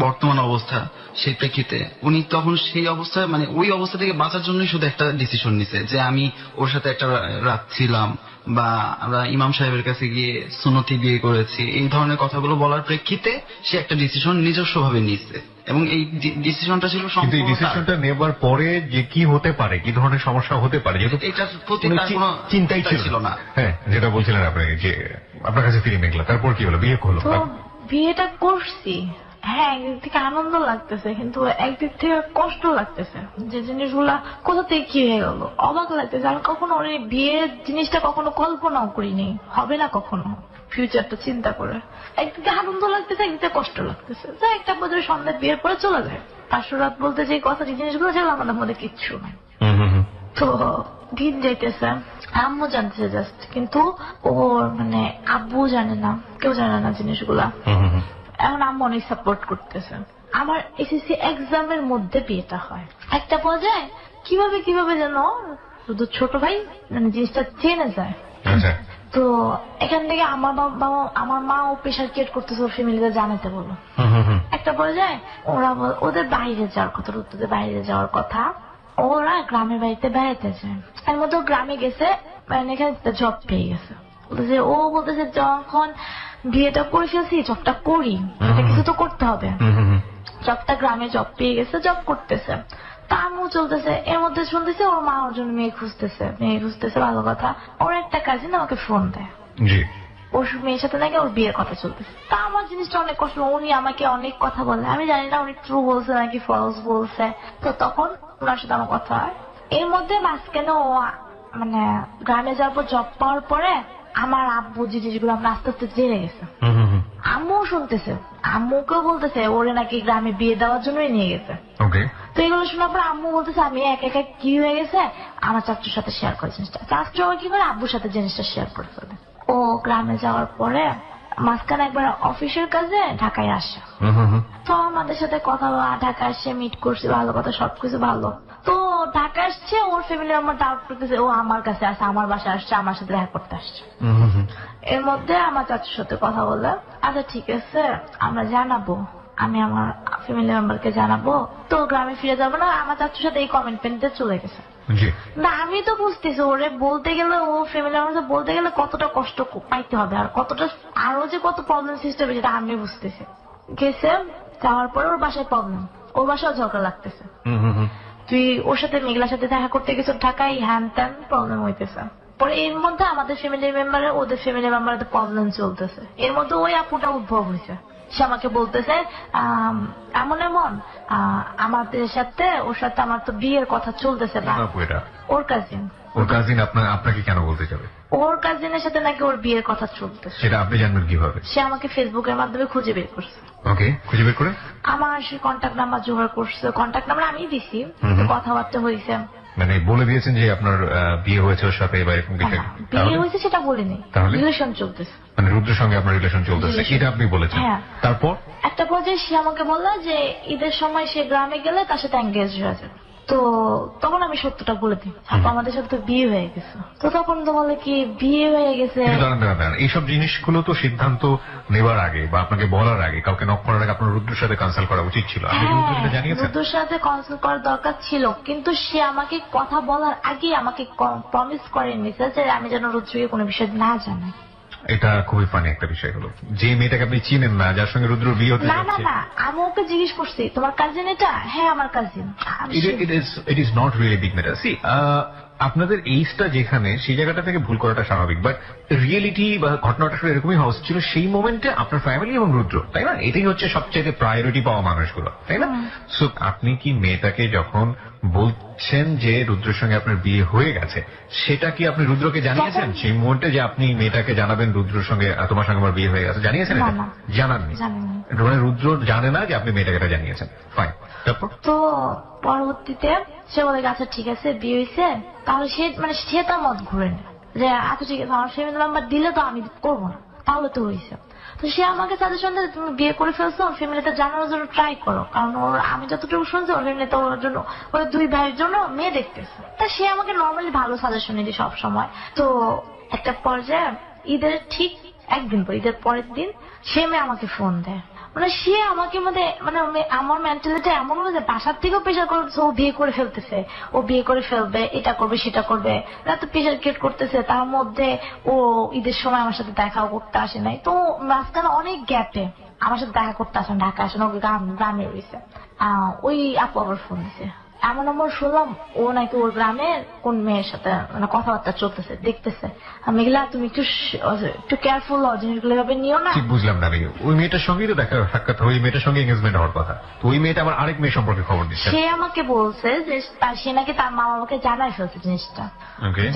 বর্তমান অবস্থা সেই প্রেক্ষিতে উনি তখন সেই অবস্থায় মানে ওই অবস্থা থেকে বাঁচার জন্যই শুধু একটা ডিসিশন নিছে যে আমি ওর সাথে একটা রাত ছিলাম বা আমরা ইমাম সাহেবের কাছে গিয়ে সুন্নতি বিয়ে করেছি, এই ধরনের কথাগুলো বলার প্রেক্ষিতে সে একটা ডিসিশন নিজস্ব ভাবে নিচ্ছে, এবং এই ডিসিশনটা ছিল কিন্তু এই ডিসিশনটা নেবার পরে যে কি হতে পারে, কি ধরনের সমস্যা হতে পারে, যেহেতু এটার প্রতি কোনো চিন্তাই ছিল না। হ্যাঁ, যেটা বলছিলেন আপনি যে আপনার কাছে ফিরে মেঘলা, তারপর কি হলো? বিয়ে হলো? বিয়েটা করছি, হ্যাঁ, একদিক থেকে আনন্দ লাগতেছে, কিন্তু একদিক থেকে কষ্ট লাগতেছে, যে জিনিসগুলা কোথা থেকে কি হয়ে গেল, অবাক লাগতেছে। আমি কখনো ওই বিয়ের জিনিসটা কখনো কল্পনাও করিনি, হবে না কখনো ফিউচারটা চিন্তা করে। একদিকে আনন্দ লাগতেছে, একদিকে কষ্ট লাগতেছে। একটা বছর সন্ধ্যা বিয়ের পরে চলে যায়, 500 রাত বলতে যে কথা, যে জিনিসগুলো যেগুলো আমাদের মধ্যে কিচ্ছু নাই। তো দিন যাইতেছে, আম্মু জানতেছে জাস্ট, কিন্তু ওর মানে আব্বু জানে না, কেউ জানে না জিনিসগুলা। এখন আম্মু অনেক সাপোর্ট করতেছে। আমার এসএসসি এক্সামের মধ্যে বিয়েটা হয়। একটা পর্যায়ে কিভাবে যেন শুধু ছোট ভাই মানে জিনিসটা জেনে যায়। তো এখান থেকে আমার মা ও প্রেশার ক্রিয়েট করতেছে ওর ফ্যামিলিতে জানাতে বলো। একটা পর্যায়ে ওদের বাইরে যাওয়ার কথা, ওদের বাইরে যাওয়ার কথা, ওরা গ্রামের বাড়িতে বেড়াতে যায়। এর মধ্যে গ্রামে গেছে, মানে এখানে জব পেয়ে গেছে। ও বলতেছে যখন বিয়েটা করে ফেলছি জবটা করি, এটা কিছু তো করতে হবে। জবটা গ্রামে জব পেয়ে গেছে, জব করতেছে, তা আম্মু চলতেছে। এর মধ্যে শুনতেছে ওর মা ওর জন্য মেয়ে খুঁজতেছে, ভালো কথা। ওর একটা কাজিন আমাকে ফোন দেয়, ওর মেয়ের সাথে নাকি ওর বিয়ের কথা চলতেছে। তা আমার জিনিসটা অনেক কষ্ট, উনি আমাকে অনেক কথা বলে, আমি জানি না উনি ট্রু বলছে নাকি ফলস বলছে। তো তখন ওনার সাথে আমার কথা হয়। এর মধ্যে মাঝখানে ও মানে গ্রামে যাওয়ার পর জব পাওয়ার পরে আমার আব্বু জিনিসগুলো আমরা আস্তে আস্তে জেনে গেছে। আম্মু শুনতেছে, আম্মুকেও বলতেছে ওরে নাকি গ্রামে বিয়ে দেওয়ার জন্যই নিয়ে গেছে। তো এগুলো শোনার পর আম্মু বলতেছে আমি একা একা কি হয়ে গেছে আমার চাচুর সাথে শেয়ার করে জিনিসটা। চাচু কি করে আব্বুর সাথে জিনিসটা শেয়ার করে ফেলে। ও গ্রামে যাওয়ার পরে মাঝখানে একবার অফিসের কাজে ঢাকায় আসে। তো আমাদের সাথে কথা বলা, ঢাকা আসছে, মিট করছি, ভালো কথা, সবকিছু ভালো। তো ঢাকা আসছে, ওর ফ্যামিলি আমার ডাউট করতেছে ও আমার কাছে আসছে, আমার বাসায় আসছে, আমার সাথে দেখা করতে আসছে। এর মধ্যে আমার চাচুর সাথে কথা বলে, আচ্ছা ঠিক আছে আমরা জানাবো, আমি আমার ফ্যামিলি মেম্বারকে জানাবো, তো গ্রামে ফিরে যাবো না। আমার চাচুর সাথে এই কমিটমেন্টে চলে গেছে। না আমি তো বুঝতেছি ওরে বলতে গেলে, ও ফ্যামিলি মেম্বার বলতে গেলে কতটা কষ্ট পাইতে হবে, আর কতটা আরো যে কত প্রবলেম সৃষ্টি হবে সেটা আমি বুঝতেছি। গেছে, যাওয়ার পরে ওর বাসায় প্রবলেম, ওর বাসায় ঝগড়া লাগতেছে, তুই ওর সাথে মেঘলার সাথে দেখা করতে গেছো ঢাকায়, হ্যান ত্যান প্রবলেম হইতেছে। পরে এর মধ্যে আমাদের ফ্যামিলি মেম্বারের ওদের ফ্যামিলি মেম্বারের প্রবলেম চলতেছে। এর মধ্যে ওই আপুটা উদ্ভব হয়েছে, সে আমাকে বলতেছে এমন এমন আমাদের সাথে, ওর সাথে আমার তো বিয়ের কথা চলতেছে না। ওর কাজিন, ওর কাজিন আপনাকে কেন বলতে যাবে? ওর কাজিনের সাথে নাকি ওর বিয়ের কথা চলতেছে। সেটা আপনি জানবেন কিভাবে? সে আমাকে ফেসবুকের মাধ্যমে খুঁজে বের করছে। ওকে, খুঁজে বের করে আমার সে কন্ট্যাক্ট নাম্বার জোগাড় করছে, কন্ট্যাক্ট নাম্বার আমি দিছি, কথাবার্তা হয়েছে। মানে বলে দিয়েছেন যে আপনার বিয়ে হয়েছে ওর সাথে বা এরকম কিছু? বিয়ে হয়েছে সেটা বলিনি, রিলেশন চলতেছে। মানে রুদ্রের সঙ্গে আপনার রিলেশন চলতেছে, এটা আপনি বলেছেন? হ্যাঁ। তারপর একটা পর্যায়ে সে আমাকে বলল যে ঈদের সময় সে গ্রামে গেলে তার সাথে এঙ্গেজ হয়ে যাবে। তো তখন আমি সত্যটা বলে দিই, আপু আমাদের সাথে তো বিয়ে হয়ে গেছে। তো তখন তো বলে কি বিয়ে হয়ে গেছে। এইসব জিনিসগুলো তো সিদ্ধান্ত নেওয়ার আগে বা আপনাকে বলার আগে, কাউকে নক করার আগে আপনার রুদ্রের সাথে কনসাল্ট করা উচিত ছিল। রুদ্রের সাথে কনসাল্ট করার দরকার ছিল, কিন্তু সে আমাকে কথা বলার আগে আমাকে প্রমিস করে নিছে যে আমি যেন রুদ্রকে কোনো বিষয় না জানাই। এটা খুবই ফানি একটা বিষয় হলো, যে মেয়েটাকে আপনি চিনেন না, যার সঙ্গে রুদ্র বিয়ে হতে যাচ্ছে। না আমি ওকে জিজ্ঞেস করছি তোমার কাজিন এটা? হ্যাঁ আমার cousin. It is not really big matter. See আপনাদের এইজটা যেখানে, সেই জায়গাটা থেকে ভুল করাটা স্বাভাবিক, বাট রিয়েলিটি বা ঘটনাটা আসলে এরকমই হওয়া ছিল সেই মোমেন্টে আপনার ফ্যামিলি এবং রুদ্র, তাই না? এটাই হচ্ছে সবচেয়ে প্রায়োরিটি পাওয়া মানুষগুলো, তাই না? সো আপনি কি মেয়েটাকে যখন বলছেন যে রুদ্রের সঙ্গে আপনার বিয়ে হয়ে গেছে, সেটা কি আপনি রুদ্রকে জানিয়েছেন সেই মুহূর্তে যে আপনি মেয়েটাকে জানাবেন রুদ্রের সঙ্গে তোমার সঙ্গে আমার বিয়ে হয়ে গেছে? জানিয়েছেন? জানাননি? মানে রুদ্র জানে না যে আপনি মেয়েটাকে এটা জানিয়েছেন। ফাইন, তারপর? তো পরবর্তীতে সে বলে আচ্ছা ঠিক আছে বিয়ে হয়েছে, তাহলে সে মানে সে তার মত ঘুরে নেয় যে আচ্ছা ঠিক আছে আমার ফ্যামিলি নাম্বার দিলে তো আমি করবো না, তাহলে তো হয়েছে। তো সে আমাকে সাজেশন দেয় তুমি বিয়ে করে ফেলছো, ওর ফ্যামিলিতে জানানোর জন্য ট্রাই করো, কারণ ওর আমি যতটুকু শুনছি ওর ফ্যামিলিতে ওর জন্য ওর দুই ভাইয়ের জন্য মেয়ে দেখতেছে। তা সে আমাকে নর্মালি ভালো সাজেশন দিই সব সময়। তো একটা পর্যায়ে ঈদের ঠিক একদিন পর, ঈদের পরের দিন সে মেয়ে আমাকে ফোন দেয়। মানে সে আমাকে মানে আমার মেন্টালিটি এমন হলো যে বাসার থেকেও প্রেশার করতেছে, ও বিয়ে করে ফেলতেছে, ও বিয়ে করে ফেলবে, এটা করবে সেটা করবে, এত প্রেশার ক্রিয়েট করতেছে। তার মধ্যে ও ঈদের সময় আমার সাথে দেখাও করতে আসে নাই, তো মাঝখানে অনেক গ্যাপে আমার সাথে দেখা করতে আসেন, ঢাকা আসেন, ও গ্রামে রয়েছে। ওই আপু আবার ফোন দিছে, এমন আমার শুনলাম ও নাকি ওর গ্রামের কোন মেয়ের সাথে মানে কথাবার্তা চলতেছে, দেখতেছে। মেঘলা তুমি একটু কেয়ারফুল হও, জিনিসগুলো ভাবে নিও না। ঠিক বুঝলাম না আমি। ওই মেয়েটার সঙ্গেই তো দেখা সাক্ষাৎ, ওই মেয়েটার সঙ্গে এঙ্গেজমেন্ট হওয়ার কথা, তো ওই মেয়েটা আমার আরেক মেয়ে সম্পর্কে খবর দিচ্ছে। সে আমাকে বলছে যে সে নাকি তার মা বাবাকে জানাই ফেলছে জিনিসটা,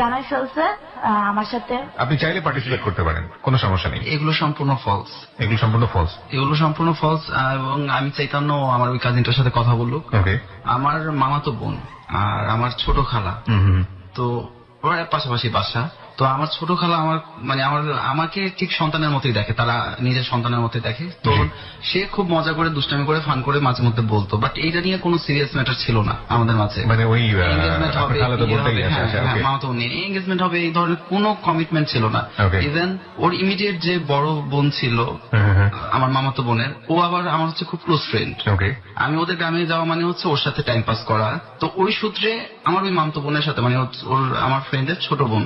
জানাই ফেলছে আমার সাথে। আপনি চাইলে পার্টিসিপেট করতে পারেন, কোনো সমস্যা নেই। এগুলো সম্পূর্ণ ফলস, এগুলো সম্পূর্ণ ফলস, এগুলো সম্পূর্ণ ফলস। এবং আমি চাইতাম না আমার ওই কাজিনটার সাথে কথা বলুক। আমার মামাতো বোন আর আমার ছোট খালা, তো ওরা পাশাপাশি বাসা। তো আমার ছোট খালা আমার মানে আমাকে ঠিক সন্তানের মতোই দেখে, তারা নিজের সন্তানের মতোই দেখে। তো সে খুব মজা করে দুষ্টামি করে ফান করে মাঝে মধ্যে বলতো, বাট এইটা নিয়ে কোনো সিরিয়াস ম্যাটার ছিল না আমাদের মাঝে। মানে ওই এঙ্গেজমেন্ট হবে, মামাতো নিয়ে এঙ্গেজমেন্ট হবে, এই ধরনের কোনো কমিটমেন্ট ছিল না। ইভেন ওর ইমিডিয়েট যে বড় বোন ছিল আমার মামাতো বোনের, ও আবার আমার হচ্ছে খুব ক্লোজ ফ্রেন্ড। আমি ওদের গ্রামে যাওয়া মানে হচ্ছে ওর সাথে টাইম পাস করা। তো ওই সূত্রে আমার ওই মামাতো বোনের সাথে মানে ওর আমার ফ্রেন্ডের ছোট বোন,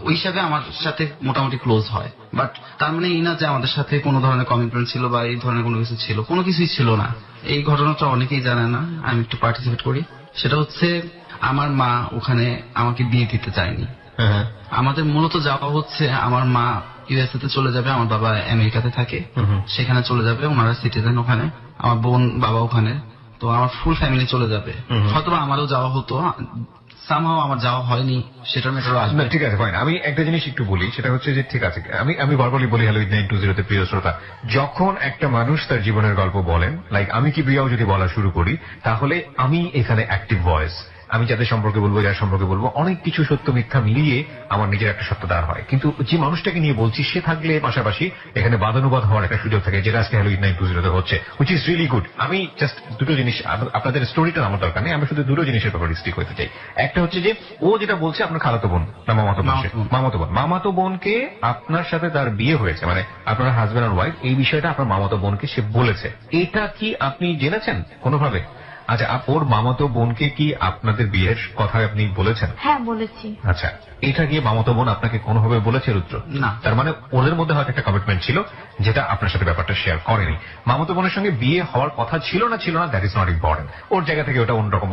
ওই হিসাবে আমার সাথে মোটামুটি ক্লোজ হয়। বাট তার মানে এই না যে আমাদের সাথে কোনো ধরনের কমিটমেন্ট ছিল বা এই ধরনের কোনো কিছু ছিল, কোনো কিছুই ছিল না। এই ঘটনাটা অনেকেই জানে না, আমি একটু পার্টিসিপেট করি। সেটা হচ্ছে আমার মা ওখানে আমাকে বিয়ে দিতে চায়নি। আমাদের মূলত যাওয়া হচ্ছে আমার মা ইউএসএ তে চলে যাবে, আমার বাবা আমেরিকাতে থাকে, সেখানে চলে যাবে, ওনারা সিটিজেন ওখানে, আমার বোন বাবা ওখানে, তো আমার ফুল ফ্যামিলি চলে যাবে। হয়তো আমারও যাওয়া হতো, সামহাও আমার যাওয়া হয়নি, সেটার ম্যাটারও আসবে। ঠিক আছে, ফাইন। আমি একটা জিনিস একটু বলি, সেটা হচ্ছে যে ঠিক আছে, আমি বারবারই বলি হ্যালো 920 তে প্রিয় শ্রোতা, যখন একটা মানুষ তার জীবনের গল্প বলেন, লাইক আমি কি প্রিয়াও যদি বলা শুরু করি, তাহলে আমি এখানে অ্যাক্টিভ ভয়েস, আমি যাদের সম্পর্কে বলবো, যার সম্পর্কে বলবো, অনেক কিছু সত্য মিথ্যা মিলিয়ে আমার নিজের একটা সত্য দাঁড় হয়। কিন্তু যে মানুষটাকে নিয়ে বলছি সে থাকলে পাশাপাশি এখানে বাদানুবাদ হওয়ার একটা সুযোগ থাকে, যেটা আজকে হ্যালো 8920 হচ্ছে, হুইচ ইজ রিয়েলি গুড। আমি জাস্ট দুটো জিনিস, আপনাদের স্টোরিটা আমার দরকার নেই, আমি শুধু দুটো জিনিসের ব্যাপারে স্টিক হতে চাই। একটা হচ্ছে যে ও যেটা বলছে আপনার খালাতো বোন না মামাতো বোন, মামাতো বোনকে আপনার সাথে তার বিয়ে হয়েছে, মানে আপনার হাজবেন্ড আর ওয়াইফ, এই বিষয়টা আপনার মামাতো বোনকে সে বলেছে, এটা কি আপনি জেনেছেন কোনোভাবে? আচ্ছা, ওর মামাতো বোনকে কি আপনাদের বিয়ের কথা আপনি বলেছেন? হ্যাঁ বলেছি। আচ্ছা, এটা গিয়ে মামাতো বোন আপনাকে কোনোভাবে বলেছে রুদ্র? না। তার মানে ওদের মধ্যে হয়তো একটা কমিটমেন্ট ছিল যেটা আপনার সাথে ব্যাপারটা শেয়ার করেনি। মামাতো বোনের সঙ্গে বিয়ে হওয়ার কথা ছিল না দ্যাট ইজ নট ইম্পর্টেন্ট। ওর জায়গা থেকে ওটা অন্যরকম,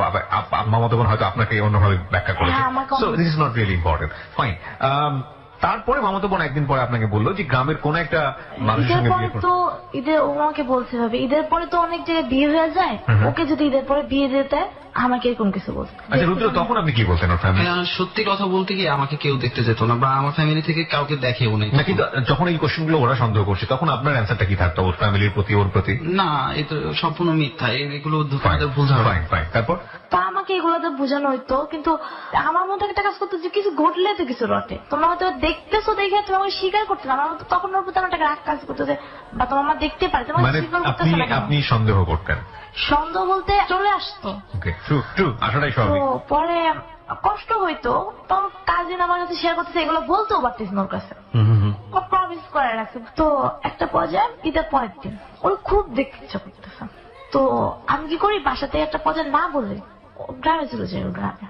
মামাতো বোন হয়তো আপনাকে অন্যভাবে ব্যাখ্যা করেছে, হ্যাঁ, আমাকে so this is not really important, fine. তারপরে মামাতো বোন একদিন পরে আপনাকে বললো যে গ্রামের কোন একটা মানুষের ঈদের সঙ্গে পরে বিয়ে তো ও আমাকে বলতে হবে, ঈদের পরে তো অনেক জায়গায় বিয়ে হয়ে যায়, ওকে যদি ঈদের পরে বিয়ে দিতে আমাকে এরকম কিছু বলতে। আচ্ছা রুদ্র, তখন আপনি কি বলতেন ওর ফ্যামিলি? সত্যি কথা বলতে কি আমাকে কেউ দেখতে যেত না, বা আমার ফ্যামিলি থেকে কাউকে দেখেও নেই। না, কিন্তু যখন এই কোশ্চেনগুলো ওরা সন্দেহ করছে তখন আপনার অ্যান্সারটা কি থাকতো ওর ফ্যামিলির প্রতি, ওর প্রতি? না, এ তো সম্পূর্ণ মিথ্যা, এগুলো ভুল ধারণা। তারপর তা আমাকে এগুলোতে বোঝানো হইতো, কিন্তু আমার মধ্যে একটা কাজ করতো যে কিছু ঘটলে তো কিছু রটে, তোমরা হয়তো দেখতেছো দেখে তুমি আমাকে স্বীকার করতে না, আমার মতো তখন ওর প্রতি আমার একটা রাগ কাজ করতো যে বা তোমার আমার দেখতে পারে, তোমার মানে স্বীকার করতেছো না কেন? আপনি সন্দেহ করতেন? সন্দেহ বলতে চলে আসতো। ওকে, ট্রু, আসলেই তো স্বাভাবিক। পরে কষ্ট হইতো, তখন কাজিন আমার কাছে শেয়ার করতেছে, এগুলো বলতেও পারতিস না ওর কাছে, ও প্রমিস করে রাখছে। তো একটা পর্যায়ে ঈদের পরের দিন ওর খুব দেখতে ইচ্ছা করতেছে, তো আমি কি করি, বাসাতে একটা পর্যায়ে না বলে গ্রামে চলে যাই, ওর গ্রামে।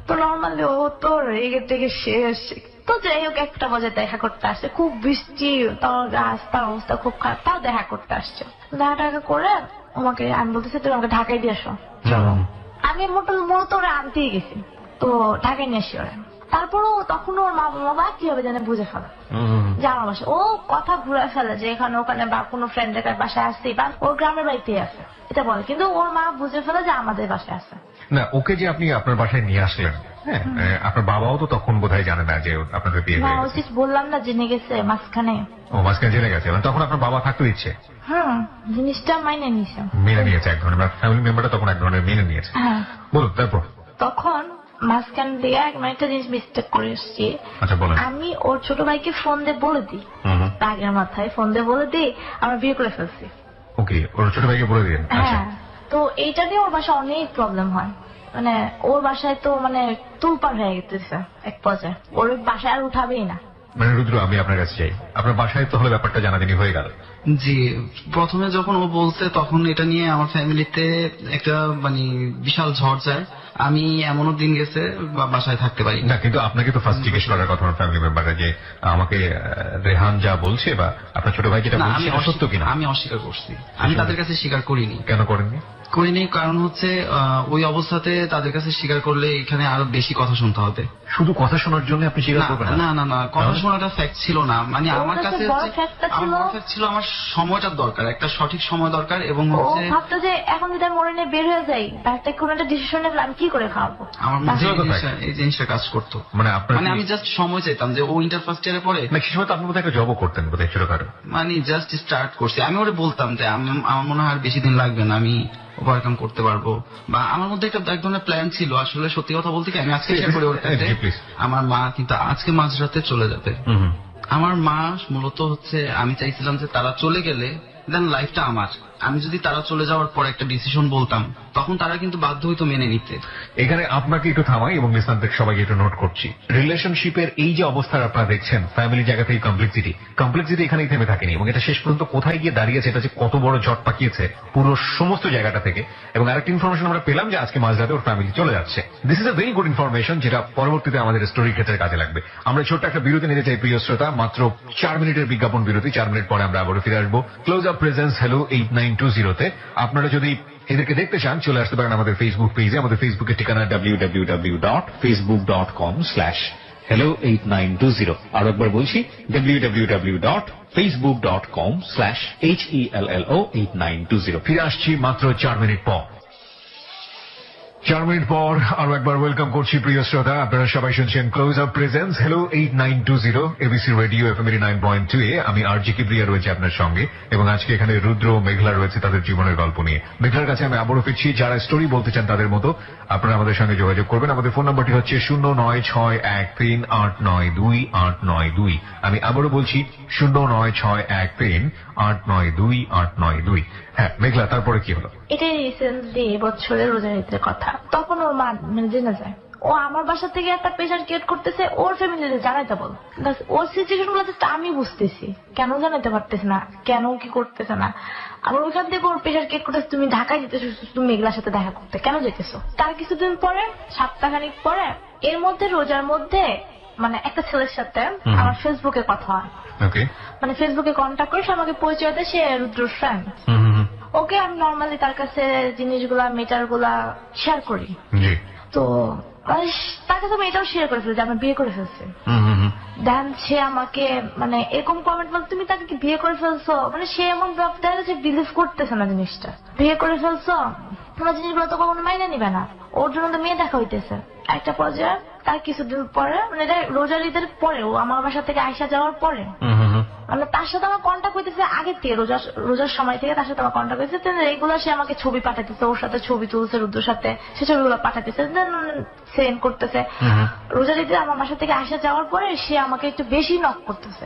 তো নর্মালি ও তো রেগে টেগে শেষ। তো যাই হোক, একটা পর্যায়ে দেখা করতে আসছে, খুব বৃষ্টি, তার রাস্তার অবস্থা খুব খারাপ, তাও দেখা করতে আসছে। দেখা করে আমাকে আমি বলতেছি তুমি আমাকে ঢাকায় দিয়ে আসো। আমি মূলত ওরা আনতেই গেছি, তো ঢাকায় নিয়ে আসি ওরা। তারপরও তখন ওর মা বাবা কিভাবে জানে বুঝে ফেলে যে আমার বাসায়, ও কথা ঘুরে ফেলে যে এখানে ওখানে বা কোনো ফ্রেন্ডের বাসায় আসছে বা ওর গ্রামের বাড়িতেই আছে এটা বলে, কিন্তু ওর মা বুঝে ফেলে যে আমাদের বাসায় আছে। না, ওকে যে আপনি আপনার বাসায় নিয়ে আসলেন, হ্যাঁ, আপনার বাবাও তো তখন বোধহয় জানে না যে আপনাদের বিয়ে হয়ে গেছে। বললাম না, জেনে গেছে মাঝখানে। ও মাঝখানে জেনে গেছে, মানে তখন আপনার বাবা থাকতে দিচ্ছে? জিনিসটা মেনে নিয়েছে এক ধরনের, ফ্যামিলি মেম্বারটা তখন এক ধরনের মেনে নিয়েছে। বলুন তারপর। তখন মাঝখান দিয়ে একটা জিনিস মিস্টেক করে এসছি। আচ্ছা বলেন। আমি ওর ছোট ভাইকে ফোন দিয়ে বলে দিই, রাগের মাথায় ফোন দিয়ে বলে দিই আমরা বিয়ে করে ফেলছি। ওকে, ওর ছোট ভাইকে বলে দিলেন? হ্যাঁ, তো এইটা দিয়ে ওর বাসায় অনেক প্রবলেম হয়, মানে ওর বাসায় তো মানে তুলপার হয়ে গেছে এক পর্যায়ে, ওর বাসায় আর উঠাবেই না। মানে রুদ্র, আমি আপনার কাছে চাই, আপনার বাসায় তো হলে ব্যাপারটা জানাজানি হয়ে গেল। জি, প্রথমে যখন ও বলছে তখন এটা নিয়ে আমার ফ্যামিলিতে একটা মানে বিশাল ঝড় যায়। আমি এমনও দিন গেছে বাসায় থাকতে পারি না, কিন্তু আপনাকে তো ফার্স্ট জিজ্ঞেস করার কথা আমার ফ্যামিলি মেম্বাররা যে আমাকে রেহান যা বলছে বা আপনার ছোট ভাই যেটা বলছে এটা সত্য কিনা। আমি অস্বীকার করছি, আমি তাদের কাছে স্বীকার করিনি। কেন করেননি? কারণ হচ্ছে ওই অবস্থাতে তাদের কাছে স্বীকার করলে এখানে আরো বেশি কথা শুনতে হবে। শুধু কথা শোনার জন্য আপনি স্বীকার করবেন? না না না, কথা শোনাটা ফ্যাক্ট ছিল না, মানে আমার কাছে ছিল আমার সময়টার দরকার, একটা সঠিক সময় দরকার। এবং হচ্ছে ভাবতো যে এখন যদি আমি মরে নিয়ে বের হয়ে যাই, একটা কোনো একটা ডিসিশন নিলে আমি কি করে খাওয়াবো, আমার মধ্যে এই জিনিসটা কাজ করতো। মানে আমি জাস্ট সময় চাইতাম যে ও ইন্টার ফার্স্ট ইয়ারে পরে, না সে সময় তো আপনি বোধহয় একটা জবও করতেন বোধহয় ছোটখাটো, মানে জাস্ট স্টার্ট করছি। আমি ওরে বলতাম যে আমার মনে হয় আর বেশি দিন লাগবে না, আমি ওভারকাম করতে পারবো, বা আমার মধ্যে একটা এক ধরনের প্ল্যান ছিল। আসলে সত্যি কথা বলতে কি, আমি আজকে শেয়ার করে ওর কাছে, আমার মা কিন্তু আজকে মাঝরাতে চলে যাবে। আমার মা মূলত হচ্ছে, আমি চাইছিলাম যে তারা চলে গেলে দেন লাইফটা আমার, আমি যদি তারা চলে যাওয়ার পর একটা ডিসিশন বলতাম তখন তারা কিন্তু বাধ্য হইতো মেনে নিতে। এখানে আপনাকে একটু থামাই এবং লিসনারদের সবাইকে একটু নোট করছি, রিলেশনশিপের এই যে অবস্থা আপনারা দেখছেন, ফ্যামিলি জায়গা থেকে কমপ্লেক্সিটি এখানেই থেমে থাকেনি, এবং এটা শেষ পর্যন্ত কোথায় গিয়ে দাঁড়িয়েছে, এটা যে কত বড় ঝড় পাকিয়েছে পুরো সমস্ত জায়গাটা থেকে। এবং আরেকটা ইনফরমেশন আমরা পেলাম যে আজকে মাঝরাতে ওর ফ্যামিলি চলে যাচ্ছে। This is a very good information, যেটা পরবর্তীতে আমাদের স্টোরি ক্ষেত্রে কাজে লাগবে। আমরা ছোট্ট একটা বিরতি নিতে চাই প্রিয় শ্রোতা, মাত্র 4 মিনিটের বিজ্ঞাপন বিরতি। 4 মিনিট পরে আমরা আবারও ফিরে আসবো ক্লোজ আপ প্রেজেন্স হ্যালো 8920-তে। আপনারা যদি এদেরকে দেখতে চান চলে আসতে পারেন আমাদের ফেসবুক পেজে। আমাদের ফেসবুকের ঠিকানা www.facebook.com/hello8920। আরো একবার বলছি www.facebook.com/hello8920। ফিরে আসছি মাত্র 4 মিনিট পর। 4 মিনিট পর আরো একবার ওয়েলকাম করছি প্রিয় শ্রোতা, আপনারা সবাই শুনছেন close up presence hello 8920 ABC radio FM 9.2 এ। আমি আরজি কিবরিয়া রয়েছে আপনার সঙ্গে, এবং আজকে এখানে রুদ্র ও মেঘলা রয়েছে তাদের জীবনের গল্প নিয়ে। মেঘলার কাছে আমি আবারও ফিরছি, যারা স্টোরি বলতে চান তাদের মতো আপনারা আমাদের সঙ্গে যোগাযোগ করবেন। আমাদের ফোন নাম্বারটি হচ্ছে 09613892892। আমি আবারও বলছি 09613892892। হ্যাঁ মেঘলা, তারপরে কি হলো? এটাই রিসেন্টলি এবছরের রোজার ঈদের কথা। তখন ওর মা মানে জেনে যায় ও আমার বাসা থেকে একটা প্রেশার ক্রিয়েট করতেছে, ওর ফ্যামিলিতে জানাইতে বল। ওর সিচুয়েশন গুলো আমি বুঝতেছি, কেন জানাতে পারতেছে না, কেন কি করতেছে না। আবার ওইখান থেকে ওর প্রেশার ক্রিয়েট করতেছে, তুমি ঢাকায় যেতেছো, তুমি মেঘলার সাথে দেখা করতে কেন যেতেছো। তার কিছুদিন পরে, সপ্তাহখানিক পরে, এর মধ্যে রোজার মধ্যে মানে একটা ছেলের সাথে আমার ফেসবুকে কথা হয়। মানে ফেসবুকে কন্ট্যাক্ট করে সে আমাকে পরিচয় দেয়, সে রুদ্র ফ্রেন্ড। ওকে আমি নর্মালি তার কাছে জিনিসগুলা মিটার গুলা শেয়ার করি। তো তার কাছে আমি এটাও শেয়ার করে ফেলছি, আমি বিয়ে করে ফেলছি। দেন সে আমাকে মানে এরকম কমেন্ট বল, তুমি তাকে কি বিয়ে করে ফেলছো, মানে সে এমন দেখা যাচ্ছে বিলিভ করতেছে না জিনিসটা। বিয়ে করে ফেলছো, তোমার জিনিসগুলো তো কখনো মাইনে নিবে না, ওর জন্য তো মেয়ে দেখা হইতেছে। একটা পর্যায়ে তার কিছুদিন পরে মানে রোজার ঈদের পরে, ও আমার বাসা থেকে আইসা যাওয়ার পরে, মানে তার সাথে আমার কন্ট্যাক্ট হইতেছে আগে থেকে, রোজার সময় থেকে তার সাথে আমার কন্ট্যাক্ট হয়েছে। রেগুলার সে আমাকে ছবি পাঠাতেছে, ওর সাথে ছবি তুলছে রুদ্রর সাথে, সে ছবিগুলো পাঠাতেছে, সেন্ড করতেছে। রোজার ঈদে আমার বাসা থেকে আসা যাওয়ার পরে সে আমাকে একটু বেশি নক করতেছে,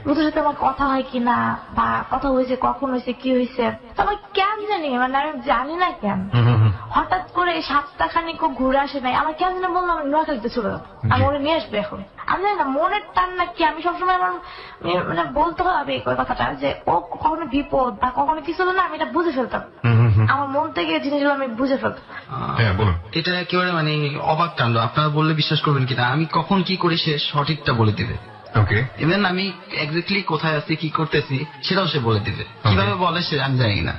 রুদ্রর সাথে আমার কথা হয় কিনা, বা কথা হয়েছে, কখন হয়েছে, কি হয়েছে। তো আমি কেন জানি, মানে আমি জানি না কেন হঠাৎ করে সপ্তাহখানিক ঘুরে আসে নাই। আমার কেন জানি বললাম আমি নোয়াখালীতে চলে যাবো, আমি ওরে নিয়ে আসবে এখন। আমি জানি না মনের টান না কি, আমি সবসময় আমার মানে বলতে হবে এই কথাটা যে ও কখনো বিপদ বা কখনো কিছু হলো না, আমি এটা বুঝে ফেলতাম, আমার মন থেকে জিনিসগুলো আমি বুঝে ফেলতাম। এটা একেবারে মানে অবাক কাণ্ড, আপনারা বললে বিশ্বাস করবেন কিনা। আমি কখন কি করি সে সঠিকটা বলে দিবে। ইভেন আমি এক্স্যাক্টলি কোথায় আছি, কি করতেছি সেটাও সে বলে দিবে। কিভাবে বলে সে আমি জানি না।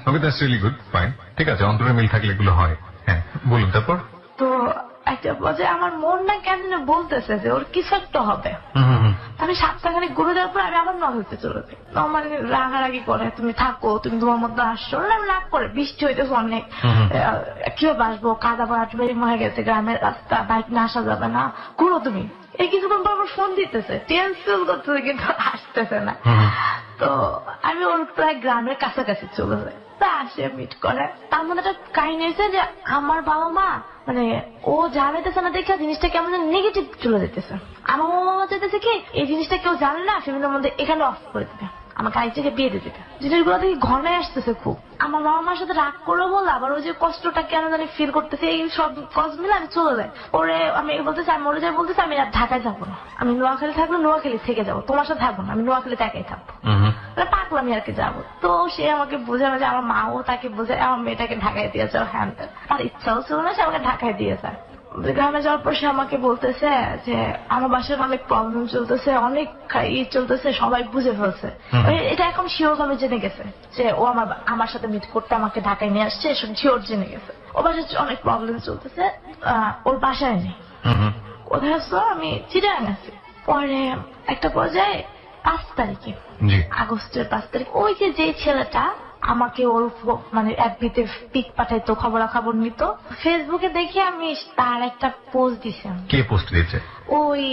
ঠিক আছে, অন্তরের মিল থাকলে এগুলো হয়। হ্যাঁ বলুন তারপর। তো একটা পর্যায়ে আমার মন না কেন বলতেছে যে ওর কিছু একটা হবে। আমি সপ্তাহখানিক ঘুরে যাওয়ার পর আমি আবার নজরতে চলে যাই। আমার রাগারাগি করে, তুমি থাকো, তুমি তোমার মধ্যে আসছো। আমি রাগ করে, বৃষ্টি হইতেছে অনেক, কিভাবে আসবো, কাদা পাড়া বেরিং হয়ে গেছে, গ্রামের রাস্তা, বাইক না আসা যাবে না, ঘুরো তুমি। এই কিছুক্ষণ পর আমার ফোন দিতেছে, টেনশন করতেছে, কিন্তু আসতেছে না। তো আমি ওর প্রায় গ্রামের কাছাকাছি চলে যাই, তা আসে মিট করে। তার মধ্যে একটা কাহিনী হয়েছে যে আমার বাবা মা মানে ও জানাইতেছে না দেখে জিনিসটা কেমন নেগেটিভ চলে যেতেছে। আমার বাবা চাইতেছে কি এই জিনিসটা কেউ জানে না, ফ্যামিলির মধ্যে এখানে অফ করে দিবে, আমাকে আরেক জায়গায় বিয়ে দিয়ে দিবে। জিনিসগুলো থেকে ঘনায় আসতেছে খুব। আমার বাবা মার সাথে রাগ করে বল, আবার ওই যে কষ্টটা কেন জানি ফিল করতেছে, এই সব কষ্ট মিলে আমি চলে যাই। ওরে আমি বলতেছি, আমি ওরে যাই বলতেছি আমি আর ঢাকায় যাবো না, আমি নোয়াখালী থাকলে নোয়াখালী থেকে যাবো, তোমার সাথে থাকবো না, আমি নোয়াখালীতে একাই থাকবো, পাকলাম আর কি যাবো। তো সে আমাকে বোঝানো যে আমার মাও তাকে বোঝায় আমার মেয়েটাকে ঢাকায় দিয়ে যাও, হ্যাঁ তার ইচ্ছাও ছিল না, সে আমাকে ঢাকায় দিয়ে যায়। গ্রামে যাওয়ার পর সে আমাকে বলতেছে যে আমার বাসায় অনেক প্রবলেম চলতেছে, অনেক চলতেছে, সবাই বুঝে ফেলছে। এটা এখন শিওর ভাবে জেনে গেছে যে ও আমার সাথে মিট করতে আমাকে ঢাকায় নিয়ে আসছে, এসব শিওর জেনে গেছে। ও বাসায় অনেক প্রবলেম চলতেছে, ওর বাসায় নেই। কোথায় আসলো, আমি চিটাগাং আছি। পরে একটা পর্যায়ে 5 তারিখে, আগস্টের 5 তারিখ, ওই যে ছেলেটা আমাকে ওর মানে এফবিতে পিক পাঠাইতো, খবরাখবর নিত, ফেসবুকে দেখে আমি তার একটা পোস্ট দিছি। কে পোস্ট দিয়েছে? ওই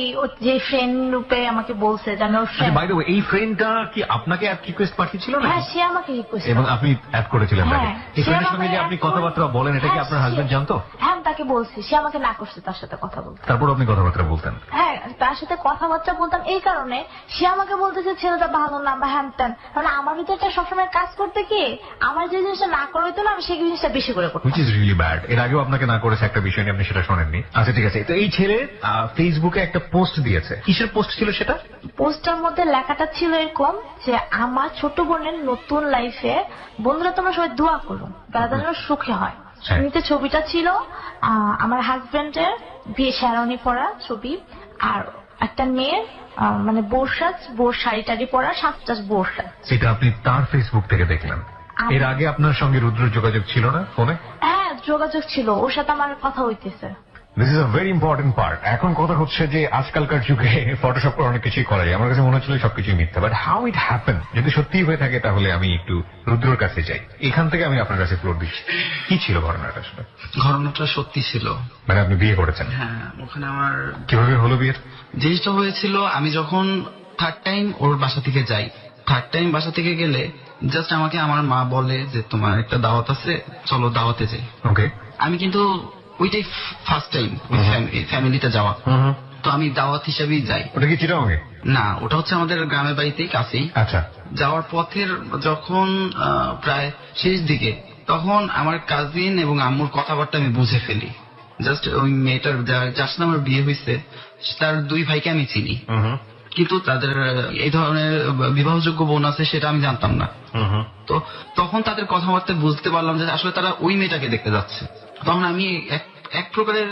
যে ফ্রেন্ড রূপে আমাকে বলছে জানো। বাই দ্য ওয়ে, এই ফ্রেন্ডটা কি আপনাকে অ্যাড রিকোয়েস্ট পাঠিয়েছিল না? হ্যাঁ, সে আমাকে রিকোয়েস্ট, এবং আপনি অ্যাড করেছিলেন তাকে। এই ফ্রেন্ডের সঙ্গে যে আপনি কথাবার্তা বলেন, এটা কি আপনার হাজবেন্ড জানতো? হ্যাঁ, আমি তাকে বলছি, সে আমাকে না করছে তার সাথে কথা বলতে। তারপর আপনি কথাবার্তা বলতেন? হ্যাঁ, তার সাথে কথাবার্তা বলতাম এই কারণে, সে আমাকে বলতেছে ছেলেটা ভালো না বা হ্যান ত্যান। মানে আমার ভিতরটা সবসময় কাজ করতে কি, আমার যে জিনিসটা না করে হইতো না, আমি সেই জিনিসটা বেশি করে করতাম। which is really bad. এর আগেও আপনাকে না করেছে একটা বিষয় নিয়ে, আপনি সেটা শোনেননি। আচ্ছা ঠিক আছে। তো এই ছেলে ফেসবুকে একটা পোস্ট দিয়েছে, কিসের পোস্ট ছিল সেটা? পোস্টার মধ্যে লেখাটা ছিল এরকম যে আমার ছোট বোনের নতুন লাইফে, বন্ধুরা তোমরা সবাই দোয়া করো, তারা যেন সুখে হয়। নিচে ছবিটা ছিল আমার হাজবেন্ডের বিয়ে শেরওয়ানি পরা ছবি, আর একটা মেয়ের মানে বোর শাড়ি টাড়ি পরা, সাজটাজ বোর সাজ। সেটা আপনি তার ফেসবুক থেকে দেখলেন? এর আগে আপনার সঙ্গে রুদ্র যোগাযোগ ছিল না ফোনে? হ্যাঁ, যোগাযোগ ছিল, ওর সাথে আমার কথা হইতেছে। This is a very important part. এখন কথা হচ্ছে যে আজকালকার যুগে ফটোশপ করে অনেক কিছুই করা যায়, আমার কাছে মনে হচ্ছিল সবকিছুই মিথ্যা, বাট হাউ ইট হ্যাপেন, যদি সত্যিই হয়ে থাকে তাহলে আমি একটু রুদ্রর কাছে যাই। এখান থেকে আমি আপনার কাছে ফ্লোর দিচ্ছি, কি ছিল ঘটনাটা আসলে? ঘটনাটা সত্যি ছিল। মানে আপনি বিয়ে করেছেন? হ্যাঁ, ওখানে আমার কিভাবে হলো বিয়ের? জিনিসটা হয়েছিল, আমি যখন থার্ড টাইম ওর বাসা থেকে যাই, থার্ড টাইম বাসা থেকে গেলে জাস্ট আমাকে আমার মা বলে যে তোমার একটা দাওয়াত আছে, চলো দাওয়াতে যাই। ওকে। আমি কিন্তু ওইটাই ফার্স্ট টাইম ফ্যামিলিতে যাওয়া, তো আমি দাওয়াত হিসাবেই যাই। ওটা কি চিটাগাঙে? না, ওটা হচ্ছে আমাদের গ্রামের বাড়িতেই, কাছেই। আচ্ছা। যাওয়ার পথের যখন প্রায় শেষ দিকে, তখন আমার কাজিন এবং আম্মুর কথাবার্তা আমি বুঝে ফেলি। জাস্ট ওই মেয়েটার যার সাথে আমার বিয়ে হয়েছে তার দুই ভাইকে আমি চিনি, কিন্তু তাদের এই ধরনের বিবাহযোগ্য বোন আছে সেটা আমি জানতাম না। তো তখন তাদের কথাবার্তা বুঝতে পারলাম যে আসলে তারা ওই মেয়েটাকে দেখতে যাচ্ছে। তখন আমি এক প্রকারের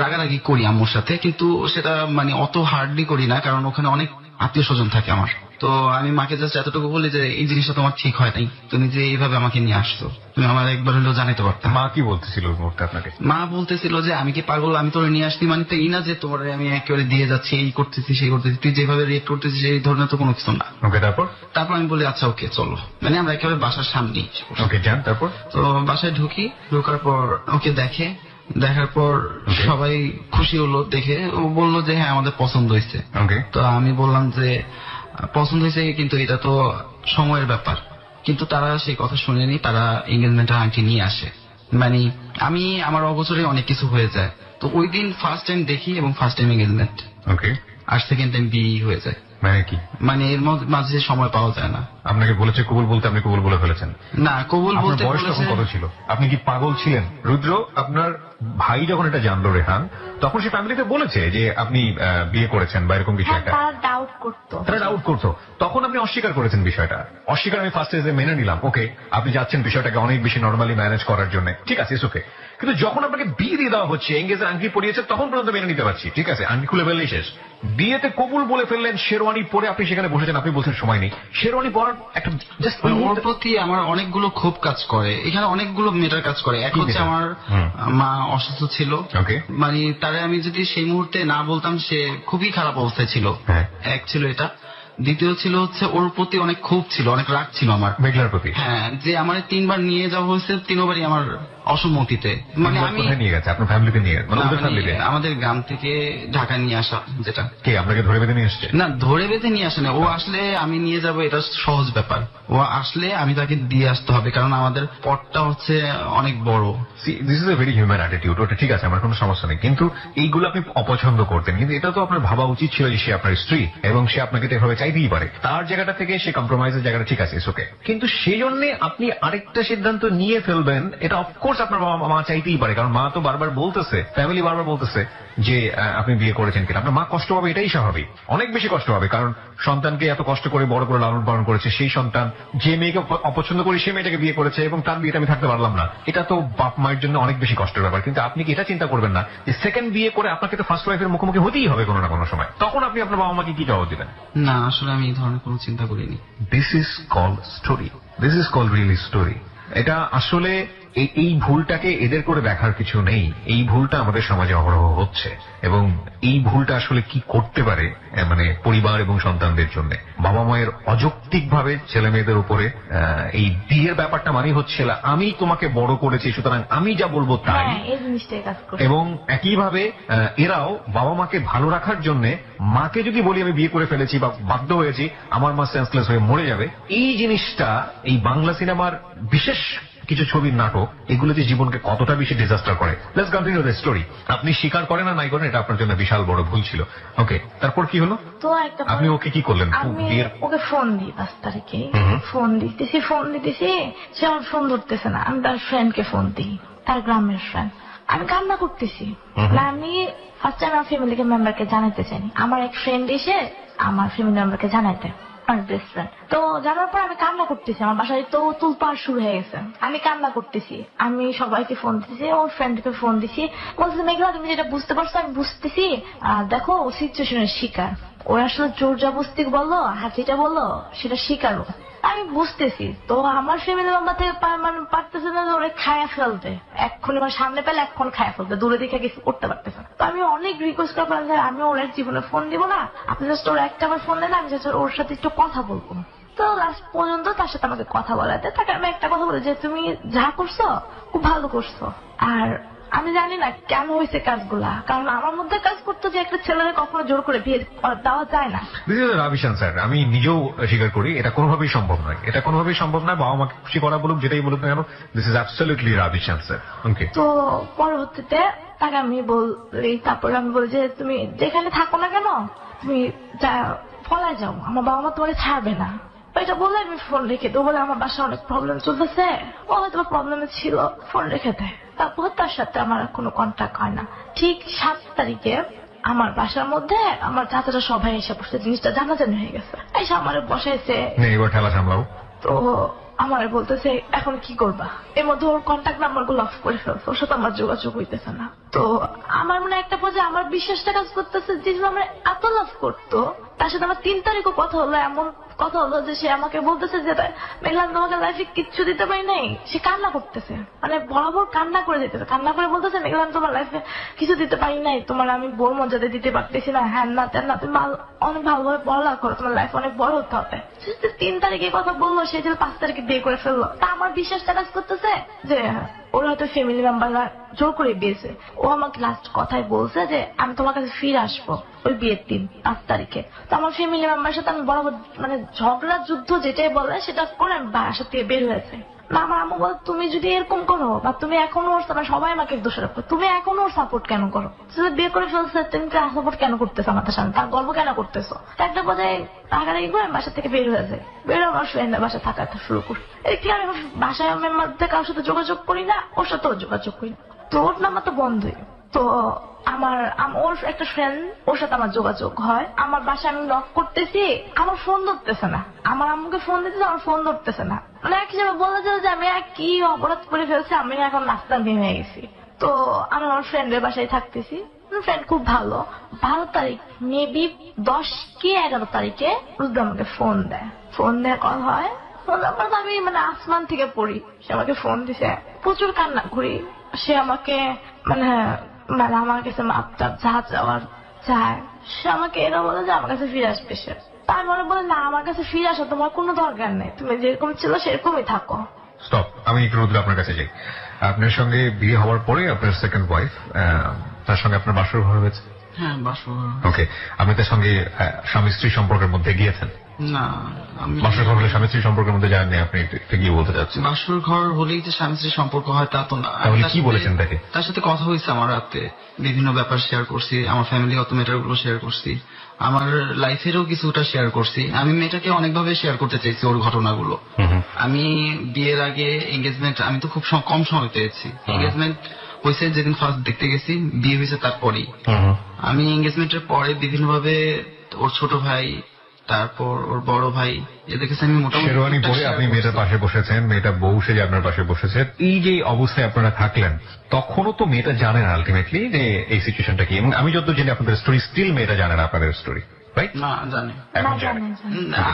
রাগারাগি করি আম্মুর সাথে, কিন্তু সেটা মানে অত হার্ডলি করি না, কারণ ওখানে অনেক আত্মীয় স্বজন থাকে আমার। তো আমি মাকে জাস্ট এতটুকু বলি যে এই জিনিসটা তোমার ঠিক হয় নাই, তুমি যে এইভাবে আমাকে নিয়ে আসছো, তুমি আমার একবার হলেও জানাতে পারতাম। মা কি বলতেছিল ওই মুহূর্তে আপনাকে? মা বলতেছিল যে আমি কি পাগল, আমি তোরে নিয়ে আসছি মানে তো এই না যে তোমার আমি একেবারে দিয়ে যাচ্ছি, এই করতেছি সেই করতেছি, তুই যেভাবে রিয়েক্ট করতেছিস এই ধরনের তো কোনো কিছু না। ওকে, তারপর? তারপর আমি বলি আচ্ছা ওকে চলো, মানে আমরা একেবারে বাসার সামনেই। ওকে, যান। তারপর? তো বাসায় ঢোকার পর ওকে দেখার পর সবাই খুশি হলো দেখে, ও বললো যে হ্যাঁ আমাদের পছন্দ হয়েছে। ওকে। তো আমি বললাম যে পছন্দ হয়েছে, কিন্তু এটা তো সময়ের ব্যাপার। কিন্তু তারা সেই কথা শুনেনি, তারা এঙ্গেজমেন্টের আংটি নিয়ে আসে। মানে আমার অগোচরে অনেক কিছু হয়ে যায়। তো ওই দিন ফার্স্ট টাইম দেখি এবং ফার্স্ট টাইম এঙ্গেজমেন্ট, ওকে। আর সেকেন্ড টাইম বিয়ে হয়ে যায়। মানে কি? মানে এর মাঝে সময় পাওয়া যায় না। আপনাকে বলেছে কবুল বলতে, আপনি কবুল বলে ফেলেছেন? না, কবুল আপনার বলতে বয়স তখন বলেছে। কত ছিল? আপনি কি পাগল ছিলেন? রুদ্র, আপনার ভাই যখন এটা জানলো রেহান, তখন সে ফ্যামিলিতে বলেছে যে আপনি বিয়ে করেছেন বা এরকম কিছু হ্যাঁ, একটা? তারা ডাউট করতো। তারা ডাউট করতো, তখন আপনি অস্বীকার করেছেন বিষয়টা? অস্বীকার আমি ফার্স্ট স্টেজে মেনে নিলাম, ওকে, আপনি যাচ্ছেন বিষয়টাকে অনেক বেশি নর্মালি ম্যানেজ করার জন্য, ঠিক আছে, ওকে। কিন্তু যখন আপনাকে বিয়ে দিয়ে দেওয়া হচ্ছে, এঙ্গেজের আংটি পরিয়েছে, তখন পর্যন্ত মেনে নিতে পারছি, ঠিক আছে, আংটি খুলে ফেললেই শেষ। বিয়েতে কবুল বলে ফেললেন, শেরওয়ানি পরে আপনি সেখানে বসেছেন, আপনি বলছেন সময় নেই। শেরওয়ানি পরার একটা জাস্ট ওর প্রতি আমার অনেকগুলো ক্ষোভ কাজ করে, এখানে অনেকগুলো মেটার কাজ করে। এক হচ্ছে আমার মা অসুস্থ ছিল, মানে তারে আমি যদি সেই মুহূর্তে না বলতাম, সে খুবই খারাপ অবস্থায় ছিল, এক ছিল এটা। দ্বিতীয় ছিল হচ্ছে ওর প্রতি অনেক ক্ষোভ ছিল, অনেক রাগ ছিল আমার মেঘলার প্রতি। হ্যাঁ, যে আমার 3বার নিয়ে যাওয়া হয়েছে, 3বারই আমার অসম্মতিতে। মানে আমি নিয়ে গেছে আপনার ফ্যামিলিতে, নিয়ে গেছে আমাদের গ্রাম থেকে ঢাকা নিয়ে আসা। যেটা কে আপনাকে ধরে বেঁধে নিয়ে আসছে? না, ধরে বেঁধে নিয়ে আসে না, ও আসলে আমি নিয়ে যাব, এটা সহজ ব্যাপার। ও আসলে আমি তাকে দিয়ে আসতে হবে, কারণ আমাদের পথটা হচ্ছে অনেক বড়। This is a very human attitude, ওটা ঠিক আছে, আমার কোনো সমস্যা নেই, কিন্তু এইগুলো আপনি অপছন্দ করতেন, কিন্তু এটা তো আপনার ভাবা উচিত ছিল যে সে আপনার স্ত্রী এবং সে আপনাকে তো এভাবে চাইতেই পারে। তার জায়গাটা থেকে সে কম্প্রোমাইজের জায়গাটা ঠিক আছে, ওকে, কিন্তু সেই জন্য আপনি আরেকটা সিদ্ধান্ত নিয়ে ফেলবেন, এটা অফকোর্স আপনার বাবা মা চাইতেই পারে, কারণ মা তো বারবার বলতেছে, ফ্যামিলি বারবার বলতেছে যে আপনি বিয়ে করেছেন কিনা। আপনার মা কষ্ট পাবে, এটাই স্বাভাবিক, অনেক বেশি কষ্ট পাবে, কারণ সন্তানকে এত কষ্ট করে বড় করে লালন পালন করেছে, সেই সন্তান যে মেয়েকে অপছন্দ করে সেই মেয়েটাকে বিয়ে করেছে এবং তার বিয়েটা আমি থাকতে পারলাম না, এটা তো বাপ মায়ের জন্য অনেক বেশি কষ্টের ব্যাপার। কিন্তু আপনি কি এটা চিন্তা করবেন না যে সেকেন্ড বিয়ে করে আপনাকে তো ফার্স্ট ওয়াইফের মুখোমুখি হতেই হবে কোনো না কোনো সময়, তখন আপনি আপনার বাবা মাকে কি জবাব দিবেন? না, আসলে আমি এই ধরনের কোনো চিন্তা করিনি। This is called story, this is called really story. এটা আসলে এই ভুলটাকে এদের করে দেখার কিছু নেই, এই ভুলটা আমাদের সমাজে অহরহ হচ্ছে, এবং এই ভুলটা আসলে কি করতে পারে মানে পরিবার এবং সন্তানদের জন্য। বাবা মায়ের অযৌক্তিক ভাবে ছেলে মেয়েদের উপরে এই বিয়ের ব্যাপারটা মানে হচ্ছে আমি তোমাকে বড় করেছি সুতরাং আমি যা বলবো তাই, এবং একইভাবে এরাও বাবা মাকে ভালো রাখার জন্য মাকে যদি বলি আমি বিয়ে করে ফেলেছি বা বাধ্য হয়েছি, আমার মা সেন্সলেস হয়ে মরে যাবে, এই জিনিসটা এই বাংলা সিনেমার বিশেষ কিছু ছবির নাটক এগুলোতে জীবনকে কতটা বেশি ডিজাস্টার করে। Let's continue the story. আপনি স্বীকার করেন না নাই করেন, এটা আপনার জন্য বিশাল বড় ভুল ছিল, ওকে। তারপর কি হলো? তো আপনি ওকে কি করলেন? আমি ওকে ফোন দিই 5 তারিখে, ফোন দিতেছি, সে আমার ফোন ধরতেছে না। আমি তার ফ্রেন্ডকে ফোন দিই, তার গ্রামের ফ্রেন্ড। আমি কান্না করতেছি, আমি ফার্স্ট টাইম আমার ফ্যামিলি মেম্বারকে জানাতে চাই, আমার এক ফ্রেন্ড এসে আমার ফ্যামিলি মেম্বারকে জানাইতে, আমার বেস্ট ফ্রেন্ড। তো জানার পর আমি কান্না করতেছি, আমার বাসায় তো তুলপাড় শুরু হয়ে গেছে, আমি কান্না করতেছি। আমি সবাইকে ফোন দিতেছি, ওর ফ্রেন্ডকে ফোন দিছি, বলতেছি মেঘলা তুমি যেটা বুঝতে পারছো আমি বুঝতেছি, দেখো ও সিচুয়েশনের শিকার, ওরা আসলে জোর জবস্তি বললো, হাসিটা বললো, সেটা শিকারও আমি বুঝতেছি। তো আমার ফ্যামিলি মেম্বার থেকে মানে পারতেছে না যে ওরা খায়া ফেলতে, এক্ষুনি আমার সামনে পেলে এখন খায়া ফেলতে, দূরে দেখে কিছু করতে পারতেছে না। তো আমি অনেক রিকোয়েস্ট করলাম যে আমি ওর জীবনে ফোন দিব না, আপনি জাস্ট ওর একটা আমার ফোন দেন, আমি জাস্ট ওর সাথে একটু কথা বলবো। তো লাস্ট পর্যন্ত তার সাথে আমাকে কথা বলাতে তাকে আমি একটা কথা বলি যে তুমি যা করছো খুব ভালো করছো। আর আমি জানি না কেন হয়েছে কাজগুলা, কারণ আমার মধ্যে কাজ করতো যে একটা ছেলেকে কখনো জোর করে বিয়ে দেওয়া যায় না। This is rubbish answer. আমি নিজেও স্বীকার করি এটা কোনোভাবেই সম্ভব নয়, এটা কোনোভাবেই সম্ভব নয়। বাবা মাকে খুশি করা বলুক, যেটাই বলুক না কেন, this is absolutely rubbish answer. Okay, তো পরবর্তীতে তাকে আমি বলি, তারপরে আমি বলি যে তুমি যেখানে থাকো না কেন তুমি যা ফলায় যাও, আমার বাবা মা তোমাকে ছাড়বে না। এটা বলে আমি ফোন রেখে দেবো, বলে আমার বাসায় অনেক প্রবলেম চলতেছে, ও হয়তো প্রবলেমে ছিল, ফোন রেখে দেয়। তারপর তার সাথে আমার কোনো কন্ট্যাক্ট হয় না। ঠিক 7 তারিখে আমার বাসার মধ্যে আমার চাচারা সবাই এসে বসে, জিনিসটা জানাজানি হয়ে গেছে, এসে আমার বসাইছে। এবার ঠেলা সামলাও। তো আমার বলতেছে এখন কি করবা, এর মধ্যে ওর কন্ট্যাক্ট নাম্বার গুলো অফ করে ফেলছে, ওর সাথে আমার যোগাযোগ হইতেছে না। তো আমার মনে একটা পর্যায়ে আমার বিশ্বাসটা কাজ করতেছে, যে আমার এত লাভ করতো, তার সাথে আমার 3 তারিখও কথা হলো, এমন কথা হলো যে সে আমাকে বলতেছে যে মেঘলান তোমাকে লাইফে কিচ্ছু দিতে পারি নাই। সে কান্না করতেছে, মানে বরাবর কান্না করে যেতেছে, কান্না করে বলতেছে মেঘলান তোমার লাইফে কিছু দিতে পারি নাই, তোমার আমি বোর মজাতে দিতে পারতেছি না, হ্যাঁ না তেন না, তুমি অনেক ভালোভাবে পড়ালেখা করো, তোমার লাইফ অনেক বড় হতে হবে। 3 তারিখে কথা বললো, সে যে 5 তারিখে বিয়ে করে ফেললো। তা আমার বিশ্বাসটা কাজ করতেছে যে ওরা হয়তো ফ্যামিলি মেম্বাররা জোর করে বিয়েছে। ও আমাকে লাস্ট কথায় বলছে যে আমি তোমার কাছে ফিরে আসবো ওই বিয়ের দিন 5 তারিখে। তো আমার ফ্যামিলি মেম্বারের সাথে আমি বরাবর মানে ঝগড়া যুদ্ধ যেটাই বলে সেটা করে আমি বাসা থেকে বের হয়েছে। না আমার আম্মু বলে তুমি যদি এরকম করো বা তুমি এখনো ওর সবাই আমাকে দোষারোপ করো, তুমি এখনো ওর সাপোর্ট কেন করো, বিয়ে করে ফেলছে তুমি সাপোর্ট কেন করতেছো আমাদের সামনে, তার গল্প কেন করতেছো। একটা পর্যায়ে টাকাটাকি করে আমি বাসা থেকে বের হয়ে যাই, বের আমার ফ্রেন্ডের বাসা থাকা শুরু করি। এটি আমি বাসায় মেম্বারদের কারোর সাথে যোগাযোগ করি না, ওর সাথেও যোগাযোগ করি না। তো ওর নাম্বার তো বন্ধই। তো ওর একটা ফ্রেন্ড, ওর সাথে আমার যোগাযোগ হয়। আমার বাসায় আমি লক করতেছি, আমার ফোন ধরতেছে না, আমার আম্মুকে ফোন দিতেছে, আমার ফোন ধরতেছে না। মানে এক হিসাবে বলা যায় যে আমি কি অপরাধ করে ফেলছি, আমি এখন নাস্তা ভেঙে গেছি। তো আমি আমার ফ্রেন্ডের বাসায় থাকতেছি, ফ্রেন্ড খুব ভালো। 12 তারিখ মেবি 10 কি 11 তারিখে রুদ্র আমাকে ফোন দেয়, ফোন দেওয়ার কথা হয়। ফোন নাম্বার তো আমি মানে আসমান থেকে পড়ি, সে আমাকে ফোন দিছে, প্রচুর কান্না করি। সে আমাকে মানে মানে আমার কাছে মাপ টাপ যা চাওয়ার চায়, সে আমাকে এরা বলে যে আমার কাছে ফিরে আসবে সে। তাই মনে বলে না, আমার কাছে ফিরে আসো, তোমার কোনো দরকার নেই, তুমি যেরকম ছিল সেরকমই থাকো। স্টপ, আমি একটু রুদ্র আপনার কাছে যাই। আপনার সঙ্গে বিয়ে হওয়ার পরে আপনার সেকেন্ড ওয়াইফ, তার সঙ্গে আপনার বাসর ঘর হয়েছে? হ্যাঁ, বাসর। ওকে, আপনি তার সঙ্গে স্বামী স্ত্রী সম্পর্কের মধ্যে গিয়েছেন? না, আমি বাসর ঘর হলে স্বামী স্ত্রী সম্পর্কের মধ্যে যাননি, আপনি একটু গিয়ে বলতে চাচ্ছেন? বাসর ঘর হলেই যে স্বামী স্ত্রীর সম্পর্ক হয় তা তো না। তাহলে কি বলেছেন তাকে? তার সাথে কথা হয়েছে আমার রাতে, বিভিন্ন ব্যাপার শেয়ার করছি, আমার ফ্যামিলিগত ম্যাটার গুলো শেয়ার করছি, আমার লাইফেরও কিছুটা শেয়ার করছি। আমি মেয়েটাকে অনেকভাবে শেয়ার করতে চাইছি ওর ঘটনাগুলো। আমি বিয়ের আগে এঙ্গেজমেন্ট, আমি তো খুব কম সময় পেয়েছি। এঙ্গেজমেন্ট হয়েছে যেদিন ফার্স্ট দেখতে গেছি, বিয়ে হয়েছে তারপরেই। আমি এঙ্গেজমেন্টের পরে বিভিন্নভাবে ওর ছোট ভাই, তারপর ওর বড় ভাই, এদের কাছে আমি মোটামুটি শেরওয়ানি পরে আপনি মেয়েটার পাশে বসেছেন, মেয়েটা বউ সেজে আপনার পাশে বসেছে। এই যে অবস্থায় আপনারা থাকলেন, তখনও তো মেয়েটা জানেন আলটিমেটলি যে এই সিচুয়েশনটা কি, এবং আমি যত জেনে আপনাদের স্টোরি, স্টিল মেয়েটা জানে না আপনাদের স্টোরি, রাইট? না, জানে। এখন না, জানে না,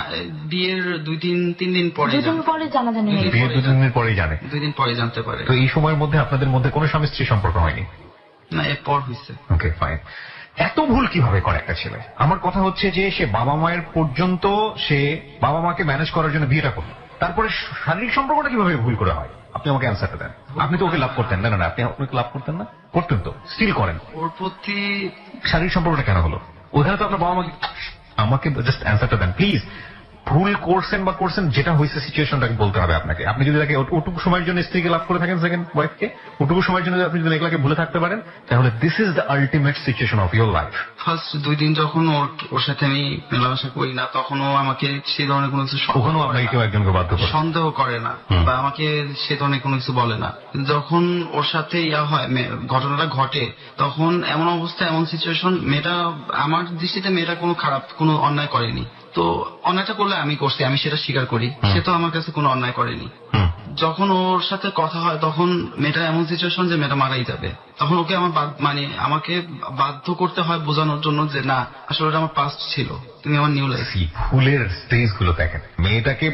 বিয়ের 2-3 দিন পরে, 2 দিন পরে জানাজানি হয়ে গেছে। বিয়ের 2 দিন পরেই জানে। 2 দিন পরে জানতে পারে। তো এই সময়ের মধ্যে আপনাদের মধ্যে কোনো স্বামী স্ত্রী সম্পর্ক হয়নি? না, এরপর হয়েছে। ওকে, ফাইন। এত ভুল কিভাবে করে একটা ছেলে? আমার কথা হচ্ছে যে সে বাবা মায়ের পর্যন্ত, সে বাবা মাকে ম্যানেজ করার জন্য বিয়েটা করলো, তারপরে শারীরিক সম্পর্কটা কিভাবে ভুল করে হয়? আপনি আমাকে অ্যান্সারটা দেন। আপনি তো ওকে লাভ করতেন না? না, আপনি আপনাকে লাভ করতেন না? করতেন তো, স্টিল করেন। ওর প্রতি শারীরিক সম্পর্কটা কেন হলো? ওখানে তো আপনার বাবা মাকে, আমাকে জাস্ট অ্যান্সারটা দেন প্লিজ। ভুল করছেন বা করছেন, যেটা হয়েছে সিচুয়েশনটাকে বলতে হবে আপনাকে। আপনি যদি তাকে ওটুকু সময়ের জন্য স্ত্রীকে লাভ করে থাকেন, সেকেন্ড ওয়াইফকে ওটুকু সময়ের জন্য আপনি যদি মেঘলাকে ভুলে থাকতে পারেন, তাহলে this is the ultimate situation of your life. First 2 দিন যখন ওর সাথে আমি মেলামেশা করি না, তখনও আমাকে সেই ধরনের কোনো কিছু ওখানেও আপনাকে কেউ একজনকে বাধ্য করে, সন্দেহ করে না, বা আমাকে সে ধরনের কোনো কিছু বলে না। যখন ওর সাথে হয়, ঘটনাটা ঘটে, তখন এমন অবস্থা, এমন সিচুয়েশন, মেয়েটা আমার দৃষ্টিতে মেয়েটা কোনো খারাপ, কোনো অন্যায় করেনি। তো অন্যায়টা করলে আমি করছি, আমি সেটা স্বীকার করি। সে তো আমার কাছে কোনো অন্যায় করেনি। যখন ওর সাথে কথা হয়, তখন মেয়েটা এমন সিচুয়েশন যে মেয়েটা মারাই যাবে। তখন ওকে আমার মানে আমাকে বাধ্য করতে হয় বোঝানোর জন্য যে না আসলে ওটা আমার পাস্ট ছিল, তুমি আমার নিউ লাইফ। ভুলের স্টেজ গুলো দেখেন, মেয়েটাকে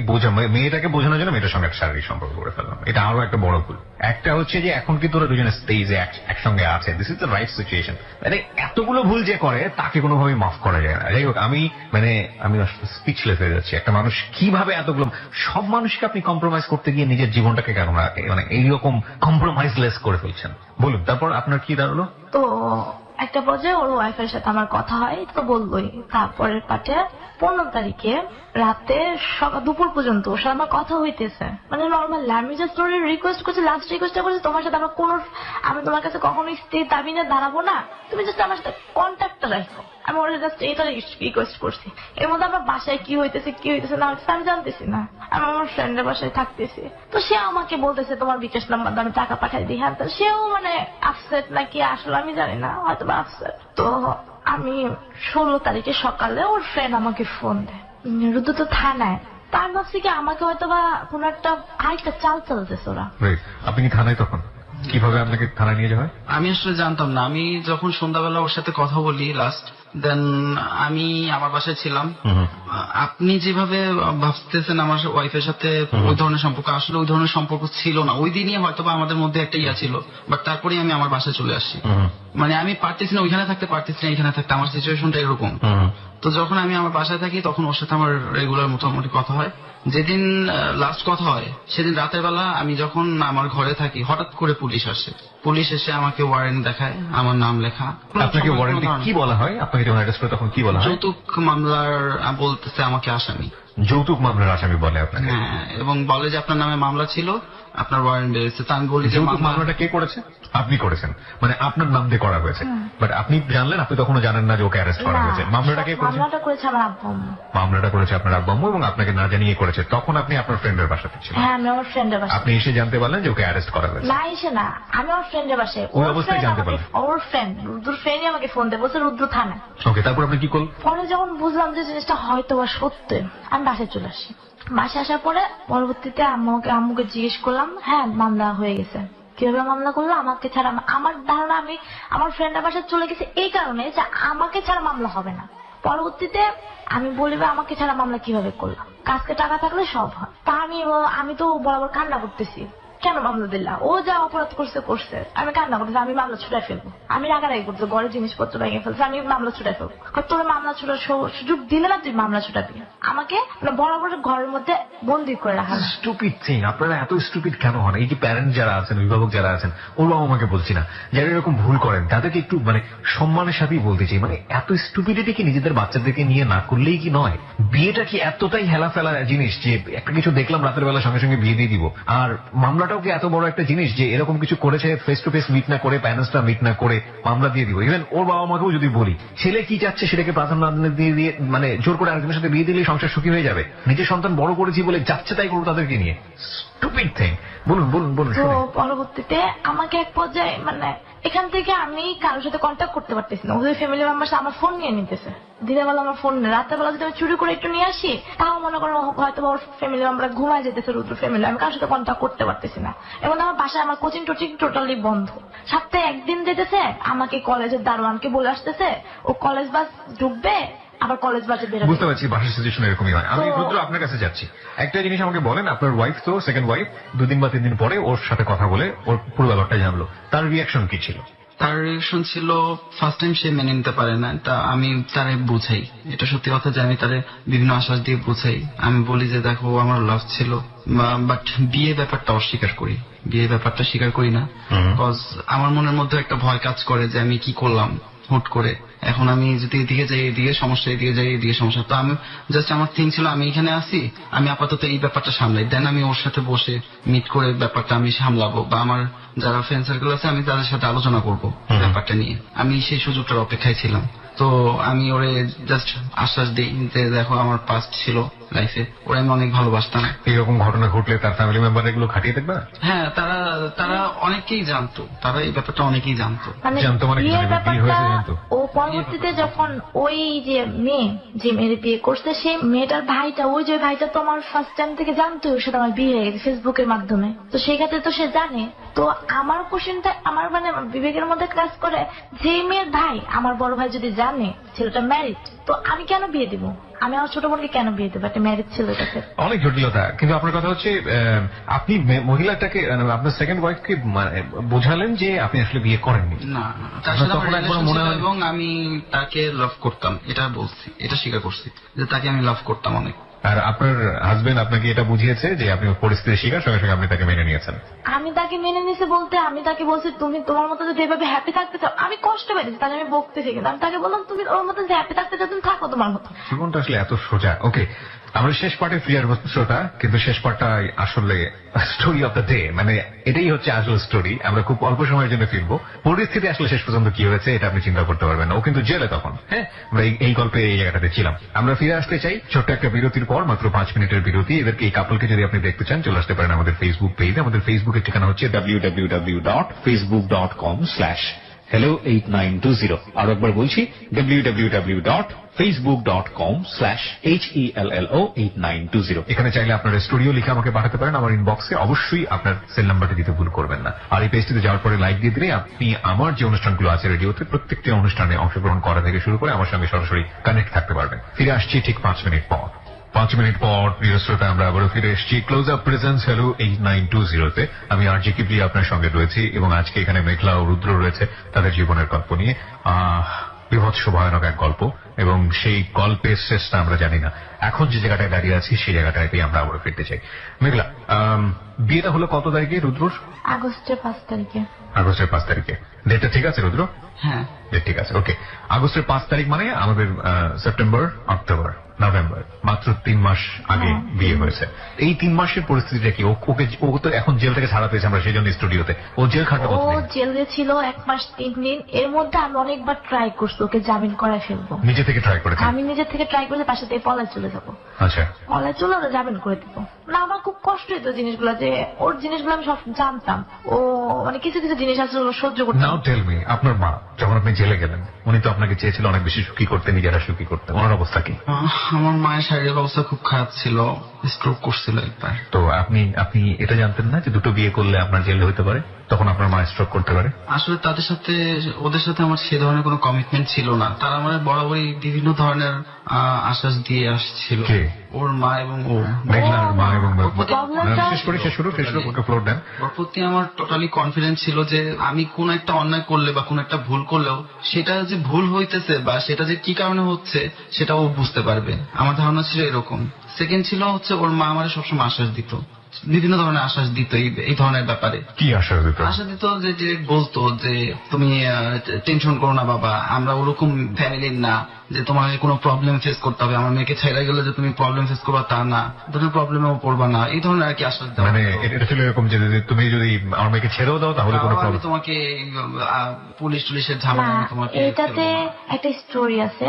বোঝানোর জন্য মেয়েটার সঙ্গে একটা শারীরিক সম্পর্ক করে ফেললাম, এটা আরো একটা বড় ভুল। একটা হচ্ছে যে এখন কিন্তু ওরা দুজনে স্টেজে একসঙ্গে আছে, this is the right situation. মানে এতগুলো ভুল যে করে তাকে কোনোভাবেই মাফ করা যায় না। যাই হোক, আমি স্পিচলেস হয়ে যাচ্ছি। একটা মানুষ কিভাবে এতগুলো, সব মানুষকে আপনি কম্প্রোমাইজ করতে গিয়ে নিজের জীবনটাকে কেন মানে এইরকম কম্প্রোমাইজলেস করে ফেলছেন? বলুন, তারপর আপনার কি দাঁড়ালো? তো একটা পর্যায়ে ওর ওয়াইফের সাথে আমার কথা হয়, তো বললোই। তারপরের পাটে 15 তারিখে রাতে দুপুর পর্যন্ত ওর সাথে আমার কথা হইতেছে, মানে নর্মাল। আমি জাস্ট ওর রিকোয়েস্ট করছি, লাস্ট রিকোয়েস্টটা করছি, তোমার সাথে আমার আমি তোমার কাছে কখনো স্টে দাবি না দাঁড়াবো না, তুমি জাস্ট আমার সাথে কন্ট্যাক্টটা রাখো। আমি ওরা জাস্ট এইটা রিকোয়েস্ট করছি। এর মধ্যে আমার বাসায় কি হইতেছে না হইতেছে আমি জানতেছি না। আমি আমার ফ্রেন্ডের বাসায় থাকতেছি, তো সে আমাকে বলতেছে তোমার বিকাশ নাম্বার আমি টাকা পাঠাই দিই। হ্যাঁ, সেও মানে আপসেট নাকি আসলে আমি জানি না, হয়তো বা আপসেট। তো আমি 16 তারিখে সকালে ওর ফ্রেন্ড আমাকে ফোন দেয়, রুদ্র তো থানায়। তা আমি ভাবছি কি আমাকে হয়তো বা কোন একটা আরেকটা চাল চালতেছে ওরা। আপনি কি থানায়? তখন কিভাবে আপনাকে থানায় নিয়ে যাওয়া হয়? আমি আসলে জানতাম না। আমি যখন সন্ধ্যাবেলা ওর সাথে কথা বলি লাস্ট, দেন আমি আমার বাসায় ছিলাম। আপনি যেভাবে ভাবতেছেন আমার ওয়াইফের সাথে ওই ধরনের সম্পর্ক, আসলে ওই ধরনের সম্পর্ক ছিল না। ওই দিনই হয়তো বা আমাদের মধ্যে একটা ইয়া ছিল, বাট তারপরে আমি আমার বাসায় চলে আসছি। মানে আমি পারতেছি না ওইখানে থাকতে, পারতেছি না এখানে থাকতে, আমার সিচুয়েশনটা এরকম। তো যখন আমি আমার বাসায় থাকি তখন ওর সাথে আমার রেগুলার মোটামুটি কথা হয়। যেদিন লাস্ট কথা হয় সেদিন রাতের বেলা আমি যখন আমার ঘরে থাকি, হঠাৎ করে পুলিশ আসে। পুলিশ এসে আমাকে ওয়ারেন্ট দেখায়, আমার নাম লেখা। আপনাকে ওয়ারেন্টে কি বলা হয়? আপনাকে যখন অ্যারেস্ট করে তখন কি বলা হয়? যৌতুক মামলার বলতেছে আমাকে আসামি। যৌতুক মামলার আসামি বলে আপনাকে? হ্যাঁ, এবং বলে যে আপনার নামে মামলা ছিল, আপনার ওয়ারেন্ট বেরিয়েছে। তা আমি বলি যে যৌতুক মামলাটা কে করেছে? আপনি করেছেন, মানে আপনার নাম দিয়ে করা হয়েছে। বাট আপনি জানলেন, আপনি তখনও জানেন না যে ওকে অ্যারেস্ট করা হয়েছে। মামলাটা কে করেছে? মামলাটা করেছে আমার আব্বু। মামলাটা করেছে আপনার আব্বু আম্মু, এবং আপনাকে না জানিয়ে করেছে। তখন আপনি আপনার ফ্রেন্ডের বাসাতে ছিলেন? হ্যাঁ, আমি আমার ফ্রেন্ডের বাসায়। আপনি এসে জানতে পারলেন যে ওকে অ্যারেস্ট করা হয়েছে? না, এসে না, আমি আমার ফ্রেন্ডের বাসায়। ওই অবস্থায় জানতে পারলেন? ওর ফ্রেন্ড, রুদ্র ফ্রেন্ডই আমাকে ফোন দেয়, বলছে রুদ্র থানা। ওকে, তারপর আপনি কি করলেন? পরে যখন বুঝলাম যে জিনিসটা হয়তো বা সত্য, আমি বাসায় চলে আসি। বাসায় আসার পরে পরবর্তীতে আম্মুকে জিজ্ঞেস করলাম, হ্যাঁ মামলা হয়ে গেছে। কিভাবে মামলা করলো? আমাকে ছাড়া। আমার ধারণা আমি আমার ফ্রেন্ডের বাসায় চলে গেছি এই কারণে যে আমাকে ছাড়া মামলা হবে না। পরবর্তীতে আমি বলিবে আমাকে ছাড়া মামলা কিভাবে করলাম, কাজকে টাকা থাকলে সব হয়। তা আমি তো বরাবর কান্না করতেছি, কেন মামলা দিলা? ও যা অপরাধ করছে। আমি কান্না করতেছি, আমি মামলা ছুটাই ফেলবো। আমি রাগারাগি করছি, ঘরের জিনিসপত্র ভেঙে ফেলছি, আমি মামলা ছুটাই ফেলবো। তোর মামলা ছুটার সুযোগ দিলে না, তুই মামলা ছুটাবি। আমাকে বরাবর ঘরের মধ্যে বন্দি করে রাখা। Stupid thing. আপনারা এত স্টুপিড কেন হন? এই যে প্যারেন্ট যারা আছেন, অভিভাবক যারা আছেন, ওর বাবা আমাকে বলছি না, যারা এরকম ভুল করেন তাদেরকে একটু মানে সম্মানের সাথেই বলতে চাই, মানে এত স্টুপিডিটি কি নিজেদের বাচ্চাদেরকে নিয়ে না করলেই কি নয়? বিয়েটা কি এতটাই হেলা ফেলা জিনিস যে একটা কিছু দেখলাম রাতের বেলা সঙ্গে সঙ্গে বিয়ে দিয়ে দিব? আর মামলাটাও কি এত বড় একটা জিনিস যে এরকম কিছু করেছে ফেস টু ফেস মিট না করে, প্যারেন্টসটা মিট না করে মামলা দিয়ে দিব? ইভেন ওর বাবা মাকেও যদি বলি, ছেলে কি চাচ্ছে সেটাকে প্রাধান্য দিয়ে মানে জোর করে আরেকজনের সাথে বিয়ে দিলেই সংসার সুখী হয়ে যাবে। নিজের সন্তান বড় করেছি বলে যাচ্ছে তাই করবো তাদেরকে নিয়ে। Stupid thing. বলুন। তো পরবর্তীতে আমাকে এক পর্যায়ে মানে এখান থেকে আমি কারোর সাথে কন্ট্যাক্ট করতে পারতেছি না। ওদের ফ্যামিলি মেম্বার আমার ফোন নিয়ে নিতেছে। দিনের বেলা আমার ফোন নেই, রাতের বেলা যদি আমি চুরি করে একটু নিয়ে আসি, তাও মনে করো হয়তো ওর ফ্যামিলি মেম্বার ঘুমায় যেতেছে, রুদ্র ফ্যামিলি। আমি কারোর সাথে কন্ট্যাক্ট করতে পারতেছি না। এবং আমার বাসায় আমার কোচিং টোচিং টোটালি বন্ধ। সপ্তাহে একদিন যেতেছে, আমাকে কলেজের দারোয়ানকে বলে আসতেছে ও কলেজ বাস ঢুকবে, আবার কলেজ বাসে বেরোবে। বুঝতে পারছি, বাসার সিচুয়েশন এরকমই হয়। আমি রুদ্র আপনার কাছে যাচ্ছি, একটা জিনিস আমাকে বলেন। আপনার ওয়াইফ তো সেকেন্ড ওয়াইফ 2 দিন বা 3 দিন পরে ওর সাথে কথা বলে ওর পুরো ব্যাপারটা জানলো, তার রিয়াকশন কি ছিল? তার রিয়াকশন ছিল ফার্স্ট টাইম সে মেনে নিতে পারে না। তা আমি তারে বুঝাই, এটা সত্যি কথা যে আমি তারে বিভিন্ন আশ্বাস দিয়ে বুঝাই। আমি বলি যে দেখো আমার লাভ ছিল, বাট বিয়ে ব্যাপারটা অস্বীকার করি, বিয়ে ব্যাপারটা স্বীকার করি না। বিকজ আমার মনের মধ্যে একটা ভয় কাজ করে যে আমি কি করলাম হুট করে। এখন আমি যদি এদিকে যাই এদিকে সমস্যা, এদিকে যাই এদিকে সমস্যা। তো আমি জাস্ট আমার থিং ছিল আমি এখানে আসি, আমি আপাতত এই ব্যাপারটা সামলাই, দেন আমি ওর সাথে বসে মিট করে ব্যাপারটা আমি সামলাবো, বা আমার যারা ফ্রেন্ড সার্কেল আছে আমি তাদের সাথে আলোচনা করবো ব্যাপারটা নিয়ে। আমি সেই সুযোগটার অপেক্ষায় ছিলাম। তো আমি ওরে জাস্ট আশ্বাস দিই যে দেখো আমার পাস্ট ছিল লাইফে, ওরা আমি অনেক ভালোবাসতাম। এইরকম ঘটনা ঘটলে তার ফ্যামিলি মেম্বার এগুলো খাটিয়ে দেখবে? হ্যাঁ, তারা অনেকেই জানতো, তারা এই ব্যাপারটা অনেকেই জানতো। জানতো মানে জানতো। ও পরবর্তীতে যখন ওই যে মেয়ে যে মেয়ের বিয়ে করছে, সেই মেয়েটার ভাইটা, ওই যে ভাইটা তো আমার ফার্স্ট টাইম থেকে জানতো ওর সাথে আমার বিয়ে হয়ে গেছে ফেসবুকের মাধ্যমে। তো সেই ক্ষেত্রে তো সে জানে। তো আমার কোশ্চেনটা আমার মানে বিবেকের মধ্যে কাজ করে, যে মেয়ের ভাই আমার বড় ভাই যদি জানে ছেলেটা ম্যারিড, তো আমি কেন বিয়ে দিব? আমি আমার ছোট বোনকে কেন বিয়ে দেবো একটা ম্যারিড ছেলের কাছে? অনেক জটিলতা। কিন্তু আপনার কথা হচ্ছে আপনি মহিলাটাকে আপনার সেকেন্ড ওয়াইফকে বোঝালেন যে আপনি আসলে বিয়ে করেননি। না, তার সাথে তখন আমার একবার relation মনে ছিল হয় এবং আমি তাকে লাভ করতাম, এটা বলছি, এটা স্বীকার করছি যে তাকে আমি লাভ করতাম অনেক। আর আপনার হাজবেন্ড আপনাকে এটা বুঝিয়েছে যে আপনি পরিস্থিতির শিকার, সঙ্গে সঙ্গে আপনি তাকে মেনে নিয়েছেন। আমি তাকে মেনে নিছি বলতে আমি তাকে বলছি তুমি তোমার মতো যদি এভাবে হ্যাপি থাকতে চাও, আমি কষ্ট পেয়েছি তাহলে আমি বকতেছি, কিন্তু আমি তাকে বললাম তুমি ওর মতো যে হ্যাপি থাকতে চাও তুমি থাকো তোমার মতো। জীবনটা আসলে এত সোজা। ওকে, আমরা শেষ পার্টে ফিরে আসবো শ্রোতা, কিন্তু শেষ পার্টটা আসলে স্টোরি অফ দ্য ডে, মানে এটাই হচ্ছে আসল স্টোরি। আমরা খুব অল্প সময়ের জন্য ফিরবো। পরিস্থিতি আসলে শেষ পর্যন্ত কি হয়েছে এটা আপনি চিন্তা করতে পারবেন না। ও কিন্তু জেলে তখন। হ্যাঁ, আমরা এই গল্পে এই জায়গাটাতে ছিলাম। আমরা ফিরে আসতে চাই ছোট্ট একটা বিরতির পর, মাত্র 5 মিনিটের বিরতি। এদেরকে এই কাপলকে যদি আপনি দেখতে চান চলে আসতে পারেন আমাদের ফেসবুক পেজে। আমাদের ফেসবুকের ঠিকানা হচ্ছে www.facebook.com/hello8920। আরো একবার বলছি www.facebook.com/hello8920। এখানে চাইলে আপনার স্টোরিও লিখে আমাকে পাঠাতে পারেন আমার ইনবক্সে। অবশ্যই আপনার সেল নাম্বারটা দিতে ভুল করবেন না। আর এই পেজটিতে যাওয়ার পরে লাইক দিয়ে দিলে আপনি আমার যে অনুষ্ঠানগুলো আছে রেডিওতে প্রত্যেকটি অনুষ্ঠানে অংশগ্রহণ করা থেকে শুরু করে আমার সঙ্গে সরাসরি কানেক্ট থাকতে পারবেন। ফিরে আসছি ঠিক 5 মিনিট পর। 5 মিনিট পর প্রিয় শ্রোতা আমরা আবারও ফিরে এসেছি ক্লোজ আপ প্রেজেন্স হ্যালো 8920-তে। আমি আর জি কিবলি আপনার সঙ্গে রয়েছি এবং আজকে এখানে মেঘলা ও রুদ্র রয়েছে তাদের জীবনের গল্প নিয়ে। বিভৎস ভয়ানক এক গল্প, এবং সেই গল্পের শেষটা আমরা জানি না। এখন যে জায়গাটায় দাঁড়িয়ে আছি সেই জায়গাটাতে আমরা আবারও ফিরতে চাই। মেঘলা, বিয়েটা হলো কত তারিখে রুদ্রর? আগস্টের 5 তারিখে। আগস্টের 5 তারিখে। ডেটটা ঠিক আছে রুদ্র? হ্যাঁ, ঠিক আছে, ওকে। আগস্টের 5 তারিখ মানে আমাদের সেপ্টেম্বর, অক্টোবর, নভেম্বর, মাত্র 3 মাস আগে বিয়ে হয়েছে। এই 3 মাসের পরিস্থিতিটা কি? ও তো এখন জেল থেকে ছাড়া পেয়েছে, আমরা সেই জন্য স্টুডিওতে। ও জেল খাটলো ও কতদিন? জেলে ছিল 1 মাস 3 দিন। এর মধ্যে আমি অনেকবার ট্রাই করছি ওকে জামিন করায় ফেলবো। নিজে থেকে ট্রাই করেছে? আমি নিজে থেকে ট্রাই করলে তার সাথে পলায় চলে যাবো। আচ্ছা, পলায় চলে ওরা জামিন করে দিব না। আমার খুব কষ্ট হতো জিনিসগুলো, যে ওর জিনিসগুলো আমি সব জানতাম। ও মানে কিছু কিছু জিনিস আসলে ও সহ্য করতে। নাও টেল মি, আপনার মা যখন আপনি জেলে গেলেন উনি তো আপনাকে চেয়েছিল অনেক বেশি সুখী করতে, নিজেরা সুখী করতে। ওনার অবস্থা কি? আমার মায়ের শারীরিক অবস্থা খুব খারাপ ছিল, স্ট্রোক করছিল একবার। তো আপনি এটা জানতেন না যে দুটো বিয়ে করলে আপনার জেল হতে পারে, তখন আপনার মা স্ট্রোক করতে পারে? আসলে ওদের সাথে আমার সে ধরনের কোনো কমিটমেন্ট ছিল না। তারা আমার বরাবরই বিভিন্ন ধরনের আশ্বাস দিয়ে আসছিল। কে? ওর মা এবং ও। মেঘলার মা এবং শেষ শুরু ফ্লোর দেন। ওর প্রতি আমার টোটালি কনফিডেন্স ছিল যে আমি কোন একটা অন্যায় করলে বা কোন একটা ভুল করলেও সেটা যে ভুল হইতেছে বা সেটা যে কি কারণে হচ্ছে সেটা ও বুঝতে পারবে। আমার ধারণা ছিল এরকম। সেকেন্ড ছিল হচ্ছে ওর মা আমার সবসময় আশ্বাস দিত, বিভিন্ন ধরনের আশ্বাস দিত এই ধরনের ব্যাপারে। কি আশ্বাস দিত? আশ্বাস দিত যে ডিরেক্ট বলতো যে তুমি টেনশন করো না বাবা, আমরা ওরকম ফ্যামিলির না যে তোমার কোনো প্রবলেম ফেস করতে হবে। আমার মেয়েকে ছেড়ে গেলে যে তুমি প্রবলেম ফেস করবা তা না, ধরনের প্রবলেমেও পড়বা না, এই ধরনের আর কি আশ্বাস দেওয়া। মানে এটা ছিল এরকম যে তুমি যদি আমার মেয়েকে ছেড়েও দাও তাহলে কোনো আমি প্রবলেম? তোমাকে পুলিশ টুলিশের ঝামেলা না, তোমাকে এটাতে একটা স্টোরি আছে,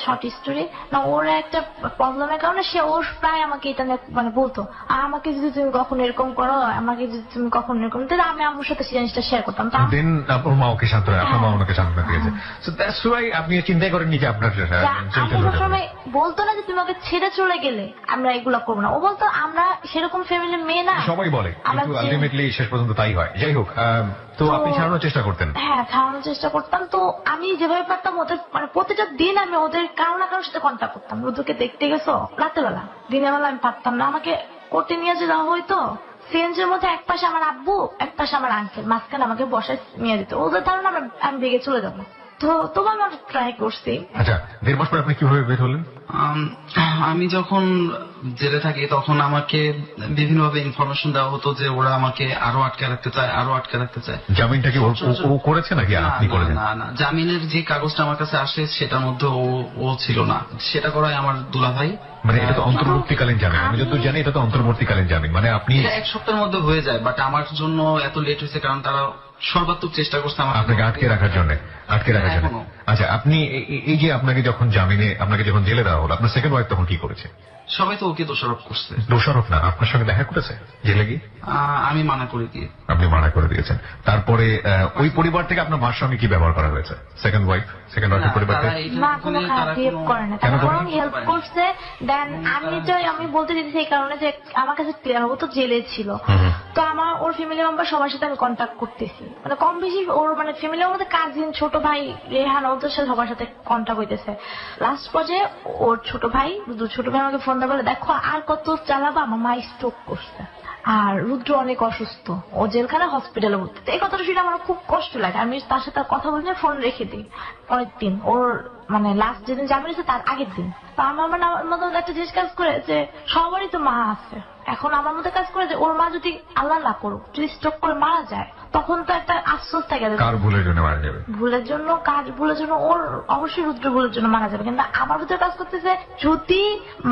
শর্ট স্টোরি না। ওর একটা প্রবলেমের কারণে সে ওর প্রায় আমাকে এটা মানে বলতো, আমাকে যদি তুমি কখনো এরকম করো, আমাকে যদি তুমি কখনো এরকম, তাহলে আমি আমার সাথে সেই জিনিসটা শেয়ার করতাম। দেন আপনার মা ওকে সান্ত্বনা, আপনার মা ওনাকে সান্ত্বনা দিয়েছে। সো দ্যাটস ওয়াই আপনি চিন্তাই করেননি যে আপনার সময় বলতো না যে তুমি আমাকে ছেড়ে চলে গেলে আমরা এগুলো করবো না। ও বলতো আমরা সেরকম ফ্যামিলির মেয়ে না। সবাই বলে, কিন্তু আলটিমেটলি শেষ পর্যন্ত তাই হয়। যাই হোক, তো আপনি ছাড়ানোর চেষ্টা করতেন? হ্যাঁ, ছাড়ানোর চেষ্টা করতাম। তো আমি যেভাবে পারতাম ওদের মানে প্রতিটা দিন আমি ওদের কারো না কারোর সাথে কন্ট্যাক্ট করতাম। রুদ্রকে দেখতে গেছো রাতের বেলা, দিনের বেলা আমি পারতাম না। আমাকে কোর্টে নিয়ে যে যাওয়া হইতো, সিএনজির মধ্যে এক পাশে আমার আব্বু, এক পাশে আমার আঙ্কেল, মাঝখানে আমাকে বসায় নিয়ে দিত। ওদের ধারণা আমি বেগে চলে যাবো। তো তবু আমি অনেক ট্রাই করছি। আচ্ছা, 1.5 মাস পরে আপনি কিভাবে বের হলেন? আমি যখন জেলে থাকি তখন আমাকে বিভিন্নভাবে ইনফরমেশন দেওয়া হতো যে ওরা আমাকে আরো আটকে রাখতে চায়, আরো আটকে রাখতে চায়। জামিনটা কি ও করেছে নাকি আপনি করেছেন? না, জামিনের যে কাগজটা আমার কাছে আসে সেটার মধ্যে ও ছিল না, সেটা করায় আমার দুলাভাই। মানে এটা তো অন্তর্বর্তীকালীন জামিন, আমি যত জানি এটা তো অন্তর্বর্তীকালীন জামিন। মানে আপনি 1 সপ্তাহের মধ্যে হয়ে যায়, বাট আমার জন্য এত লেট হয়েছে কারণ তারা সর্বাত্মক চেষ্টা করছে আপনাকে আটকে রাখার জন্য। আচ্ছা, আপনি এই যে আপনাকে যখন জেলে দেওয়া হলো, আপনার সেকেন্ড ওয়াইফ তখন কি করেছে? সবাই তো ওকে দোষারোপ করছে। দোষারোপ না, আপনার সঙ্গে দেখা করেছে জেলে গিয়ে? আমি মানা করে দিয়ে। আপনি মানা করে দিয়েছেন। তারপরে ওই পরিবার থেকে আপনার মার সঙ্গে কি ব্যবহার করা হয়েছে? সেকেন্ড ওয়াইফের পরিবার থেকে না, কোনো খারাপ বিহেভ করে না। তারা বরং হেল্প করছে। দেন আমি বলতে দিতেছি এই কারণে যে আমার কাছে ক্লিয়ার হবো, তো জেলে ছিল, তো আমার ওর ফ্যামিলি মেম্বার সবার সাথে আমি কন্ট্যাক্ট করতেছি, মানে কম বেশি ওর মানে ফ্যামিলির মধ্যে কাজিন, ছোট ভাই রেহান, ওদের সাথে সবার সাথে কন্ট্যাক্ট হইতেছে। লাস্ট পর্যায়ে ওর ছোট ভাই আমাকে ফোন দিয়ে বলে, দেখো আর কত চালাবা, আমার মা স্ট্রোক করছে আর রুদ্র অনেক অসুস্থ, ও জেলখানে হসপিটালে ভর্তি। এই কথাটা শুনে আমার খুব কষ্ট লাগে। আমি তার সাথে কথা বলে ফোন রেখে দিই অনেকদিন, ওর মানে লাস্ট যেদিন জামিন হয়েছে তার আগের দিন। তো আমার মধ্যে একটা জিনিস কাজ করে যে সবারই তো মা আছে, এখন আমার মধ্যে কাজ করে যে ওর মা যদি আল্লাহ না করুক যদি স্ট্রোক করে মারা যায়, তখন তো একটা আফসোস থাকে। কার ভুলের জন্য মারা যাবে? ভুলের জন্য, কাজ ভুলের জন্য, ওর অবশ্যই রুদ্র ভুলের জন্য মারা যাবে। কিন্তু আমার ভিতরে কাজ করতেছে যদি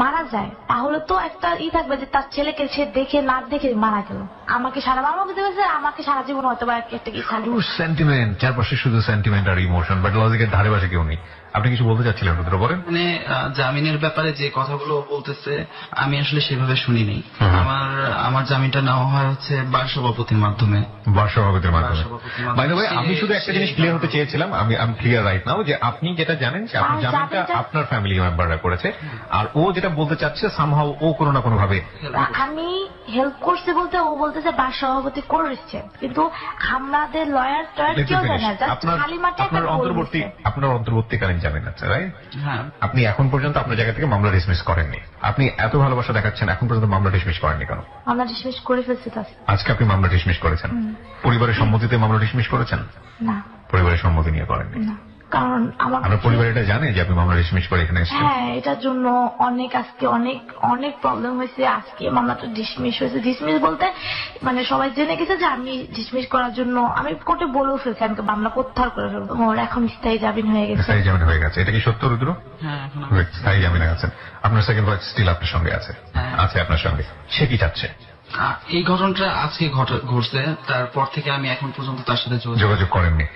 মারা যায় তাহলে তো একটা থাকবে যে তার ছেলেকে সে দেখে না দেখে মারা গেল, আমাকে সারা মামা বুঝতে পারছে, আমাকে সারা জীবন হয়তো বা একটা কি সেন্টিমেন্ট, চারপাশে শুধু সেন্টিমেন্ট আর ইমোশন, বাট লজিকের ধারে পাশে কেউ নেই। আপনি কিছু বলতে চাচ্ছিলেন রুদ্র, বলেন। মানে জামিনের ব্যাপারে যে কথাগুলো বলতেছে আমি আসলে সেভাবে শুনিনি। আমার জামিনটা নেওয়া হয় হচ্ছে বার সভাপতির মাধ্যমে। বাই দ্য ওয়ে, আমি শুধু একটা জিনিস ক্লিয়ার হতে চেয়েছিলাম, আমি ক্লিয়ার রাইট নাও, যে আপনি যেটা জানেন যে আপনি জামিনটা আপনার ফ্যামিলি মেম্বাররা করেছে, আর ও যেটা বলতে চাচ্ছে সামহাও ও কোনো না কোনো ভাবে আমি হেল্প করছে বলতে, ও বলতেছে বার সভাপতি করেছে, কিন্তু আমাদের লয়ার কেউ জানে না, খালি মাঠে আপনার অন্তর্বর্তীকালীন জামিন আছে, রাইট? হ্যাঁ। আপনি এখন পর্যন্ত আপনার জায়গা থেকে মামলা ডিসমিস করেননি। আপনি এত ভালোবাসা দেখাচ্ছেন, এখন পর্যন্ত মামলা ডিসমিস করেননি কেন? মামলা ডিসমিস করে ফেলছি। আজকে আপনি মামলা ডিসমিস করেছেন, পরিবারের সম্মতিতে মামলা ডিসমিস করেছেন? না, পরিবারের সম্মতি নিয়ে করেননি। কারণ আমার পরিবার এটা জানে যে আপনি মামলা ডিসমিস করে এখানে এসেছেন। হ্যাঁ, এটার জন্য আজকে অনেক প্রবলেম হয়েছে। আজকে মামলাটা ডিসমিস হয়েছে। ডিসমিস বলতে মানে সবাই জেনে গেছে যে আমি ডিসমিস করার জন্য আমি কোর্টে বলেও ফেলছি আমি মামলা প্রত্যাহার করে ফেলবো। ওর এখন স্থায়ী জামিন হয়ে গেছে। স্থায়ী জামিন হয়ে গেছে, এটা কি সত্য রুদ্র? হ্যাঁ, স্থায়ী জামিনে আছেন। আপনার সেকেন্ড ওয়াইফ স্টিল আপনার সঙ্গে আছে? আছে আপনার সঙ্গে। সে কি চাচ্ছে? এই ঘটনাটা আজকে ঘটছে, তারপর থেকে আমি এখন পর্যন্ত তার সাথে যোগাযোগ করেননি।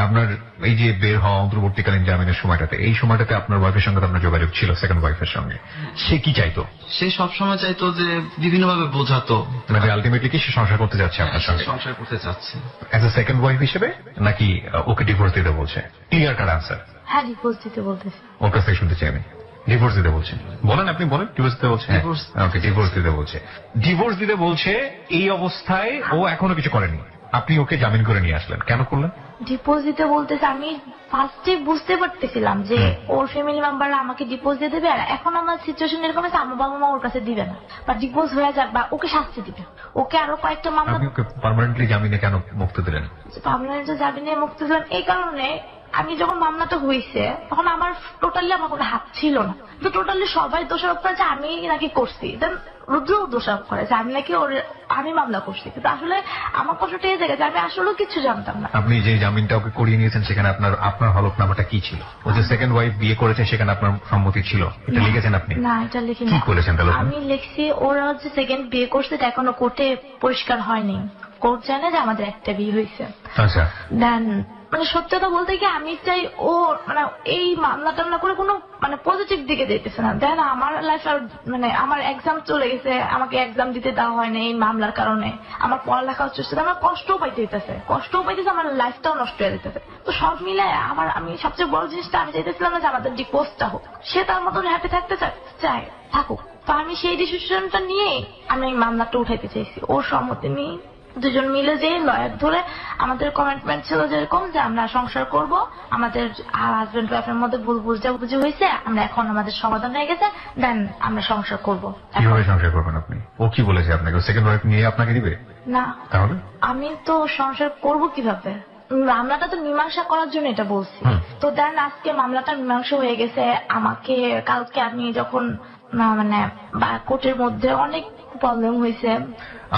আপনার এই যে বের হওয়া অন্তর্বর্তীকালীন জামিনের সময়টাতে, এই সময়টাতে আপনার ওয়াইফের সঙ্গে আপনার যোগাযোগ ছিল, সেকেন্ড ওয়াইফের সঙ্গে? সে কি চাইতো? সে সবসময় চাইতো যে বিভিন্নভাবে বোঝাতো, মানে আলটিমেটলি কি সে সংসার করতে যাচ্ছে আপনার সঙ্গে? সংসার করতে চাচ্ছে অ্যাজ এ সেকেন্ড ওয়াইফ হিসেবে, নাকি ওকে ডিভোর্স দিতে বলছে? Clear cut answer. হ্যাঁ, ডিভোর্স দিতে বলতেছে। ওর কাছ থেকে শুনতে চাই আমি। ডিভোর্স দিতে বলছেন? বলেন, আপনি বলেন। ডিভোর্স দিতে বলছে? ওকে, ডিভোর্স দিতে বলছে। ডিভোর্স দিতে বলছে, এই অবস্থায় ও এখনো কিছু করেনি, আপনি ওকে জামিন করে নিয়ে আসলেন, কেন করলেন? ডিপোজিটে বলতেছে, আমি ফার্স্টে বুঝতে পারতেছিলাম যে ওর ফ্যামিলি মেম্বাররা আমাকে ডিপোজ দিয়ে দেবে, আর এখন আমার সিচুয়েশন এরকম আছে আমার বাবা মা ওর কাছে দিবে না, বা ডিপোজ হয়ে যাক বা ওকে শাস্তি দিবে, ওকে আরো কয়েকটা মামলা। আপনি ওকে পার্মানেন্টলি জামিনে কেন মুক্তি দিলেন? পার্মানেন্ট জামিনে মুক্তি দিলাম এই কারণে, আমি যখন মামলাটা হয়েছে তখন আমার টোটালি আমার কোনো হাত ছিল না, তো টোটালি সবাই দোষারোপ করেছে আমি নাকি করছি, দেন রুদ্রও দোষারোপ করেছে আমি নাকি আমি মামলা করছি, কিন্তু আসলে আমার কষ্টটা এই জায়গায় আমি আসলেও কিছু জানতাম না। আপনি যে জামিনটা ওকে করিয়ে নিয়েছেন সেখানে আপনার হলফনামাটা কি ছিল? ও যে সেকেন্ড ওয়াইফ বিয়ে করেছে সেখানে আপনার সম্মতি ছিল, এটা লিখেছেন আপনি? না, এটা লিখিনি। কি করেছেন তাহলে? আমি লিখছি ওরা হচ্ছে সেকেন্ড বিয়ে করছে, এটা এখনো কোর্টে পরিষ্কার হয়নি, কোর্ট জানে যে আমাদের একটা বিয়ে হয়েছে। আচ্ছা, দেন মানে সত্যি কথা বলতে কি আমি চাই ও মানে এই মামলা টামলা করে কোনো মানে পজিটিভ দিকে যেতেছে না। দেন আমার লাইফ আর মানে আমার এক্সাম চলে গেছে, আমাকে এক্সাম দিতে দেওয়া হয় না এই মামলার কারণে, আমার পড়ালেখা হচ্ছে, আমার কষ্টও পাইতে আমার লাইফটাও নষ্ট হয়ে যেতেছে। তো সব মিলে আমি সবচেয়ে বড় জিনিসটা আমি চাইতেছিলাম না যে আমাদের ডিভোর্সটা হোক, সে তার মতন হ্যাপি থাকতে চায় থাকুক, তো আমি সেই ডিসিশনটা নিয়ে আমি এই মামলাটা উঠাইতে চাইছি। ওর সম্মতি নিয়ে দুজন মিলে যে লয়ার ধরে আমাদের কমিটমেন্ট ছিল যেরকম যে আমরা সংসার করব, আমাদের হাজবেন্ড ওয়াইফের মধ্যে ভুল বুঝাবুঝি হয়েছে, আমরা এখন আমাদের সমাধান হয়ে গেছে, দেন আমরা সংসার করব। কিভাবে সংসার করবেন আপনি? ও কি বলেছে আপনাকে? সেকেন্ড ওয়াইফ নিয়ে আপনাকে দিবে না? তাহলে আমি তো সংসার করব কিভাবে? মামলাটা তো মীমাংসা করার জন্য এটা বলছি। তো দেন আজকে মামলাটা মীমাংসা হয়ে গেছে, আমাকে কালকে আমি যখন মানে কোর্টের মধ্যে অনেক প্রবলেম হয়েছে।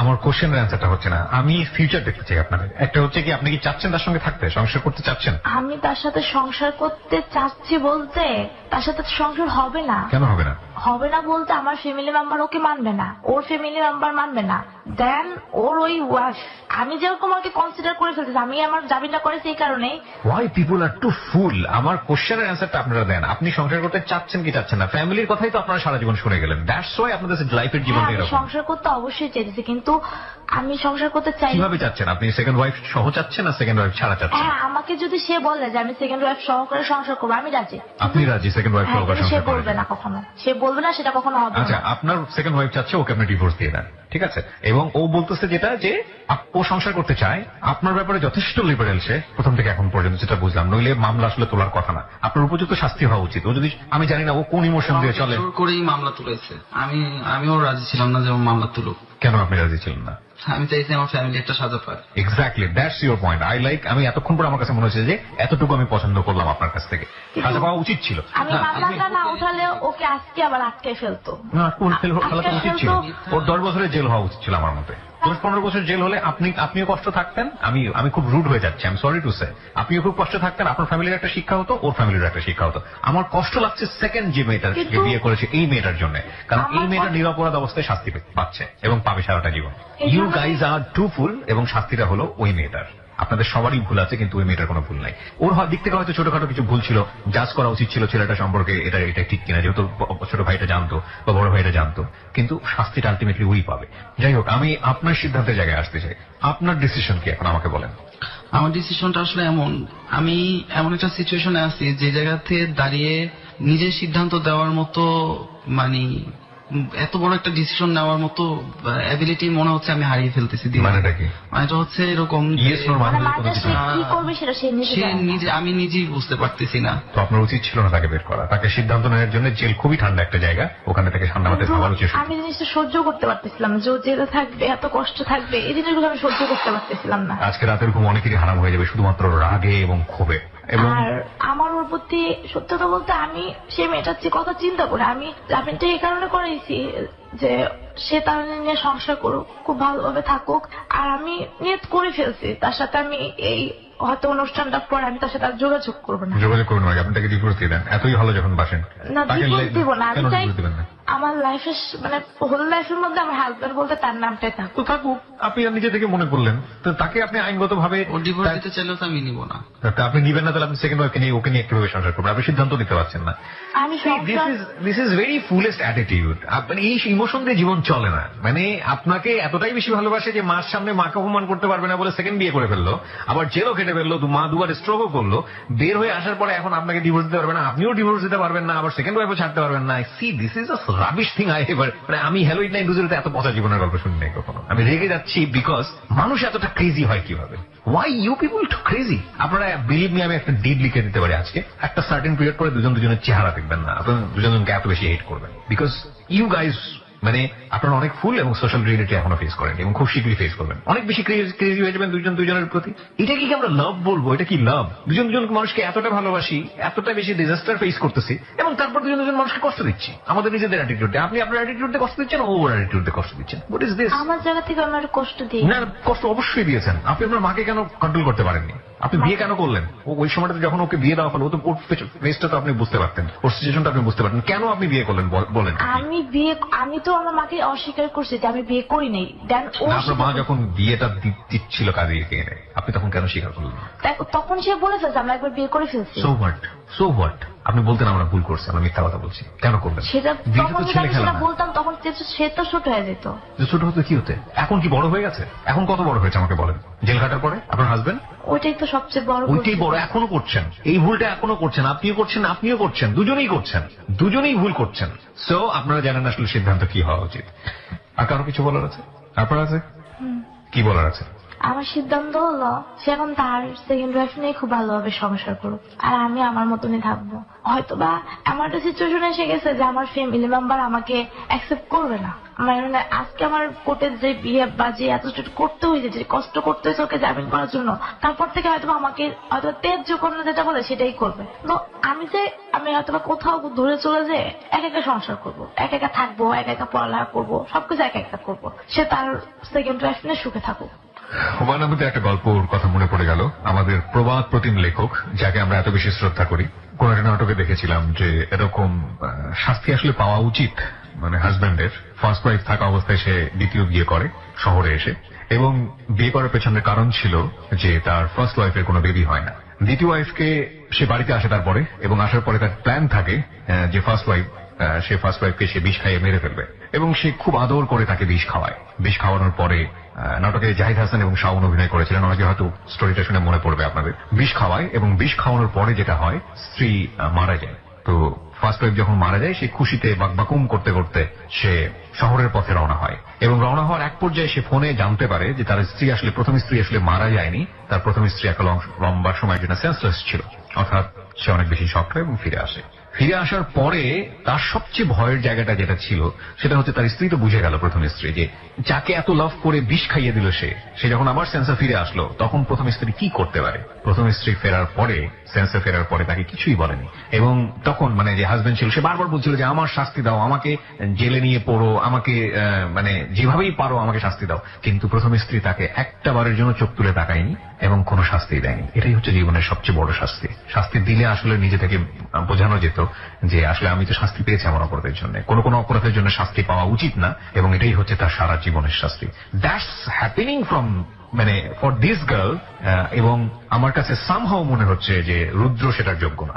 আমার কোশ্চেনের অ্যান্সারটা হচ্ছে না। আমি ফিউচার দেখতে চাই আপনাদের। একটা হচ্ছে কি, আপনি কি চাচ্ছেন তার সঙ্গে থাকতে, সংসার করতে চাচ্ছেন? আমি তার সাথে সংসার করতে চাচ্ছি বলতে তার সাথে সংসার হবে না। কেন হবে না? হবে না বলতে আমার ফ্যামিলি মেম্বার ওকে মানবে না, ওর ফ্যামিলি মেম্বার মানবে না, দেন ওর ওই ওয়াইফ আমি যেরকম ওকে কনসিডার করে ফেলতেছি, আমি আমার জামিনটা করেছি এই কারণেই। ওয়াই পিপল আর টু ফুল। আমার কোশ্চেনের অ্যান্সারটা আপনারা দেন। আপনি সংসার করতে চাচ্ছেন কি চাচ্ছেন না? ফ্যামিলির কথাই তো আপনারা সারা জীবন শুনে গেলেন। দ্যাটস ওয়াই আপনাদের লাইফের জীবনটা এরকম। সংসার করতে অবশ্যই চাইতেছি, কিন্তু আমি সংসার করতে চাই। কিভাবে চাচ্ছেন আপনি? সেকেন্ড ওয়াইফ সহ চাচ্ছেন না সেকেন্ড ওয়াইফ ছাড়া চাচ্ছেন? হ্যাঁ, আমাকে যদি সে বলে যে আমি সেকেন্ড ওয়াইফ সহকারে সংসার করবো, আমি রাজি। আপনি রাজি সেকেন্ড ওয়াইফ সহকারে সংসার সে বলবে না কখনো, সে বলবে না সেটা কখনো হবে আচ্ছা, না। আপনার সেকেন্ড ওয়াইফ চাচ্ছে ওকে আপনি ডিভোর্স দিয়ে দেন, ঠিক আছে, এবং ও বলতেছে যেটা যে ও সংসার করতে চায়, আপনার ব্যাপারে যথেষ্ট লিবারেল সে প্রথম থেকে এখন পর্যন্ত, যেটা বুঝলাম, নইলে মামলা আসলে তোলার কথা না, আপনার উপযুক্ত শাস্তি হওয়া উচিত। ও যদি, আমি জানি না ও কোন ইমোশন দিয়ে চলে, জোর করেই মামলা তুলেছে। আমিও রাজি ছিলাম না যে ও মামলা তুলুক। কেন আপনি রাজি ছিলেন না? আমি চাইছি আমার ফ্যামিলি একটা সাজা পায়। Exactly, that's your point. I like, আমি এতক্ষণ পর আমার কাছে মনে হচ্ছে যে এতটুকু আমি পছন্দ করলাম আপনার কাছ থেকে, সাজা পাওয়া উচিত ছিল। আমি মামলাটা না উঠালে ওকে আজকে আবার আটকে ফেলতো। না, ফেলা তো উচিত ছিল। ওর 10 বছরের জেল হওয়া উচিত ছিল আমার মতে। 10-15 বছর জেল হলে আপনিও কষ্ট থাকতেন, আমি খুব রুড হয়ে যাচ্ছি, I am sorry to say, আপনিও খুব কষ্ট থাকতেন, আপনার ফ্যামিলির একটা শিক্ষা হতো, ওর ফ্যামিলির একটা শিক্ষা হতো। আমার কষ্ট লাগছে সেকেন্ড যে মেয়েটাকে বিয়ে করেছে এই মেয়েটার জন্য, কারণ এই মেয়েটা নিরপরাধ অবস্থায় শাস্তি পাচ্ছে এবং পাবে সারাটা জীবন। ইউ গাইজ আর টু ফুল, এবং শাস্তিটা হলো ওই মেয়েটার। আপনাদের সবারই ভুল আছে, কিন্তু ওই মেয়েটার কোনো ভুল নাই। ওর দিক থেকে হয়তো ছোটখাটো কিছু ভুল ছিল, জাজ করা উচিত ছিল ছেলেটা সম্পর্কে, এটা ঠিক কিনা, যেহেতু ছোট ভাইটা জানতো বা বড় ভাইটা জানতো, কিন্তু শাস্তিটা আলটিমেটলি ওই পাবে। যাই হোক, আমি আপনার সিদ্ধান্তের জায়গায় আসতে চাই। আপনার ডিসিশন কি এখন আমাকে বলেন? আমার ডিসিশনটা আসলে আমি এমন একটা সিচুয়েশনে আছি যে জায়গাতে দাঁড়িয়ে নিজের সিদ্ধান্ত দেওয়ার মতো, মানে এত বড় একটা ডিসিশন নেওয়ার মতো অ্যাবিলিটি মনে হচ্ছে আমি হারিয়ে ফেলতেছি। মানেটা কি? মানেটা হচ্ছে এরকম ইয়েস নোর মানে মানে কোনো কিছু সে না। কি করবে সেটা সে নিজে জানে না। আমি নিজেই বুঝতে পারতেছি না। তো আপনার উচিত ছিল না তাকে বের করা, তাকে সিদ্ধান্ত নেওয়ার জন্য। জেল খুবই ঠান্ডা একটা জায়গা, ওখানে থেকে ঠান্ডা মাথায় ভাবার উচিত। আমি জিনিসটা সহ্য করতে পারতেছিলাম না, যে ও জেলে থাকবে, এত কষ্ট থাকবে, এই জিনিসগুলো আমি সহ্য করতে পারতেছিলাম না। আজকে রাতের ঘুম অনেকেরই হারাম হয়ে যাবে শুধুমাত্র রাগে এবং ক্ষোভে। এবং আর আমার ওর প্রতি সত্যতা বলতে, আমি সেই মেয়েটার যে কথা চিন্তা করে আমি জামিনটা এই কারণে করেছি যে সে তার নিয়ে সংসার করুক, খুব ভালোভাবে থাকুক। আর আমি নিয়ত করে ফেলছি তার সাথে আমি এই হয়তো অনুষ্ঠানটার পর আমি তার সাথে আর যোগাযোগ করবো না। যোগাযোগ করুন না, আপনি তাকে ডিভোর্স দিয়ে দেন, এতই ভালো যখন বাসেন। না, তাকে ডিভোর্স দিব না। আমি কেন চাই ডিভোর্স দিবেন না? আমার লাইফের মানে হোল লাইফের মধ্যে আমার হাজবেন্ড বলতে তার নামটাই থাকুক। তো থাকুক, আপনি আর নিজে থেকে মনে করলেন, তো তাকে আপনি আইনগত ভাবে ও ডিভোর্স দিতে চাইলেও তো আমি নিব না। আপনি নিবেন না, তাহলে আপনি সেকেন্ড ওয়াইফকে নিয়ে ওকে নিয়ে কিভাবে সংসার করবেন? আপনি সিদ্ধান্ত নিতে পারছেন না। আমি this is very fullest attitude. মানে এই ইমোশন দিয়ে জীবন চলে না। মানে আপনাকে এতটাই বেশি ভালোবাসে যে মার সামনে মাকে অপমান করতে পারবে না বলে সেকেন্ড বিয়ে করে ফেললো, আবার জেলও কেটে ফেললো, মা দুবার স্ট্রোকও করলো, বের হয়ে আসার পরে এখন আপনাকে ডিভোর্স দিতে পারবে না, আপনিও ডিভোর্স দিতে পারবেন না, আবার সেকেন্ড ওয়াইফও ছাড়তে পারবেন না। See, this is a rubbish thing I ever. মানে আমি হ্যালোইড নাইট ইন্ডুজিতে এত পচা জীবনের গল্প শুনি নাই কখনো। আমি রেগে যাচ্ছি বিকজ মানুষ এতটা ক্রেজি হয় কিভাবে? Why you people too crazy? আপনারা বিলিভ মি, আমি একটা ডিড লিখে দিতে পারি আজকে, একটা সার্টেন পিরিয়ড পরে দুজনের চেহারা দেখবেন না, আপনারা দুজনকে এত বেশি হেট করবেন, বিকজ ইউ গাইজ, মানে আপনারা অনেক ফুল এবং সোশ্যাল রিয়েলিটি এখনো ফেস করেন এবং খুব শীঘ্রই ফেস করবেন, অনেক বেশি ক্রেজি হয়ে যাবেন দুজনের প্রতি। এটা কি আমরা লাভ বলবো? এটা কি লাভ? দুজন মানুষকে এতটা ভালোবাসি, এতটা বেশি ডিজাস্টার ফেস করতেছি, এবং তারপর দুজন মানুষকে কষ্ট দিচ্ছি আমাদের নিজেদের অ্যাটিটিউডে। আপনি আপনার অ্যাটিটিউডে কষ্ট দিচ্ছেন, ওর অ্যাটিটিউডে কষ্ট দিচ্ছেন। What is this? আমার জায়গা থেকে আমার কষ্ট দিই না, কষ্ট অবশ্যই দিয়েছেন। আপনি আপনার মাকে কেন কন্ট্রোল করতে পারেননি? আপনি বিয়ে কেন করলেন? ওই সময়টাতে যখন ওকে বিয়ে দেওয়া হলো, ও তো ওর ফেসটা তো আপনি বুঝতে পারতেন, ওর সিচুয়েশনটা আপনি বুঝতে পারতেন। কেন আপনি বিয়ে করলেন বলেন? আমি তো আমার মাকে অস্বীকার করছি যে আমি বিয়ে করি নাই। দেন ও আপনার মা যখন বিয়েটা দিচ্ছিল কাজীকে এনে, আপনি তখন কেন স্বীকার করলেন? তখন সে বলে ফেলছে আমরা একবার বিয়ে করে ফেলছি। So what? আপনি বলতেন আমরা ভুল করছি, আমরা মিথ্যা কথা বলছি, কেন করবেন? সেটা বিয়েটা তখন তো যদি ছেলে আমি খেলা সেটা না। বলতাম তখন সে তো ছোট হয়ে যেত। ছোট হতে কি হতে? এখন কি বড় হয়ে গেছে? এখন কত বড় হয়েছে আমাকে বলেন? জেল খাটার পরে আপনার হাজবেন্ড ওইটাই তো সবচেয়ে বড়। ওইটাই বড়, এখনো করছেন এই ভুলটা, এখনো করছেন, আপনিও করছেন, দুজনেই ভুল করছেন। সো আপনারা জানেন আসলে সিদ্ধান্ত কি হওয়া উচিত। আর কারো কিছু বলার আছে? আপনার আছে? কি বলার আছে? আমার সিদ্ধান্ত হলো সে এখন তার সেকেন্ড ওয়াইফ নিয়ে খুব ভালোভাবে সংসার করুক, আর আমি আমার মতনই থাকবো। হয়তোবা আমার একটা সিচুয়েশন এসে গেছে যে আমার ফ্যামিলি মেম্বার আমাকে অ্যাকসেপ্ট করবে না। মানে আজকে আমার কোর্টের যে বিয়ে বা যে এত করতে হয়েছে, যে কষ্ট করতে হয়েছে ওকে জামিন করার জন্য, তারপর থেকে হয়তো আমাকে হয়তো তেজ কর্ণ যেটা বলে সেটাই করবে। তো আমি হয়তো কোথাও দূরে চলে যেয়ে একা সংসার করবো, একা থাকবো, একা পড়ালেখা করবো, সবকিছু একা করবো। সে তার সেকেন্ড ওয়াইফ নিয়ে সুখে থাকুক। হুমায়ুন আহমেদের একটা গল্পর কথা মনে পড়ে গেল। আমাদের প্রবাদ প্রতিম লেখক, যাকে আমরা এত বেশি শ্রদ্ধা করি, কোন একটা নাটকে দেখেছিলাম যে এরকম শাস্তি আসলে পাওয়া উচিত। মানে হাজব্যান্ডের ফার্স্ট ওয়াইফ থাকা অবস্থায় সে দ্বিতীয় বিয়ে করে শহরে এসে, এবং বিয়ে করার পেছনের কারণ ছিল যে তার ফার্স্ট ওয়াইফের কোনো বেবি হয় না। দ্বিতীয় ওয়াইফকে সে বাড়িতে আসে তারপরে, এবং আসার পরে তার প্ল্যান থাকে যে ফার্স্ট ওয়াইফকে সে বিষ খাইয়ে মেরে ফেলবে, এবং সে খুব আদর করে তাকে বিষ খাওয়ায়। বিষ খাওয়ানোর পরে নাটকে জাহিদ হাসান এবং শাওন অভিনয় করেছিলেন, অনেকে হয়তো স্টোরিটা শুনে মনে পড়বে আপনাদের। বিষ খাওয়ায়, এবং বিষ খাওয়ানোর পরে যেটা হয়, স্ত্রী মারা যায়। তো ফার্স্ট ওয়াইফ যখন মারা যায় সে খুশিতে বাকবাকুম করতে করতে সে শহরের পথে রওনা হয় এবং রওনা হওয়ার এক পর্যায়ে সে ফোনে জানতে পারে যে তার স্ত্রী আসলে প্রথম স্ত্রী আসলে মারা যায়নি, তার প্রথম স্ত্রী একটা লম্বা সময়ের জন্য সেন্সলেস ছিল। অর্থাৎ সে অনেক বেশি শক্ট হয় এবং ফিরে আসে। ফিরে আসার পরে তার সবচেয়ে ভয়ের জায়গাটা যেটা ছিল সেটা হচ্ছে তার স্ত্রী তো বুঝে গেল, প্রথম স্ত্রী, যে যাকে এত লাভ করে বিষ খাইয়ে দিল সে যখন আবার সেন্সে ফিরে আসলো তখন প্রথম স্ত্রী কি করতে পারে। প্রথম স্ত্রী ফেরার পরে, সেন্সে ফেরার পরে তাকে কিছুই বলেনি এবং তখন মানে যে হাজবেন্ড ছিল সে বারবার বলছিল যে আমার শাস্তি দাও, আমাকে জেলে নিয়ে পড়ো, আমাকে মানে যেভাবেই পারো আমাকে শাস্তি দাও, কিন্তু প্রথম স্ত্রী তাকে একটা বারের জন্য চোখ তুলে তাকায়নি এবং কোনো শাস্তি দেয়নি। এটাই হচ্ছে জীবনের সবচেয়ে বড় শাস্তি। শাস্তি দিলে আসলে নিজে থেকে বোঝানো যেত যে আসলে আমি তো শাস্তি পেয়েছি আমার অপরাধের জন্য, কোনো অপরাধের জন্য শাস্তি পাওয়া উচিত না এবং এটাই হচ্ছে তার সারা জীবনের শাস্তি। দ্যাটস হ্যাপেনিং ফ্রম মানে ফর দিস গার্ল, এবং আমার কাছে সামহাও মনে হচ্ছে যে রুদ্র সেটার যোগ্য না।